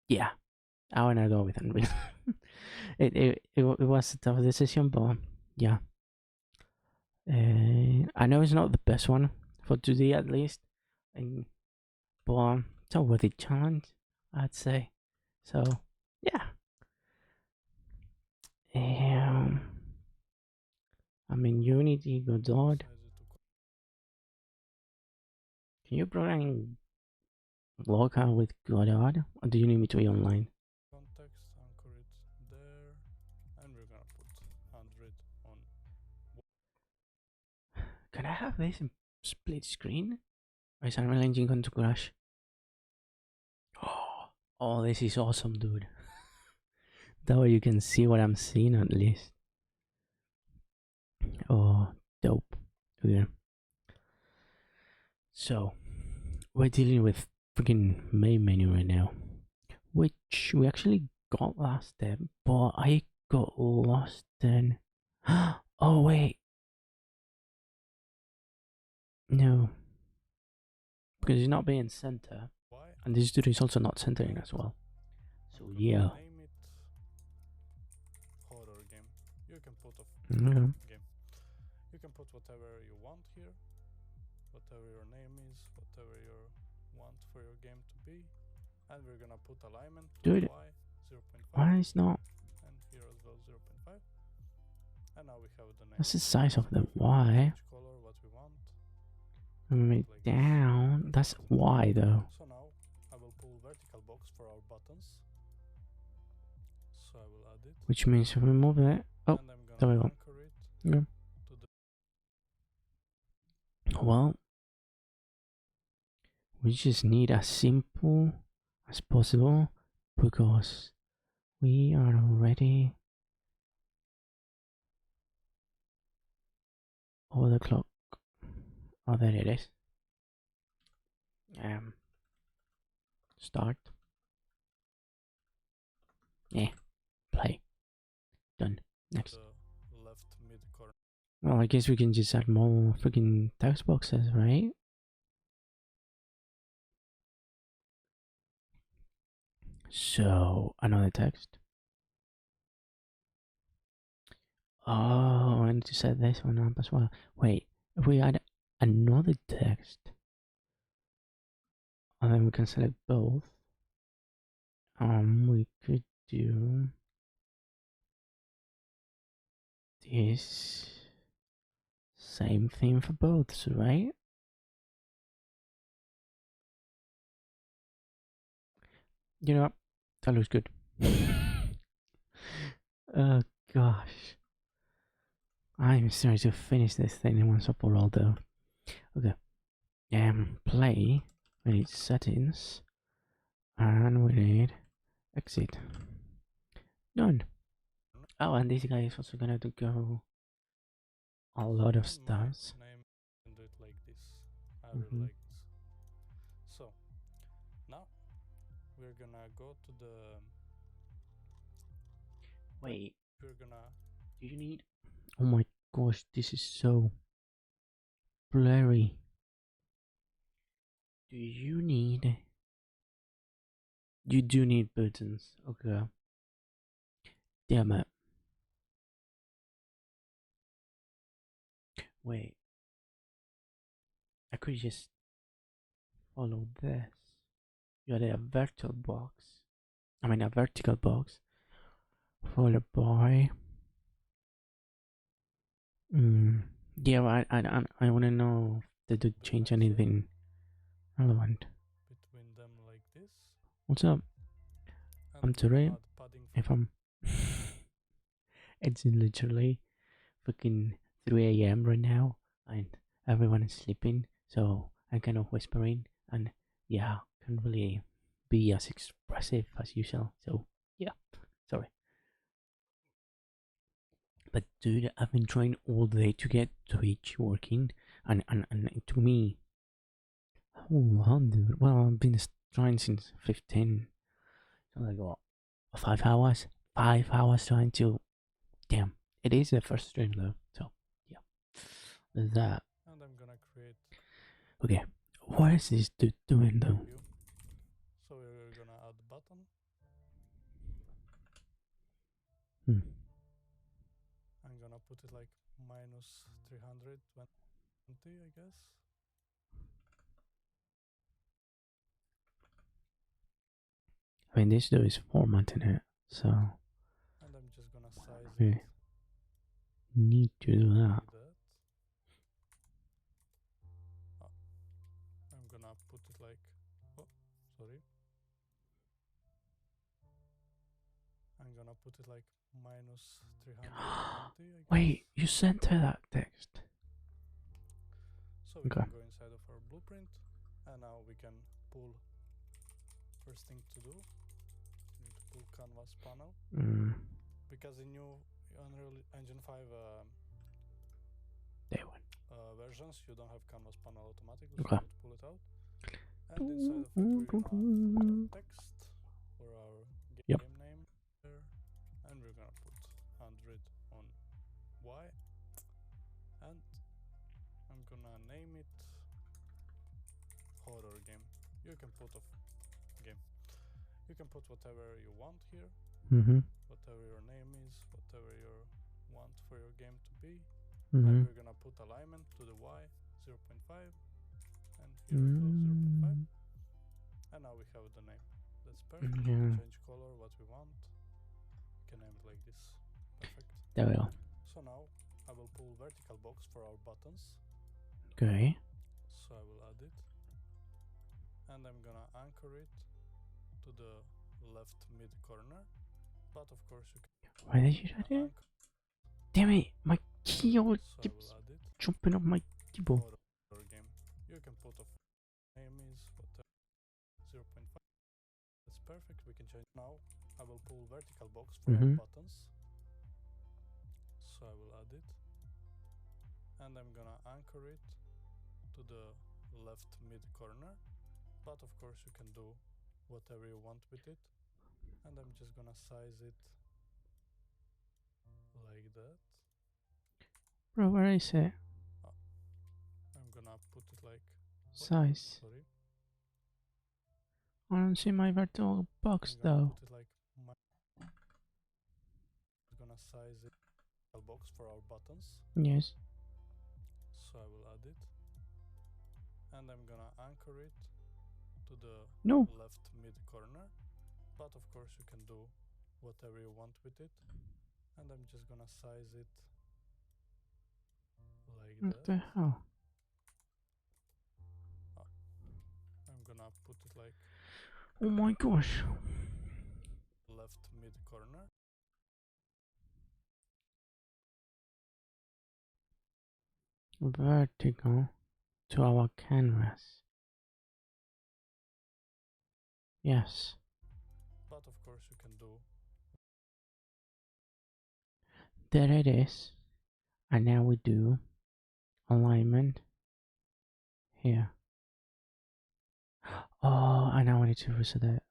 yeah, I wanna go with Unreal. it was a tough decision, but yeah. I know it's not the best one for 2D at least, but it's a worthy challenge, I'd say. So yeah. I mean, Unity, Godot. Size it to Can you program local with Godot, or do you need me to be online? context, anchor it there, and we're gonna put 100 on. Can I have this in split screen? Or is Unreal Engine going to crash? Oh, this is awesome, dude. That way you can see what I'm seeing at least. Oh, dope. Okay. So, we're dealing with freaking main menu right now, which we actually got last step, but I got lost then. Oh, wait. No. Because it's not being center, Why? and this dude is also not centering as well. So, I'm gonna yeah. Name it horror game. You can put Okay. game. You can put whatever you want here, whatever your name is, whatever you want for your game to be, and we're gonna put alignment. Dude, Y 0.5. why is not? And here as well 0.5. And now we have the name. That's the size of the Y. Which color, what we want. Move it down. That's Y though. So now I will pull vertical box for our buttons. So I will add it. Which means if we move it. Oh, and I'm there we gonna go. anchor it Yeah. to the Well, we just need as simple as possible because we are already over the clock. Oh, there it is. Start. Yeah, play. Done. Next. the left mid corner. Well, I guess we can just add more freaking text boxes, right? So, another text. Oh, I need to set this one up as well. Wait, if we add another text, and then we can select both, We could do this same thing for both, right? You know what? That looks good. Oh gosh. I'm sorry to finish this thing in one shot for all though. Okay. Play. We need settings. And we need exit. Done. Oh, and this guy is also gonna to go a lot of stuff. Name and do it like this. I Mhm. really like this. So now we're gonna go to the. Wait, We're gonna. do you need? Oh my gosh, this is so blurry. Do you need? You do need buttons. Okay. Damn it. Wait. I could just follow this. You had a vertical box. I mean a vertical box. Followed by. Yeah, I wanna know if they do change anything relevant. Between them like this. What's up? And I'm we're gonna Ture. add padding If I'm. It's literally fucking 3 a.m. right now, and everyone is sleeping, so I'm kind of whispering, and yeah, can't really be as expressive as usual. So yeah, sorry. But dude, I've been trying all day to get Twitch working, and it took me how long, dude? Well, I've been trying since 15, so like what, 5 hours? 5 hours trying to. Damn, it is the first stream though, so yeah. There's that. and I'm gonna create Okay, what is this dude doing though? view. So we're gonna add button. I'm gonna put it like minus 320, I guess. I mean, this dude is formatting it, so And I'm just gonna size we it need to do that. like that. I'm gonna put it like, oh, sorry. I'm gonna put it like minus 320, I guess. Wait, you sent her that text. So we Okay. can go inside of our blueprint, and now we can pull. First thing to do, we need to pull canvas panel, because in new Unreal Engine 5 Day one. versions you don't have canvas panel automatically, Okay. so you need to pull it out. And inside of it we're gonna put text for our Yep. game name there, and we're gonna put 100 on Y, and I'm gonna name it horror game. You can put game. You can put whatever you want here, whatever your name is, whatever you want for your game to be. And we're gonna put alignment to the Y 0.5, and here as well 0.5. And now we have the name. That's perfect. We can change color what we want. We can name it like this. Perfect. There we go. So now I will pull vertical box for our buttons. Okay. So I will add it, and I'm gonna anchor it to the left mid corner. But of course you can. Why did you do that? Damn it! My keyboard So I keeps will add it. jumping off my keyboard. Horror game. You can put name is whatever 0.5. That's perfect. We can change now. I will pull vertical box for our buttons. So I will add it, and I'm gonna anchor it to the left mid corner. But of course you can do whatever you want with it. And I'm just gonna size it like that. Bro, where is it? I'm gonna put it like Size. sorry. I don't see my vertical box I'm gonna though. put it like I'm gonna size it box for our buttons. Yes. So I will add it, and I'm gonna anchor it to the No. left mid corner. but of course you can do whatever you want with it. And I'm just gonna size it like What that. the hell? I'm gonna put it like Oh my gosh. left mid corner. Vertical to our canvas. Yes. But of course you can do. There it is. And now we do alignment here. Oh, I now need to reset that.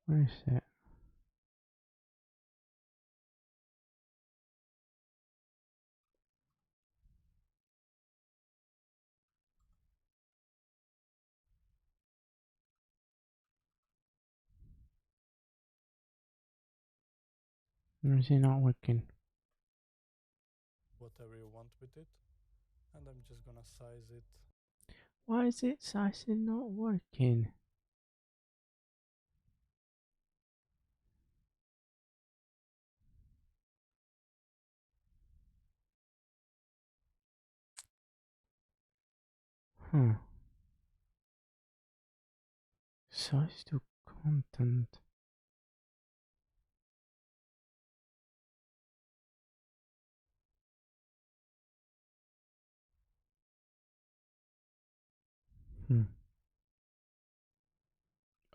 Where is it? Or is it not working? Whatever you want with it. And I'm just gonna size it. Why is it sizing not working? Huh. Size to content.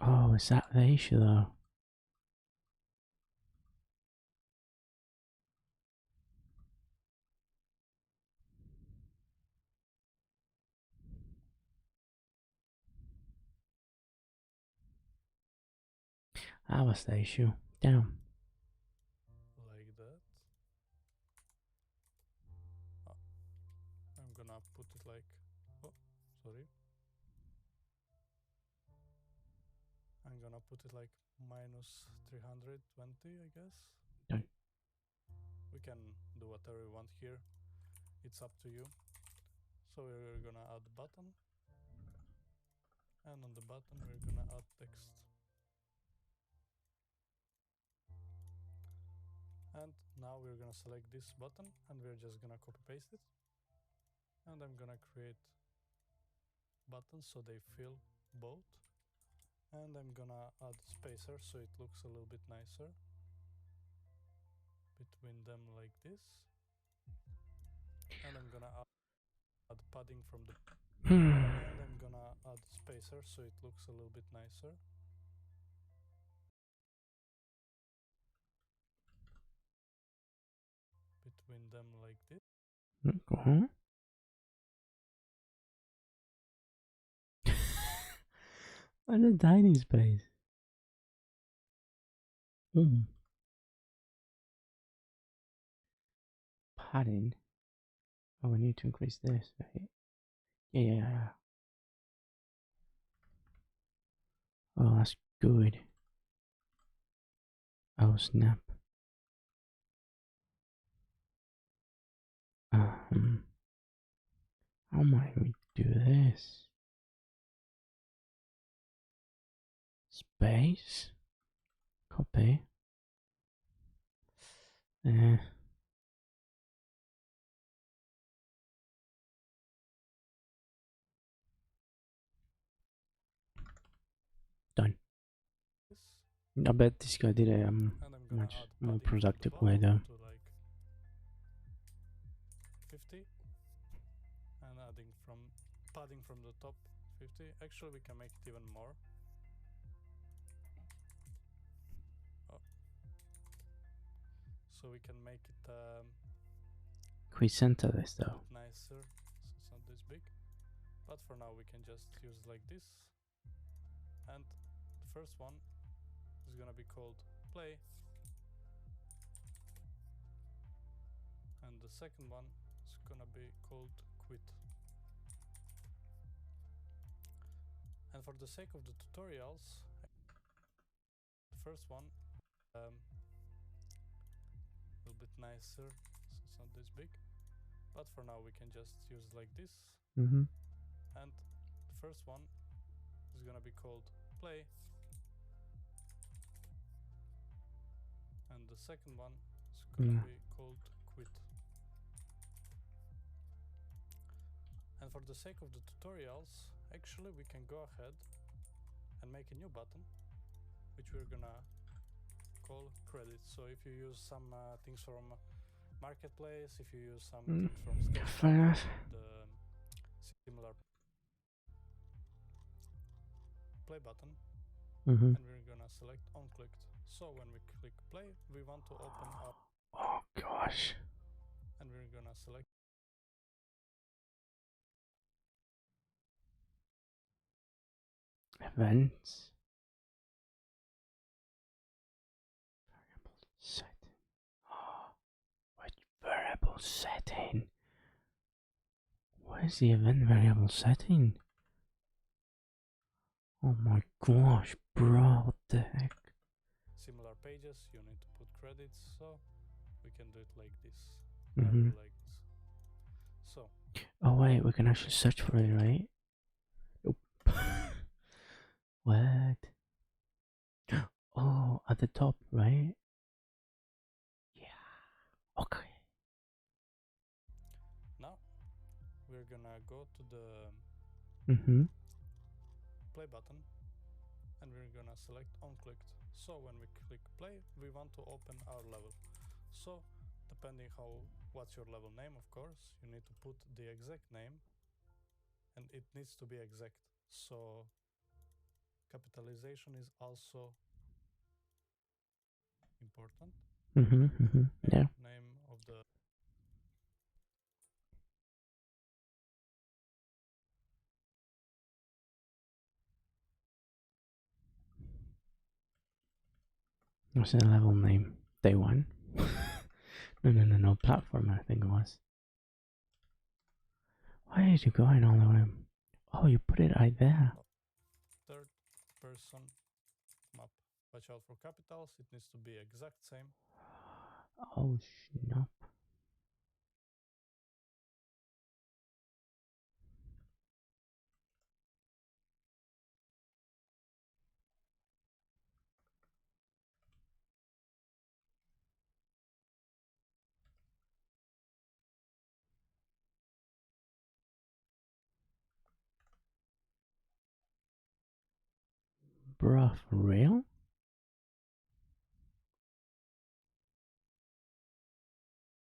Oh, is that the issue though? That was the issue. Damn. Like that. I'm gonna put it like, oh, sorry. I'm gonna put it like minus 320, I guess. Done. We can do whatever we want here. It's up to you. So we're gonna add button. And on the button we're gonna add text. And now we're gonna select this button and we're just gonna copy paste it. And I'm gonna create buttons so they fill both. And I'm gonna add spacer so it looks a little bit nicer between them like this. And I'm gonna add padding from the and I'm gonna add spacer so it looks a little bit nicer. Between them like this. Okay. What a tiny space. Padding. Oh, we need to increase this, right? Yeah. Oh, that's good. Oh, snap. How might we do this? Space. Copy. Done. I bet this guy did a much more productive way though. To like 50 and adding from padding from the top 50. Actually we can make it even more. So we can make it Can we center this though? nicer, so it's not this big. But for now we can just use it like this. And the first one is gonna be called play. And the second one is gonna be called quit. And for the sake of the tutorials, the first one a little bit nicer, so it's not this big. But for now we can just use it like this. Mm-hmm. And the first one is gonna be called play, and the second one is gonna be called quit. And for the sake of the tutorials, actually we can go ahead and make a new button, which we're gonna call credits. So if you use some things from Marketplace, if you use some things from Sketchfab, the similar play button, and we're gonna select on-clicked. So when we click play, we want to open up. Oh gosh. And we're gonna select events. Variable setting. What variable setting? What is the event variable setting? Oh my gosh, bro, what the heck? similar pages. You need to put credits, so we can do it like this. Like this. So. Oh wait, we can actually search for it, right? Nope. What? Oh, at the top, right? Yeah. Okay. Now we're gonna go to the play button, and we're gonna select on-clicked. So when we click play, we want to open our level. So depending what's your level name, of course, you need to put the exact name, and it needs to be exact. So capitalization is also important. Yeah. Name of the What's the level name? Day one? No, platform, I think it was. Why did you go in all the way? Oh, you put it right there. third person map. Watch out for capitals, it needs to be exact same. Oh, snap. Bruh, for real?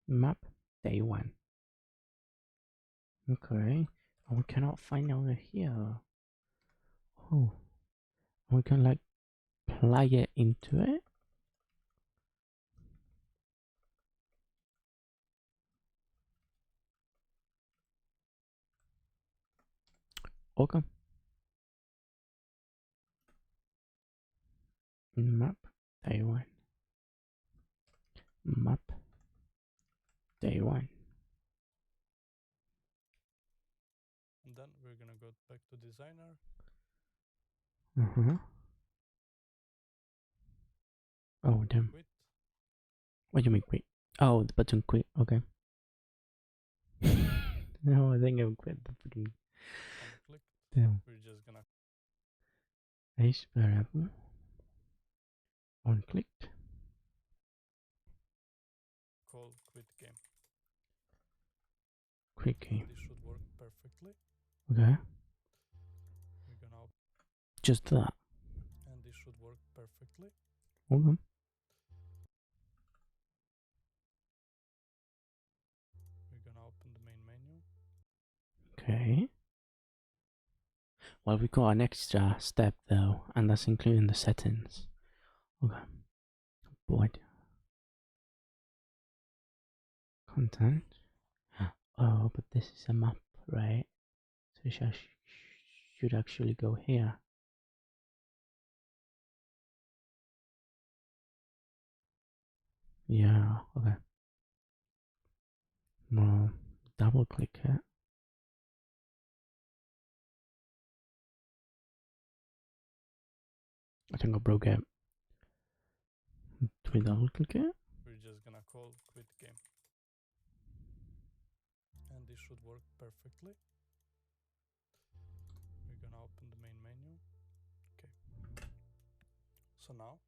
Map day one. Okay. And we cannot find over here. Oh. We can like plug it into it. Okay. Map day one. Map day one. And then we're gonna go back to designer. Oh damn. Quit. What do you mean quit? Oh, the button quit. Okay. No, I think I'll quit the freaking. Click. Damn. We're just gonna Base variable. On clicked. call quit game. Quit game. This should work perfectly. Okay. We're gonna Just that. and this should work perfectly. Okay. We're gonna open the main menu. Okay. Well, we've got an extra step though, and that's including the settings. Okay. Boy. Content. Oh, but this is a map, right? So it should actually go here. Yeah, okay. Well, double click it. I think I broke it. Do we double click it? We're just gonna call quit game. And this should work perfectly. We're So now,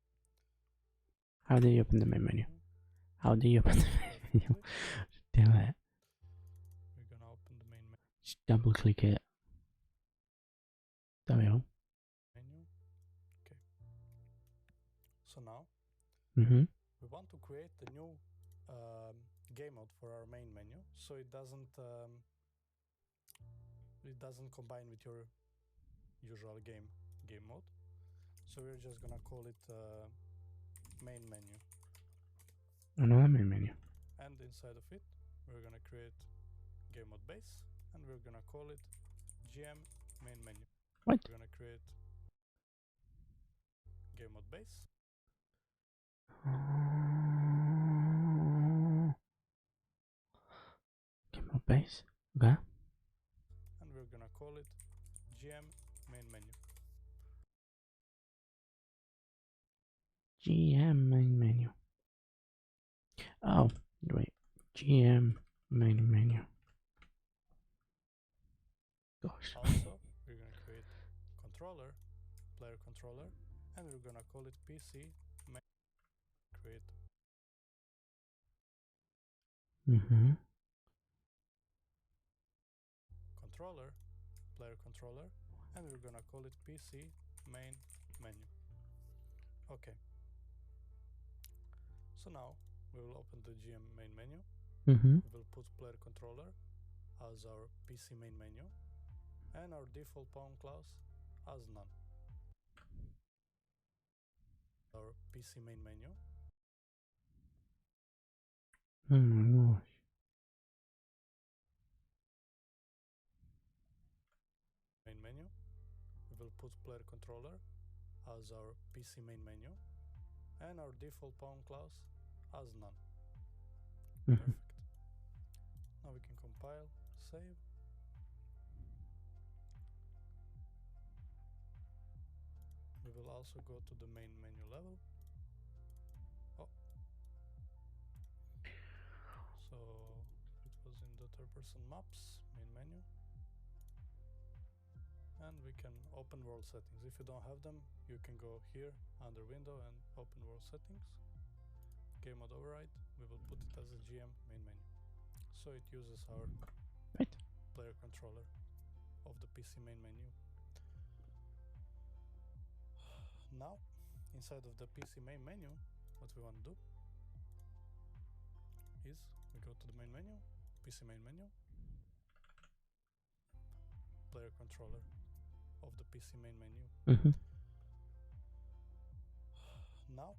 How do you open the main menu? How do you open the main menu? Damn it. we're gonna open the main Just double click it. There we go. menu. Okay. So now, Mm-hmm. we want to create a new game mode for our main menu, so it doesn't combine with your usual game mode. So we're just gonna call it main menu, Another main menu. and inside of it we're gonna create game mode base, and we're gonna call it GM main menu. What? We're gonna create game mode base, Game mode base. Okay. and we're gonna call it GM main menu. GM main menu. Oh, wait. GM main menu. Gosh. Also, we're gonna create controller, player controller, and we're gonna call it PC main. Create Mm-hmm. controller, player controller, and we're gonna call it PC main menu. Okay. So now we will open the GM main menu. Mm-hmm. We will put player controller as our PC main menu, and our default pawn class as none. Our PC main menu, Oh my gosh. main menu. We will put player controller as our PC main menu, and our default pawn class as none. Mm-hmm. Perfect. Now we can compile, save. We will also go to the main menu level. Oh. So it was in the third person maps, main menu. And we can open world settings. If you don't have them, you can go here under window and open world settings. Game mode override, we will put it as a GM main menu. So it uses our Right. player controller of the PC main menu. Now, inside of the PC main menu, what we want to do is we go to the main menu, PC main menu, player controller of the PC main menu. Mm-hmm. Now,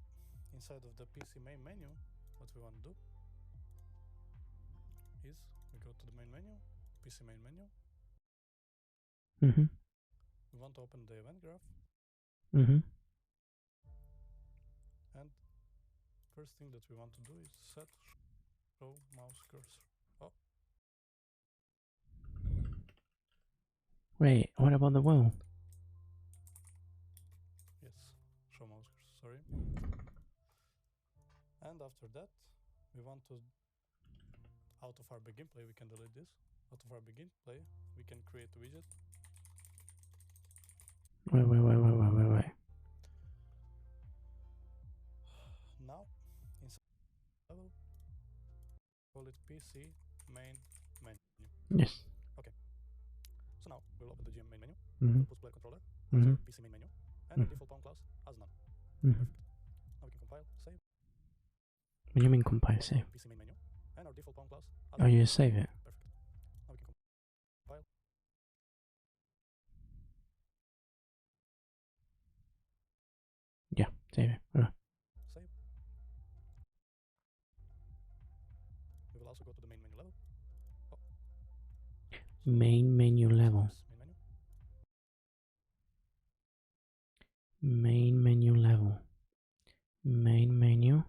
inside of the PC main menu, what we want to do is we go to the main menu, PC main menu. Mm-hmm. We want to open the event graph, Mm-hmm. and first thing that we want to do is set show mouse cursor. Oh, Wait, what about the world? yes, show mouse cursor, sorry. And after that, we want to, out of our begin play, we can delete this. Out of our begin play, we can create a widget. Wait. Now, inside level, call it PC main menu. Yes. So now we'll open the GM main menu, Mm-hmm. put player controller, Mm-hmm. PC main menu, and our default pawn class as none. Mm-hmm. Now we can compile, save. What do you mean compile save? PC main menu, and our default pawn class as Oh, none. you just save it. Perfect. Now we can compile. Yeah, save it. Save. We will also go to the main menu level. Oh. Main menu level. Yes, main menu. Main menu level. Main menu.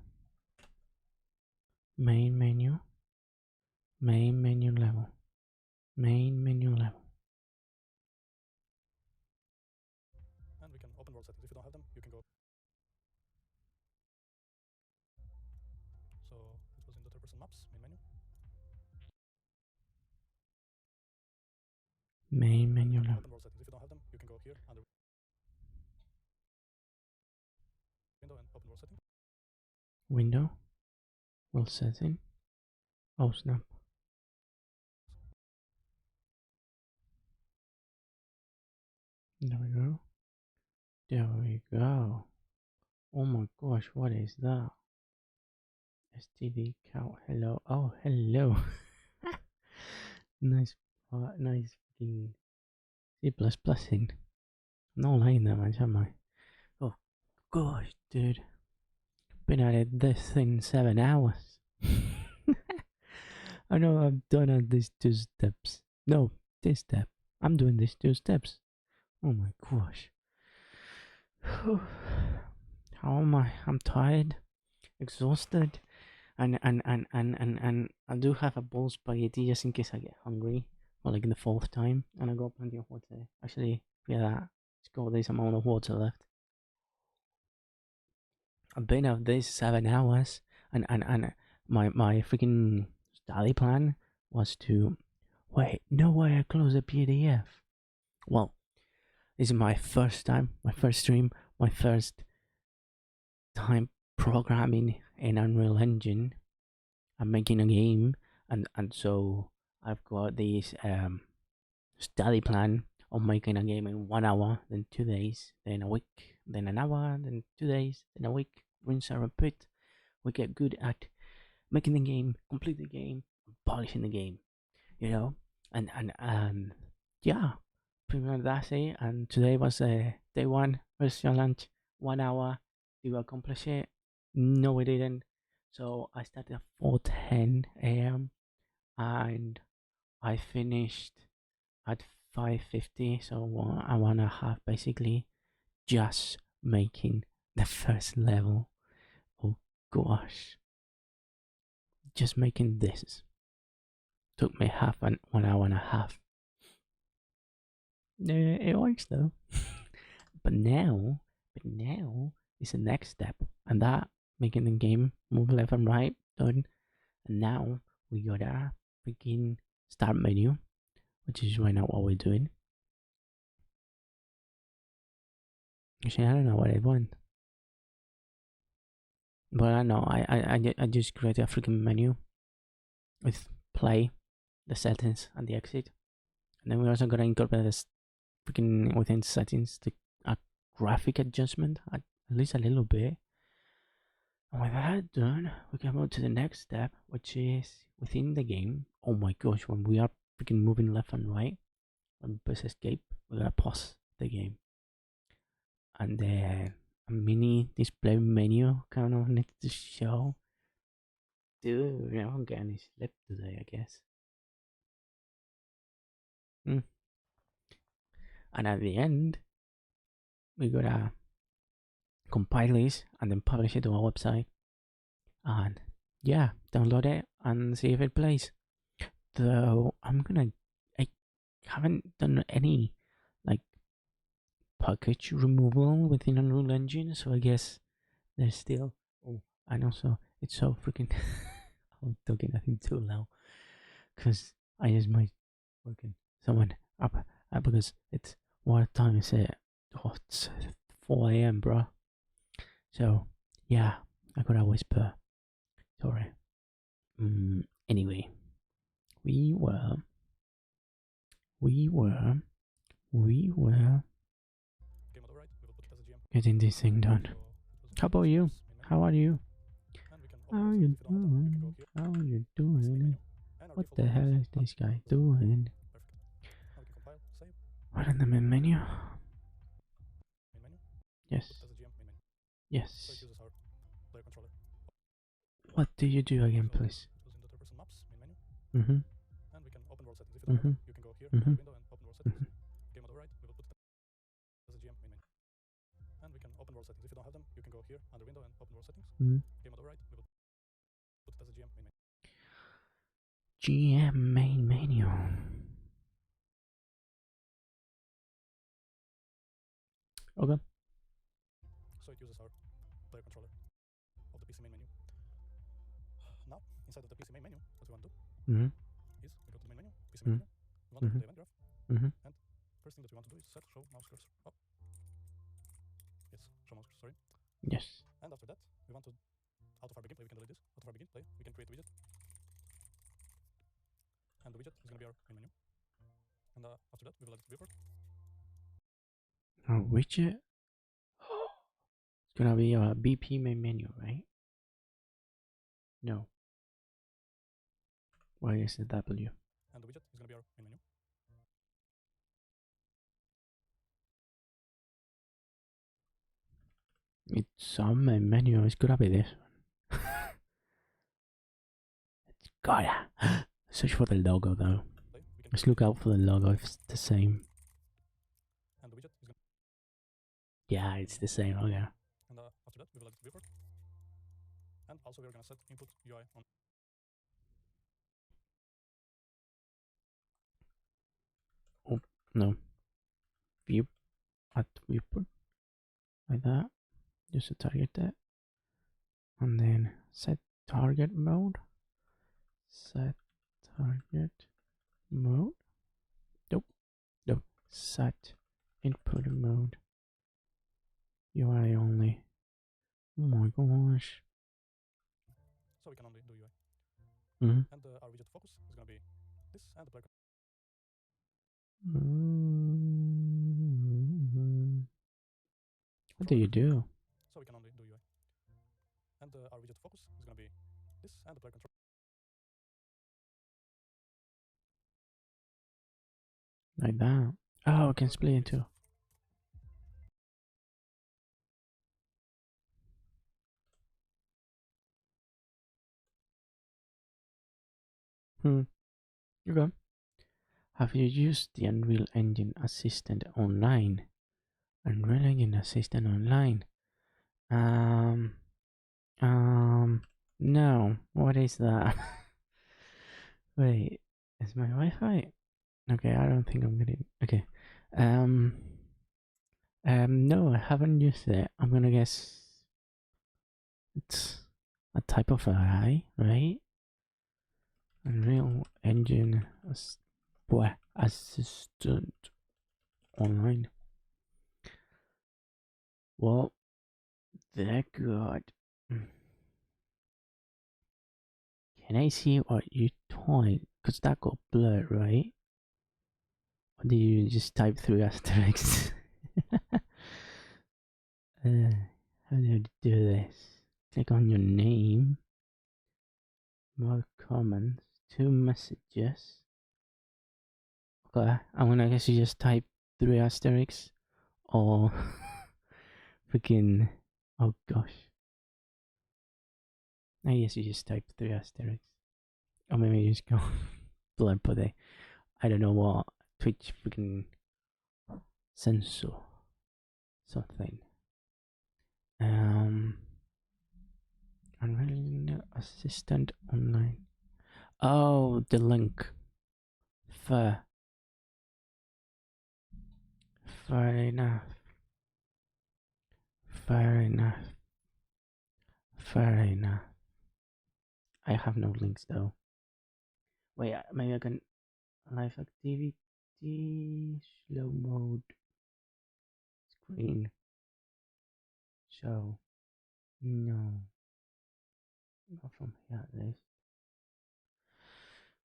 Main menu. Main menu level. Main menu level. And we can open world settings. If you don't have them, you can go. So it was in the third person maps, main menu. Main menu level. Open world settings. If you don't have them, you can go here under world settings. Window. World setting. Oh snap. There we go. There we go. Oh my gosh, what is that? STD count. Hello. Oh, hello. Nice, nice fucking C++ thing. I'm not lying that much, am I? Oh gosh, dude. Been at it this thing 7 hours. I know I've done it these 2 steps. No, this step. I'm doing these 2 steps. Oh my gosh. How am I? I'm tired, exhausted, and I do have a bowl of spaghetti just in case I get hungry, or like in the 4th time, and I got plenty of water. Actually, yeah, let's go with this amount of water left. I've been out this 7 hours, and my freaking study plan was to wait. No way, I closed the PDF. Well, this is my first time, my first stream, my first time programming in Unreal Engine. I'm making a game, and so I've got this study plan of making a game in 1 hour, then 2 days, then a week, then an hour, then 2 days, then a week. Rinse and repeat. We get good at making the game, complete the game, polishing the game. You know, and yeah, pretty much that's it. And today was day 1 first challenge. 1 hour. Did we accomplish it? No, we didn't. So I started at 4:10 a.m. and I finished at 5:50. So 1 hour and a half basically, just making the first level. Oh gosh, just making this took me 1 hour and a half. It works though. but now is the next step, and that making the game move left and right done. And now we gotta begin start menu, which is right now what we're doing. Actually, I don't know what I want, but I know I just created a freaking menu with play, the settings, and the exit, and then we're also gonna incorporate this freaking within settings a graphic adjustment at least a little bit. And with that done, we can move to the next step, which is within the game. Oh my gosh, when we are freaking moving left and right, when we press escape, we're gonna pause the game. And then a mini display menu kind of needs to show. Dude, I'm getting sleep today, I guess. And at the end, we gotta compile this and then publish it to our website. And yeah, download it and see if it plays. Though I haven't done any like package removal within Unreal Engine, so I guess there's still. Oh, and also it's so freaking. I'm talking nothing too loud, cause I just might waken someone up because it's what time is it? Oh, it's 4 a.m. bro. So yeah, I gotta whisper. Sorry. Anyway, we were getting this thing done. How about you? How are you? How are you doing? How are you doing? What the hell is this guy doing? What in the main menu? Yes. Yes. What do you do again, please? Mm-hmm. And we can open world settings. If Mm-hmm. you don't have them, you can go here, Mm-hmm. window, and open world settings. Game on the right, we will put it as a GM main menu. And we can open world settings. If you don't have them, you can go here under window and open world settings. Mm-hmm. Game on the right, we will put it as a GM main menu. GM main menu. Okay. So it uses our player controller of the PC main menu. Now, inside of the PC main menu, what we want to do Mm-hmm. is we go to the main menu, PC main menu, we want to put the event graph, Mm-hmm. and first thing that we want to do is set show mouse cursor. Oh. Yes, show mouse cursor, sorry. Yes. And after that, we want to out of our begin play, we can delete this. Out of our begin play, we can create a widget. And the widget is gonna be our main menu. And after that, we will add it to viewport. Our widget? It's gonna be a BP main menu, right? No. Why is it W? And the widget is gonna be our main menu. It's on main menu. It's gonna be this one. It's gotta. Search for the logo though. Let's look out for the logo if it's the same. And the widget is gonna. Yeah, it's the same. Okay. And after that, we will add it to viewport. And also, we're gonna set input UI on. Oh no. View at viewport like that. Just to target that, and then set target mode. Set target mode. Nope. Nope. Set input mode. UI only. Oh my gosh. So we can only do UI. Mm-hmm. And our widget focus is gonna be this and the player. What do you do? So we can only do UI. And our widget focus is gonna be this and the player control. Like that. Oh, I can split it too. Okay. Have you used the Unreal Engine Assistant online? Unreal Engine Assistant online? No. What is that? Wait, is my Wi-Fi? Okay, I don't think I'm getting. Okay. No, I haven't used it. I'm gonna guess it's a type of AI, right? Unreal Engine Assistant online. Well, they're good. Can I see what you type? Because that got blurred, right? Or do you just type through asterisks? How do you do this? Click on your name. More comments. 2 messages. Okay, I'm gonna guess you just type 3 asterisks. Or freaking. Oh gosh. I guess you just type 3 asterisks. Or maybe you just go blood pudding. I don't know what Twitch freaking censor something. Unreal Assistant online. Oh, the link. Fair enough. Fair enough. I have no links though. Wait, maybe I can live activity, slow mode, screen, show. No, not from here at least.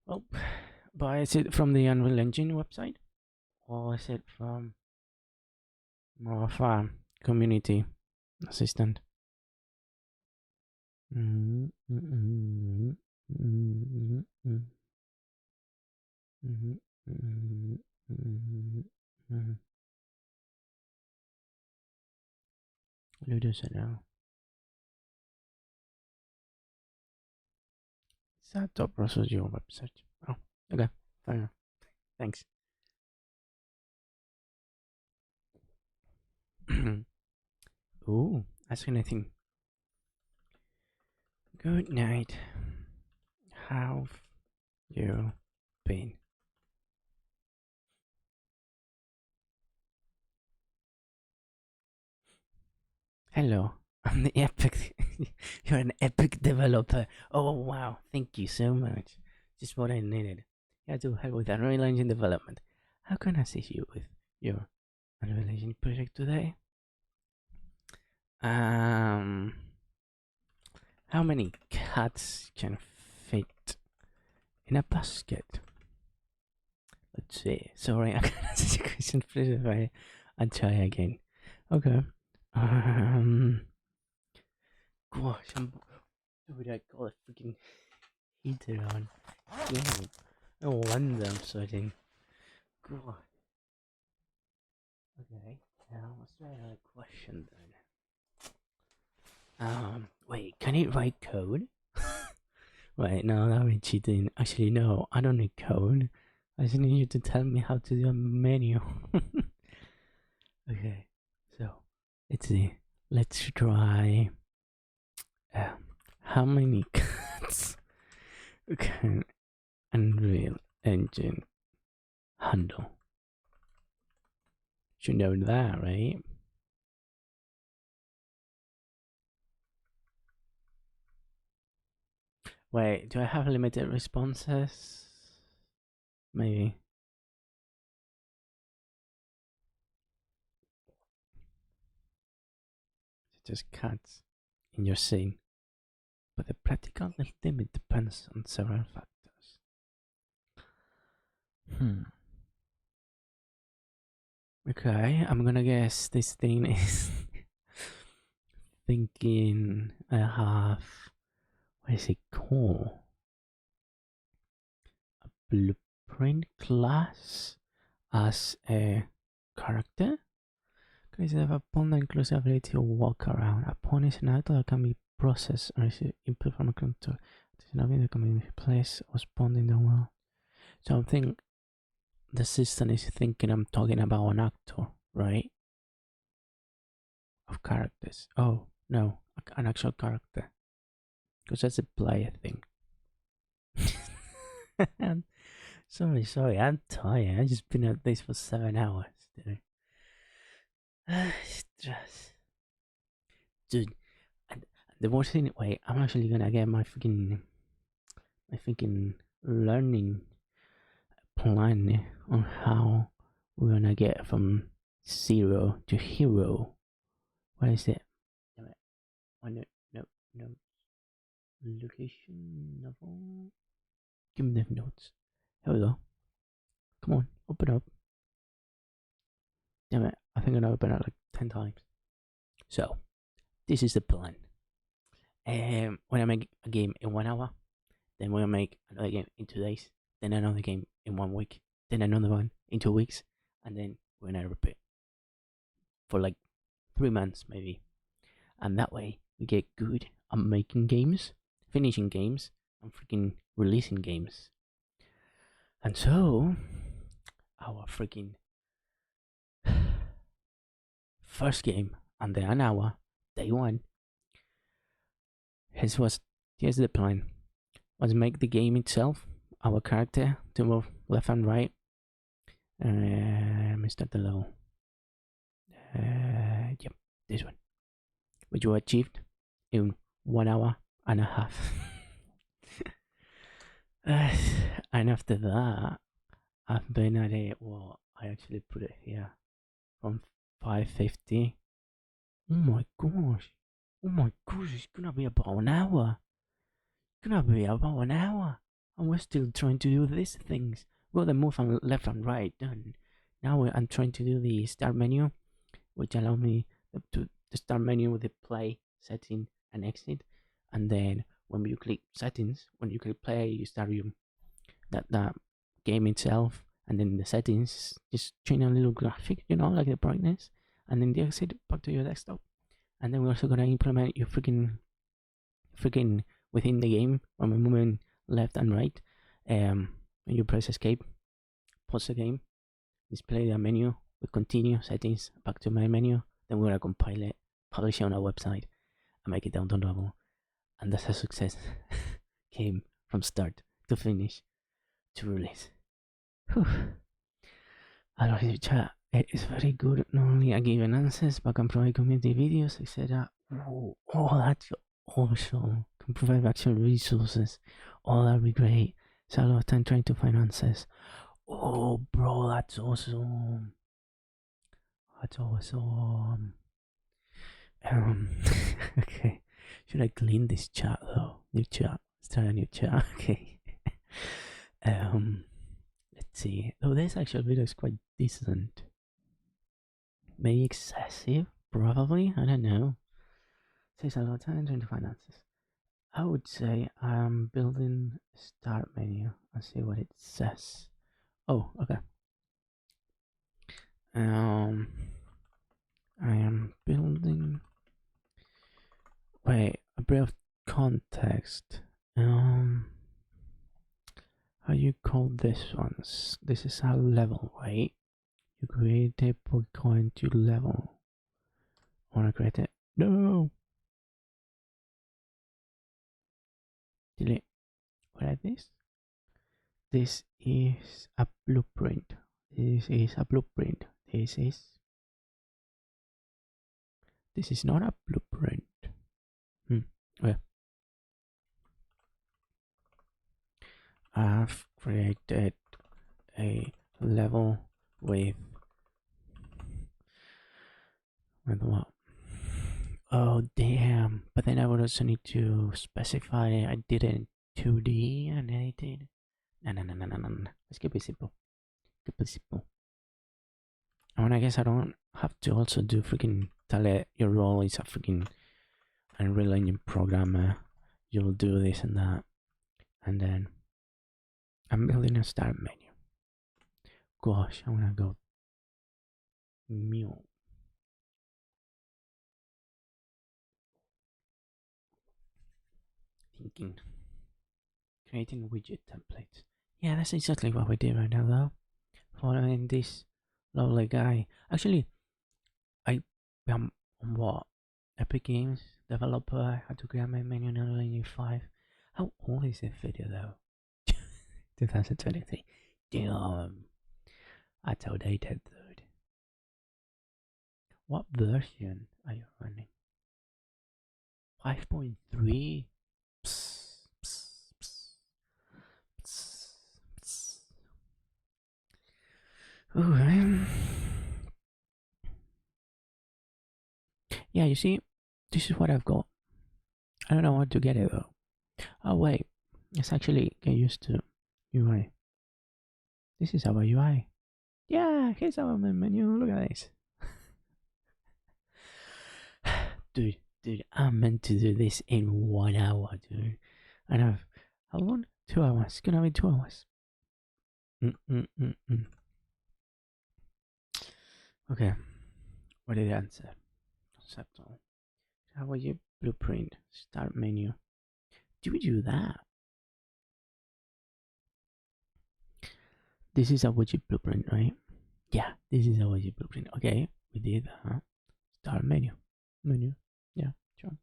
Oh, but is it from the Unreal Engine website, or is it from more of a community assistant? Ludo said now. Is that browser's your website? Oh, okay, fair enough. Thanks. Ooh, ask anything. Good night. How've you been? Hello, I'm the epic. You're an epic developer. Oh wow, thank you so much. Just what I needed. Here to help with Unreal Engine development. How can I assist you with your Unreal Engine project today? How many cats can fit in a basket? Let's see. Sorry, I can't answer the question. Please, if I try again. Okay. Gosh, dude, I got a freaking heater on. God. No wonder I'm sweating. God. Okay. Now let's try another question then. Wait, can it write code? Wait, no, that would be cheating. Actually, no, I don't need code. I just need you to tell me how to do a menu. Okay, so let's see. Let's try. How many cats can Unreal Engine handle? Should know that, right? Wait, do I have limited responses? Maybe. Just cats in your scene. But the practical limit depends on several factors. Okay, I'm gonna guess this thing is thinking I have, what is it called? A blueprint class as a character? Because they have upon the inclusive ability to walk around. Upon is an item that can be processed and receive input from a control. It's an ability that can be replaced or spawned in the world. So I think the system is thinking I'm talking about an actor, right? Of characters. Oh, no, an actual character. Because that's a player thing. sorry, I'm tired. I've just been at this for 7 hours, dude. Stress. Dude, and the worst thing, wait, I'm actually gonna get my freaking learning plan on how we're gonna get from 0 to hero. What is it? Oh, no. Location novel. Give me the notes. Here we go. Come on, open up. Damn it, I think I opened it like 10 times. So, this is the plan. When I make a game in 1 hour, then we'll make another game in 2 days, then another game in 1 week, then another one in 2 weeks, and then we're gonna repeat for like 3 months maybe. And that way we get good at making games, finishing games, and freaking releasing games. And so our freaking first game under an hour, day 1. Here's the plan. Was make the game itself, our character, to move left and right. Let me start the level. Yep, this one. Which you achieved in 1 hour and a half. And after that, I've been at it. Well, I actually put it here from 5:50. Oh my gosh! It's gonna be about an hour. And we're still trying to do these things. Well, the move on left and right done. Now I'm trying to do the start menu, which allows me to the start menu with the play, setting, and exit. And then when you click settings, when you click play, you start that game itself. And then the settings, just change a little graphic, like the brightness. And then the exit back to your desktop. And then we're also gonna implement your freaking within the game when we're moving left and right. When you press escape, pause the game, display the menu with continue settings back to my menu. Then we're gonna compile it, publish it on our website, and make it downloadable. And that's a success. Came from start to finish to release. Whew. I love you, chat. It is very good not only at giving answers, but can provide community videos, etc. Oh, that's awesome. Can provide actual resources. Oh, that'd be great. So a lot of time trying to find answers. Oh, bro, that's awesome. Okay. Should I clean this chat though? New chat. Start a new chat. Okay. Let's see. Oh, this actual video is quite decent. Maybe excessive? Probably. I don't know. Says a lot of time into finances. I would say I'm building a start menu and see what it says. Oh, okay. I am building. Wait, a bit of context. How you call this ones? This is a level, right? You create a Bitcoin to level. Wanna create it? No. Delete. What is this? This is a blueprint. This is a blueprint. This is not a blueprint. Okay. I've created a level with what? Oh damn! But then I would also need to specify I did it in 2D and edited. No. Let's keep it simple. Keep it simple. And I guess I don't have to also do freaking tell it your role is a freaking Unreal Engine programmer. You'll do this and that, and then I'm building a start menu. Gosh, I wanna go mute. Thinking. Creating widget templates. Yeah, that's exactly what we did right now though. Following this lovely guy. Actually, I am on what? Epic Games developer, how to create my menu in Unreal Engine 5. How old is this video though? 2023. Damn. That's outdated, dude. What version are you running? 5.3? Yeah, you see, this is what I've got. I don't know how to get it though. Oh wait, let's actually get used to UI. This is our UI. Yeah, here's our menu. Look at this. Dude, I'm meant to do this in 1 hour, dude. And how long? 2 hours. It's gonna be 2 hours. Okay, what did it answer? Conceptual. How about you blueprint? Start menu. Do we do that? This is a widget blueprint, right? Yeah, this is a widget blueprint. Okay, we did that. Start menu. Yeah, sure.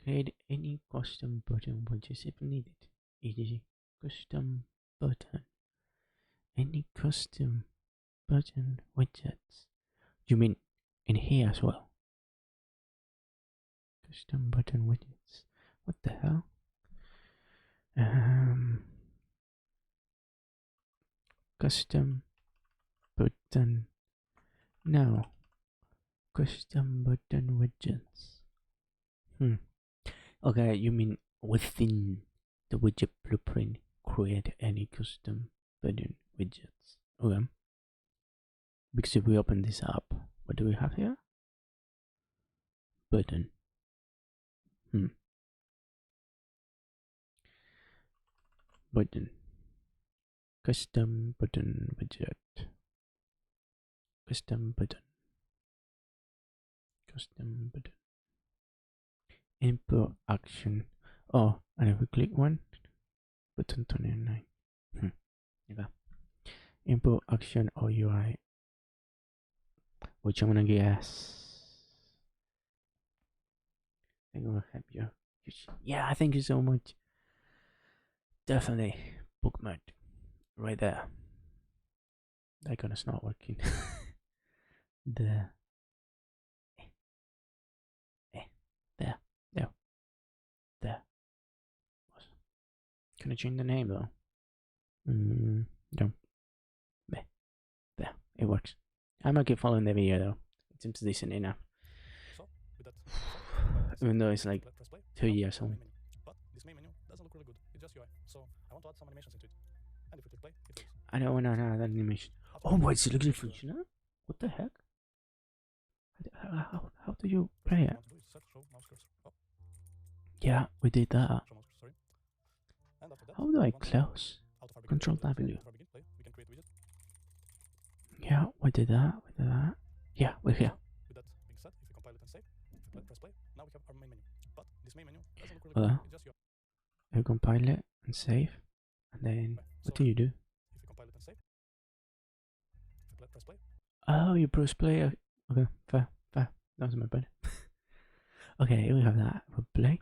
Create any custom button widgets if needed. E.g. custom button. Any custom button widgets. You mean in here as well? Custom button widgets. What the hell? Custom button. No. Custom button widgets. Okay, you mean within the widget blueprint, create any custom button widgets. Okay. Because if we open this up, what do we have here? Button. Button. Custom button widget. Custom button. Custom button. Input action. Oh, and if we click one, button 29. Okay. Input action or UI, which I'm gonna guess. I think it will help you. Yeah, thank you so much. Definitely bookmark right there. That gun's not working. There. Can I change the name though? No. There. It works. I'm gonna keep following the video though. It seems decent enough. So, with that, even though it's like press play. 2 Now we years have our old. main menu. But this main menu doesn't look really good. It's just UI. So I want to add some animations into it. And if we click play, it works. I don't want to know that animation. After Oh, that, wait, it looks just, functional? What the heck? How do you first play thing it? I want to do is set show mouse cursor. Oh, Yeah, we did that. show mouse cursor, sorry. And after that, How do I we want to close? out of our begin Control play, W. out of our begin play, we can create a widget. Yeah, we did that. We did that. Yeah, we're here. With that being said, if we compile it and save, if we press play, now we have our main menu. But this main menu doesn't look really Hello? good. It's just UI. You compile it and save. And then, what do you do? If we compile it and save, if we press play, Oh, you press play. Okay, fair. That was my bad. Okay, we have that. We play.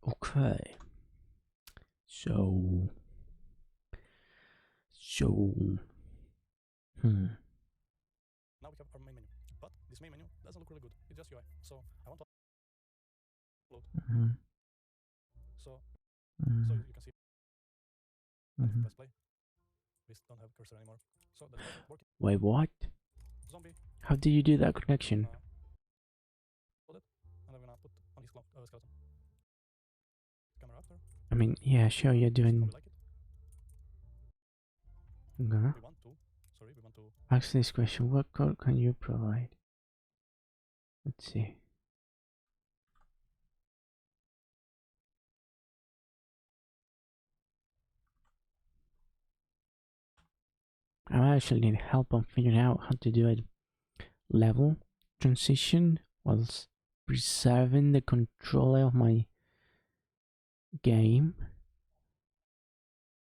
Okay. So. now we have our main menu. But this main menu doesn't look really good. It's just UI. So I want to upload. Mm-hmm. So Mm-hmm. you can see. And if we press play, we don't have cursor anymore. So that's not working. Wait, what? Zombie. How do you do that connection? Load it, and I'm gonna put on his skeleton. Camera after. I mean, yeah, sure, you're See how doing. we like it. Okay. We want to. Sorry, we want to. Ask this question: what code can you provide? Let's see. I actually need help on figuring out how to do a level transition whilst preserving the controller of my game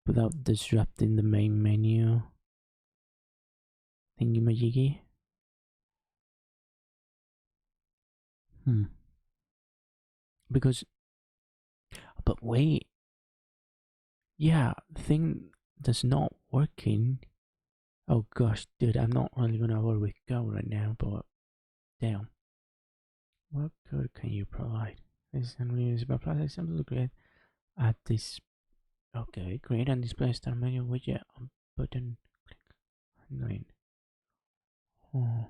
without disrupting the main menu thingy majiggy. Because, but wait, yeah, the thing that's not working. Oh gosh, dude, I'm not really gonna work with Go right now, but damn. What code can you provide? This is unreusable plus example create at this. Okay, create and display star menu widget on button click. 9. Oh.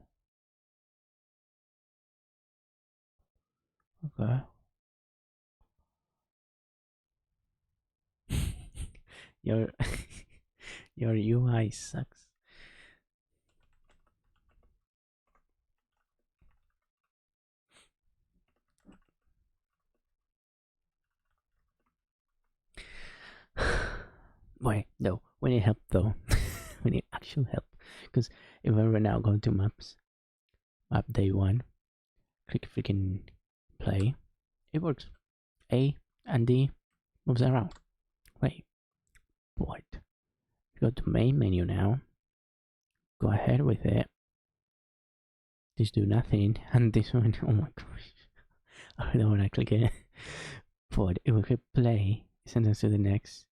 Okay. your your UI sucks. Wait, no, we need help though. We need actual help. Because if I right now go to maps, map day 1, click freaking play, it works. A and D moves around. Wait, what? Go to main menu now. Go ahead with it. Just do nothing, and this one, oh my gosh. I don't want to click it. But if we click play, it sends us to the next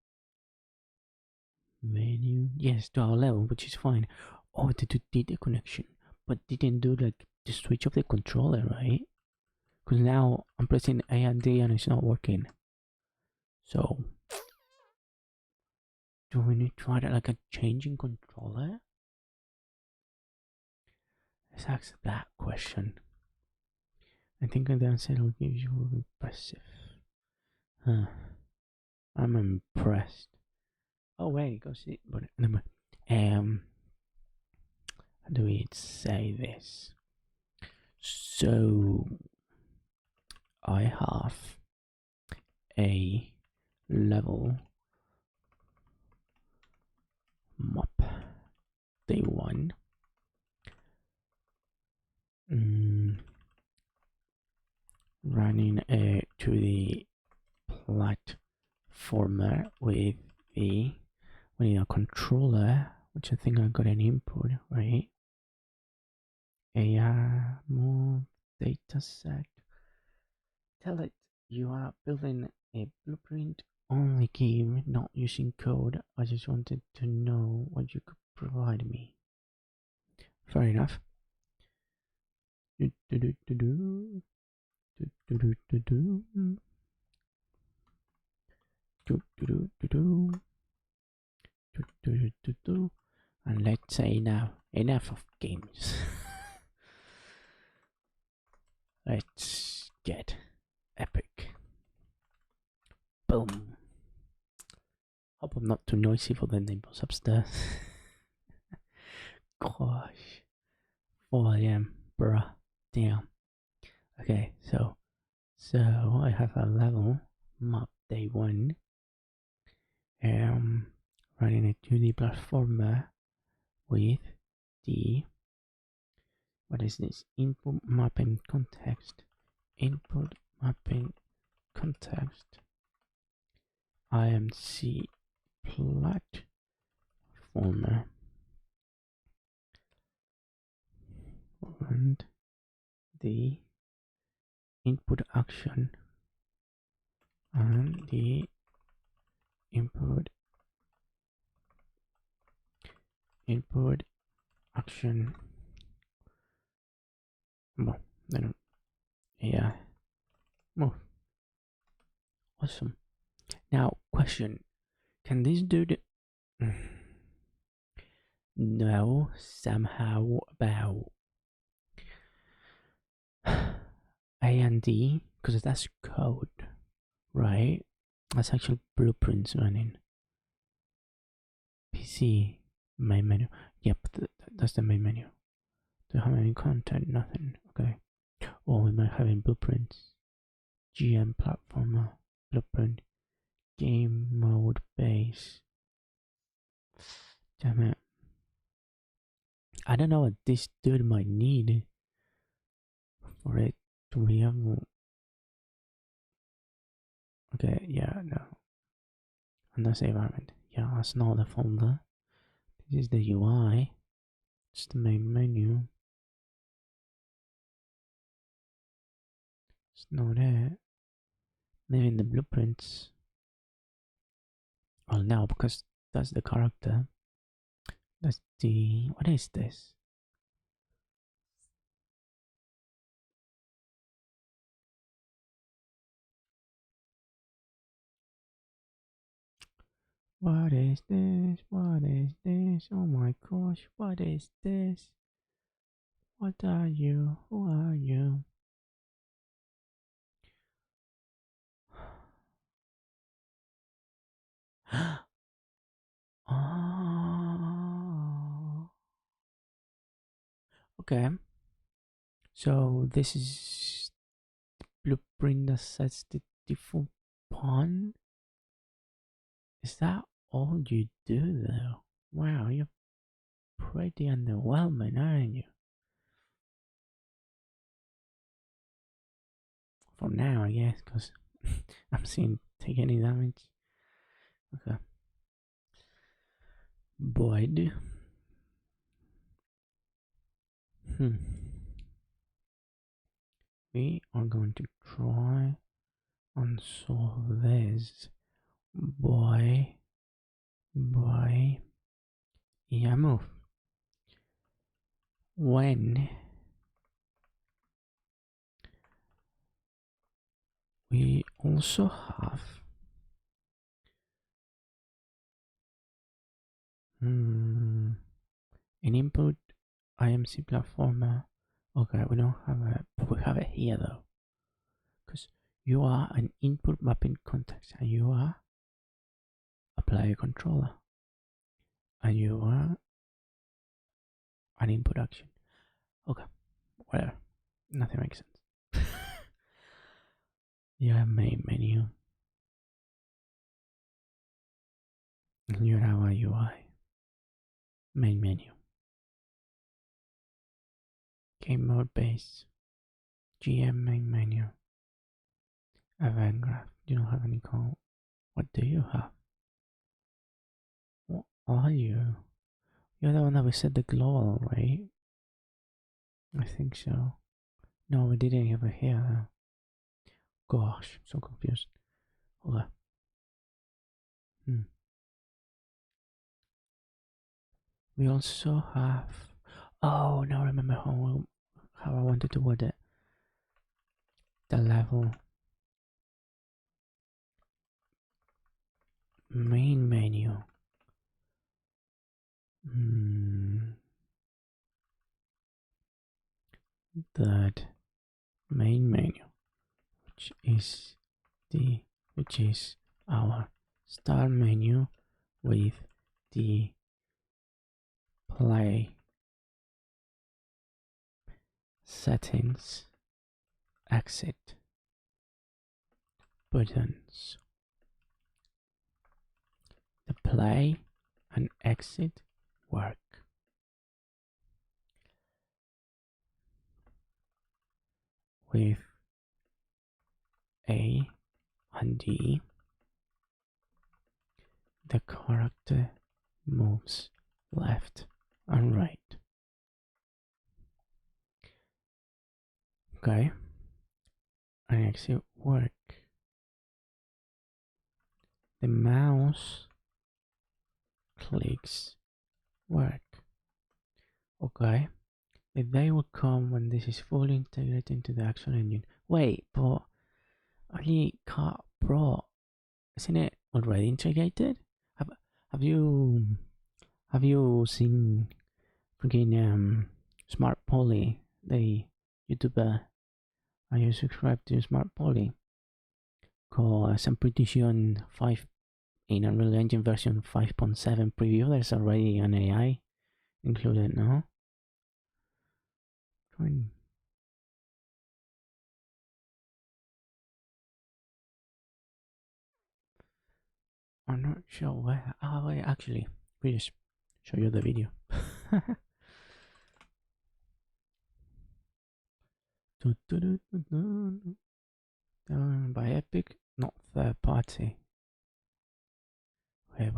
menu. Yes, to our level, which is fine. Oh, they did the connection, but didn't do like the switch of the controller, right? Because now I'm pressing A and D and it's not working. So, do we need to try that like a changing controller? Let's ask that question. I think the answer will give you impressive. Huh. I'm impressed. Oh wait, go see. But how do we say this? So I have a level map day 1. Running a 2D platformer with the we need a controller, which I think I got an input, right? AR move dataset. Tell it you are building a blueprint only game, not using code. I just wanted to know what you could provide me. Fair enough. And let's say now, enough of games. Let's get epic. Boom. Hope I'm not too noisy for the neighbors upstairs. Gosh. 4 AM, bruh. Damn. Okay, so I have a level map day 1. Running a 2D platformer with the, what is this? Input mapping context. Input mapping context. IMC platformer. And the input action and the input action. Well, I don't. Yeah. Well, awesome. Now, question: can this dude know somehow about A and D? Because that's code, right? That's actual blueprints running. PC main menu. Yep, that's the main menu. Do you have any content? Nothing. Okay. Or we might have in blueprints. GM platformer blueprint. Game mode base. Damn it. I don't know what this dude might need for it to be able. Okay, yeah, no. And that's the environment. Yeah, that's not the folder. This is the UI. It's the main menu. It's not it. Maybe in the blueprints. Well, no, because that's the character. That's the. What is this? What is this? What is this? Oh my gosh, what is this? What are you? Who are you? Oh. Okay. So this is the blueprint that sets the default pawn. Is that all you do though? Wow, you're pretty underwhelming, aren't you? For now, I guess, because I'm seeing take any damage. Okay. Boyd. We are going to try and solve this. Boy. Yeah, move. When we also have an input IMC platformer. Okay, we don't have it, but we have it here though. Because you are an input mapping context and you are a player controller. And you are an input action. Okay, whatever. Nothing makes sense. You have main menu. And you have a UI. Main menu. Game mode base. GM main menu. Event graph. You don't have any call. What do you have? What are you? You're the one that we said the global, right? I think so. No, we didn't have it here though. Gosh, I'm so confused. Hold on. We also have. Oh, now I remember how I wanted to word it. The level main menu. That main menu, which is our start menu with the play settings exit buttons. The play and exit work. With A and D, the character moves left and right. Okay, and exit work. The mouse clicks work. Okay, the day will come when this is fully integrated into the actual engine. Wait, but only Car Pro, isn't it already integrated? Have you seen freaking Smart Poly, the YouTuber? Are you subscribed to Smart Poly? Cause I'm pretty sure in Unreal Engine version 5.7 preview there's already an AI included, no? I'm not sure where. Oh, wait, actually, we just show you the video. By Epic, not third party. Wait.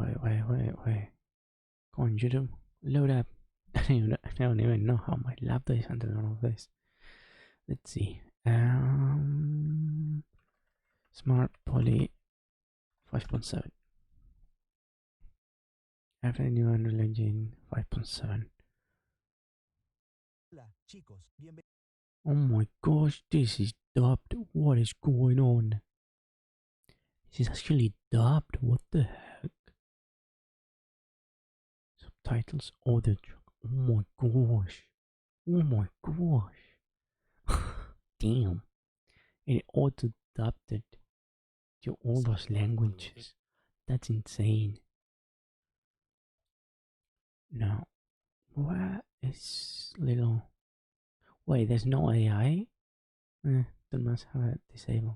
Go on, YouTube, load up. I don't even know how my laptop is handling all of this. Let's see. Smart Poly 5.7. Every new Unreal Engine 5.7. Oh my gosh, this is dubbed. What is going on? This is actually dubbed. What the heck? Subtitles, audio track. Oh my gosh. Oh my gosh. Damn. It auto dubbed it to all those languages. That's insane. Now, where is little... Wait, there's no AI? They must have it disabled.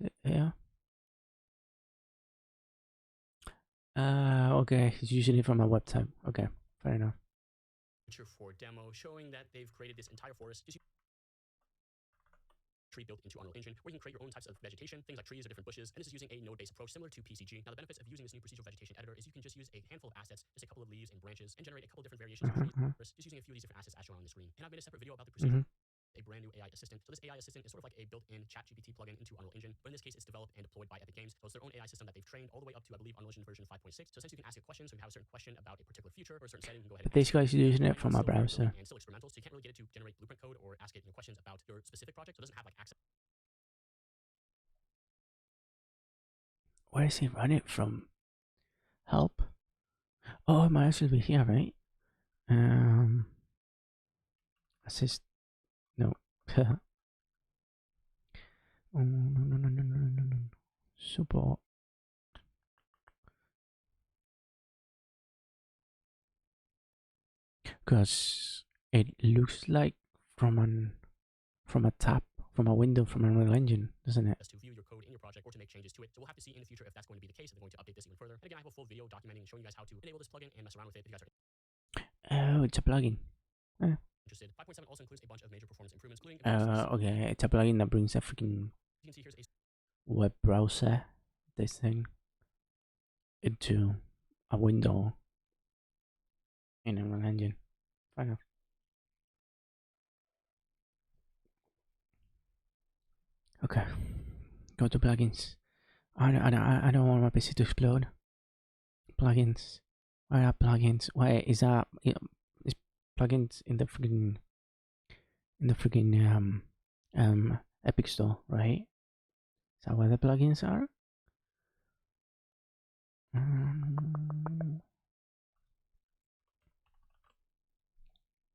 Is it here? Okay, it's usually from a website. Okay, fair enough. For demo, showing that they've created this entire forest just tree built into Unreal Engine, where you can create your own types of vegetation, things like trees or different bushes, and this is using a node-based approach similar to PCG. Now, the benefits of using this new procedural vegetation editor is you can just use a handful of assets, just a couple of leaves and branches, and generate a couple different variations of trees, just using a few of these different assets as shown on the screen. And I've made a separate video about the procedural. A brand new AI assistant. So this AI assistant is sort of like a built-in ChatGPT plugin into Unreal Engine, but in this case it's developed and deployed by Epic Games. So it's their own AI system that they've trained all the way up to, I believe, Unreal Engine version 5.6. So since you can ask it questions, so you have a certain question about a particular feature or a certain setting, you can go ahead. But this guy's using it from a browser. And still experimental, so you can't really get it to generate blueprint code or ask it questions about your specific project. So it doesn't have like access. Where is he running from? Help? Oh, it might actually be here, right? Assist. No. Oh, no. Support. Because it looks like from a tab, from a window from Unreal Engine, doesn't it? To view your code in your project or to make changes to it. So we'll have to see in the future if that's going to be the case. If they're going to update this even further. And again, I have a full video documenting and showing you guys how to enable this plugin and mess around with it if you guys are Oh, it's a plugin. interested. 5.7 also includes a bunch of major performance improvements, including Okay, it's a plugin that brings a freaking you can see here's a web browser, this thing, into a window in Unreal Engine. Fair enough. Okay, go to plugins. I don't want my PC to explode. Plugins. Where are plugins? Where is that? Is plugins in the freaking Epic Store, right? Is that where the plugins are?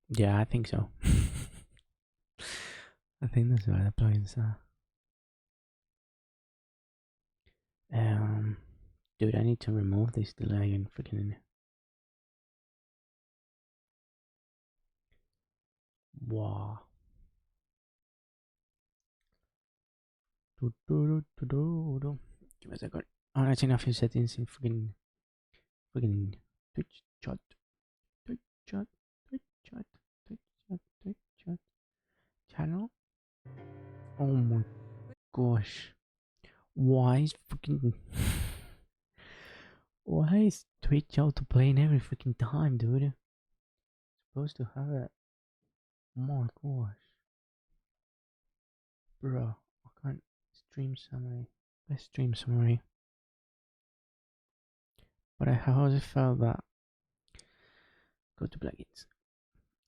Yeah, I think so. I think that's where the plugins are. Dude, I need to remove this delay and freaking. Wow. Give me a second. I'm gonna change a few settings in freaking Twitch chat. Twitch chat. Twitch chat. Twitch chat. Twitch chat. Channel. Oh my gosh. Why is freaking. Why is Twitch autoplaying every freaking time, dude? Supposed to have it. Oh my gosh. Bro, I can't stream summary. Best stream summary. But I have always felt that. Go to plugins.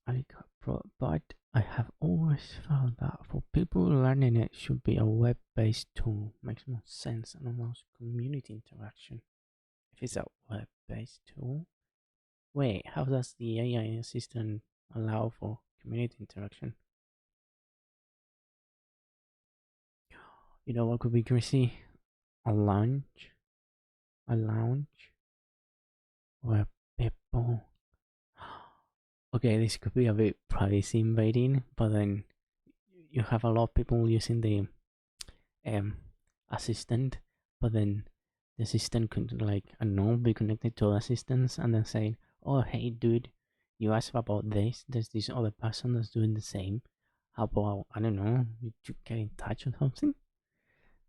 Alica Pro, but I have always felt that for people learning it should be a web-based tool. Makes more sense and allows community interaction. If it's a web-based tool, wait, how does the AI assistant allow for community interaction? You know what could be crazy? A lounge where people. Okay, this could be a bit privacy invading, but then you have a lot of people using the assistant, but then the assistant could, like, I don't know, be connected to assistants and then saying, oh hey dude, you asked about this, there's this other person that's doing the same, how about, I don't know, you get in touch or something?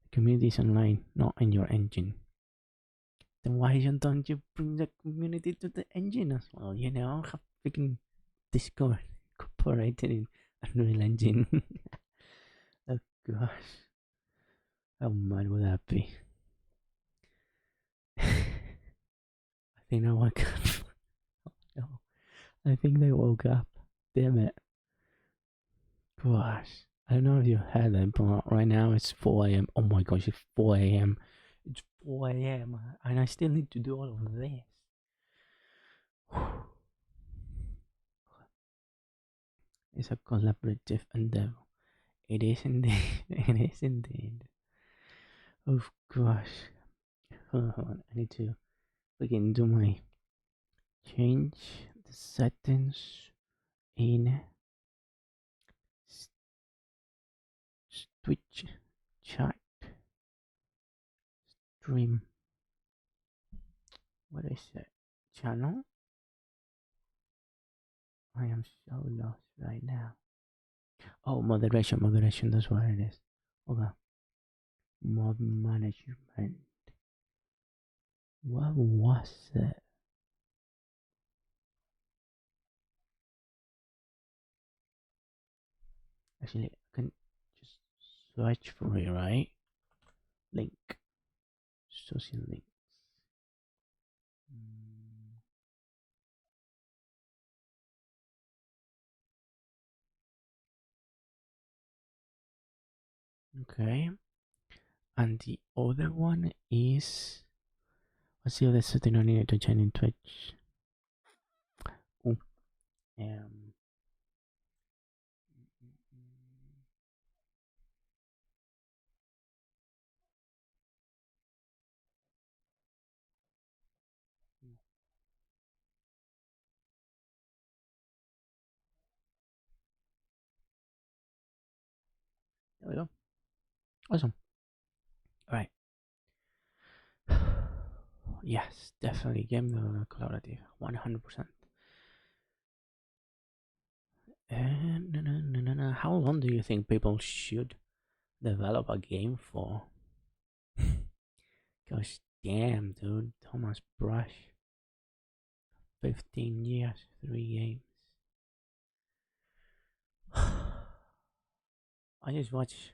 The community is online, not in your engine. Then why don't you bring the community to the engine as well? You know, have freaking Discord incorporated in Unreal Engine. Oh gosh, how mad would that be? I think I woke up. Oh, no. I think they woke up. Damn it. Gosh, I don't know if you heard that, but right now it's 4 a.m. Oh my gosh, it's 4 a.m. It's 4 a.m. and I still need to do all of this. It's a collaborative endeavor. It is indeed. It is indeed. Oh gosh. Hold on. I need to begin do my change the settings in Twitch chat stream. What is it? Channel? I am so lost right now. Oh, moderation, that's what it is. Okay. Mod management. What was it? Actually, I can just search for it, right? Link. Social links. Okay. And the other one is, what's the other setting I needed to change in Twitch? Oh, there we go. Awesome. All right. Yes, definitely game collaborative, 100%. And how long do you think people should develop a game for? Gosh damn, dude. Thomas Brush. 15 years, 3 games. I just watched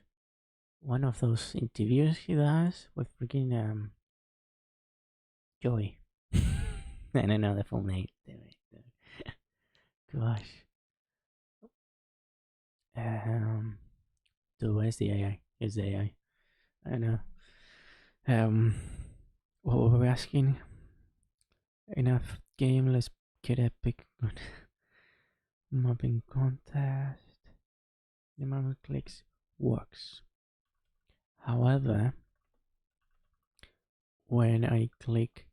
one of those interviews he does with freaking Joey. I don't know the full name. gosh. Dude, where's the AI? Here's the AI. I know. What were we asking? Enough game, let's get epic. Mobbing contest. The amount of clicks works. However, when I click,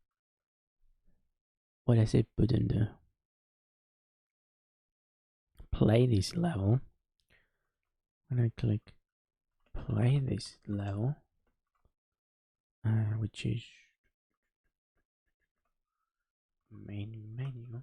what does it wouldn't do? Play this level. When I click play this level, which is main menu,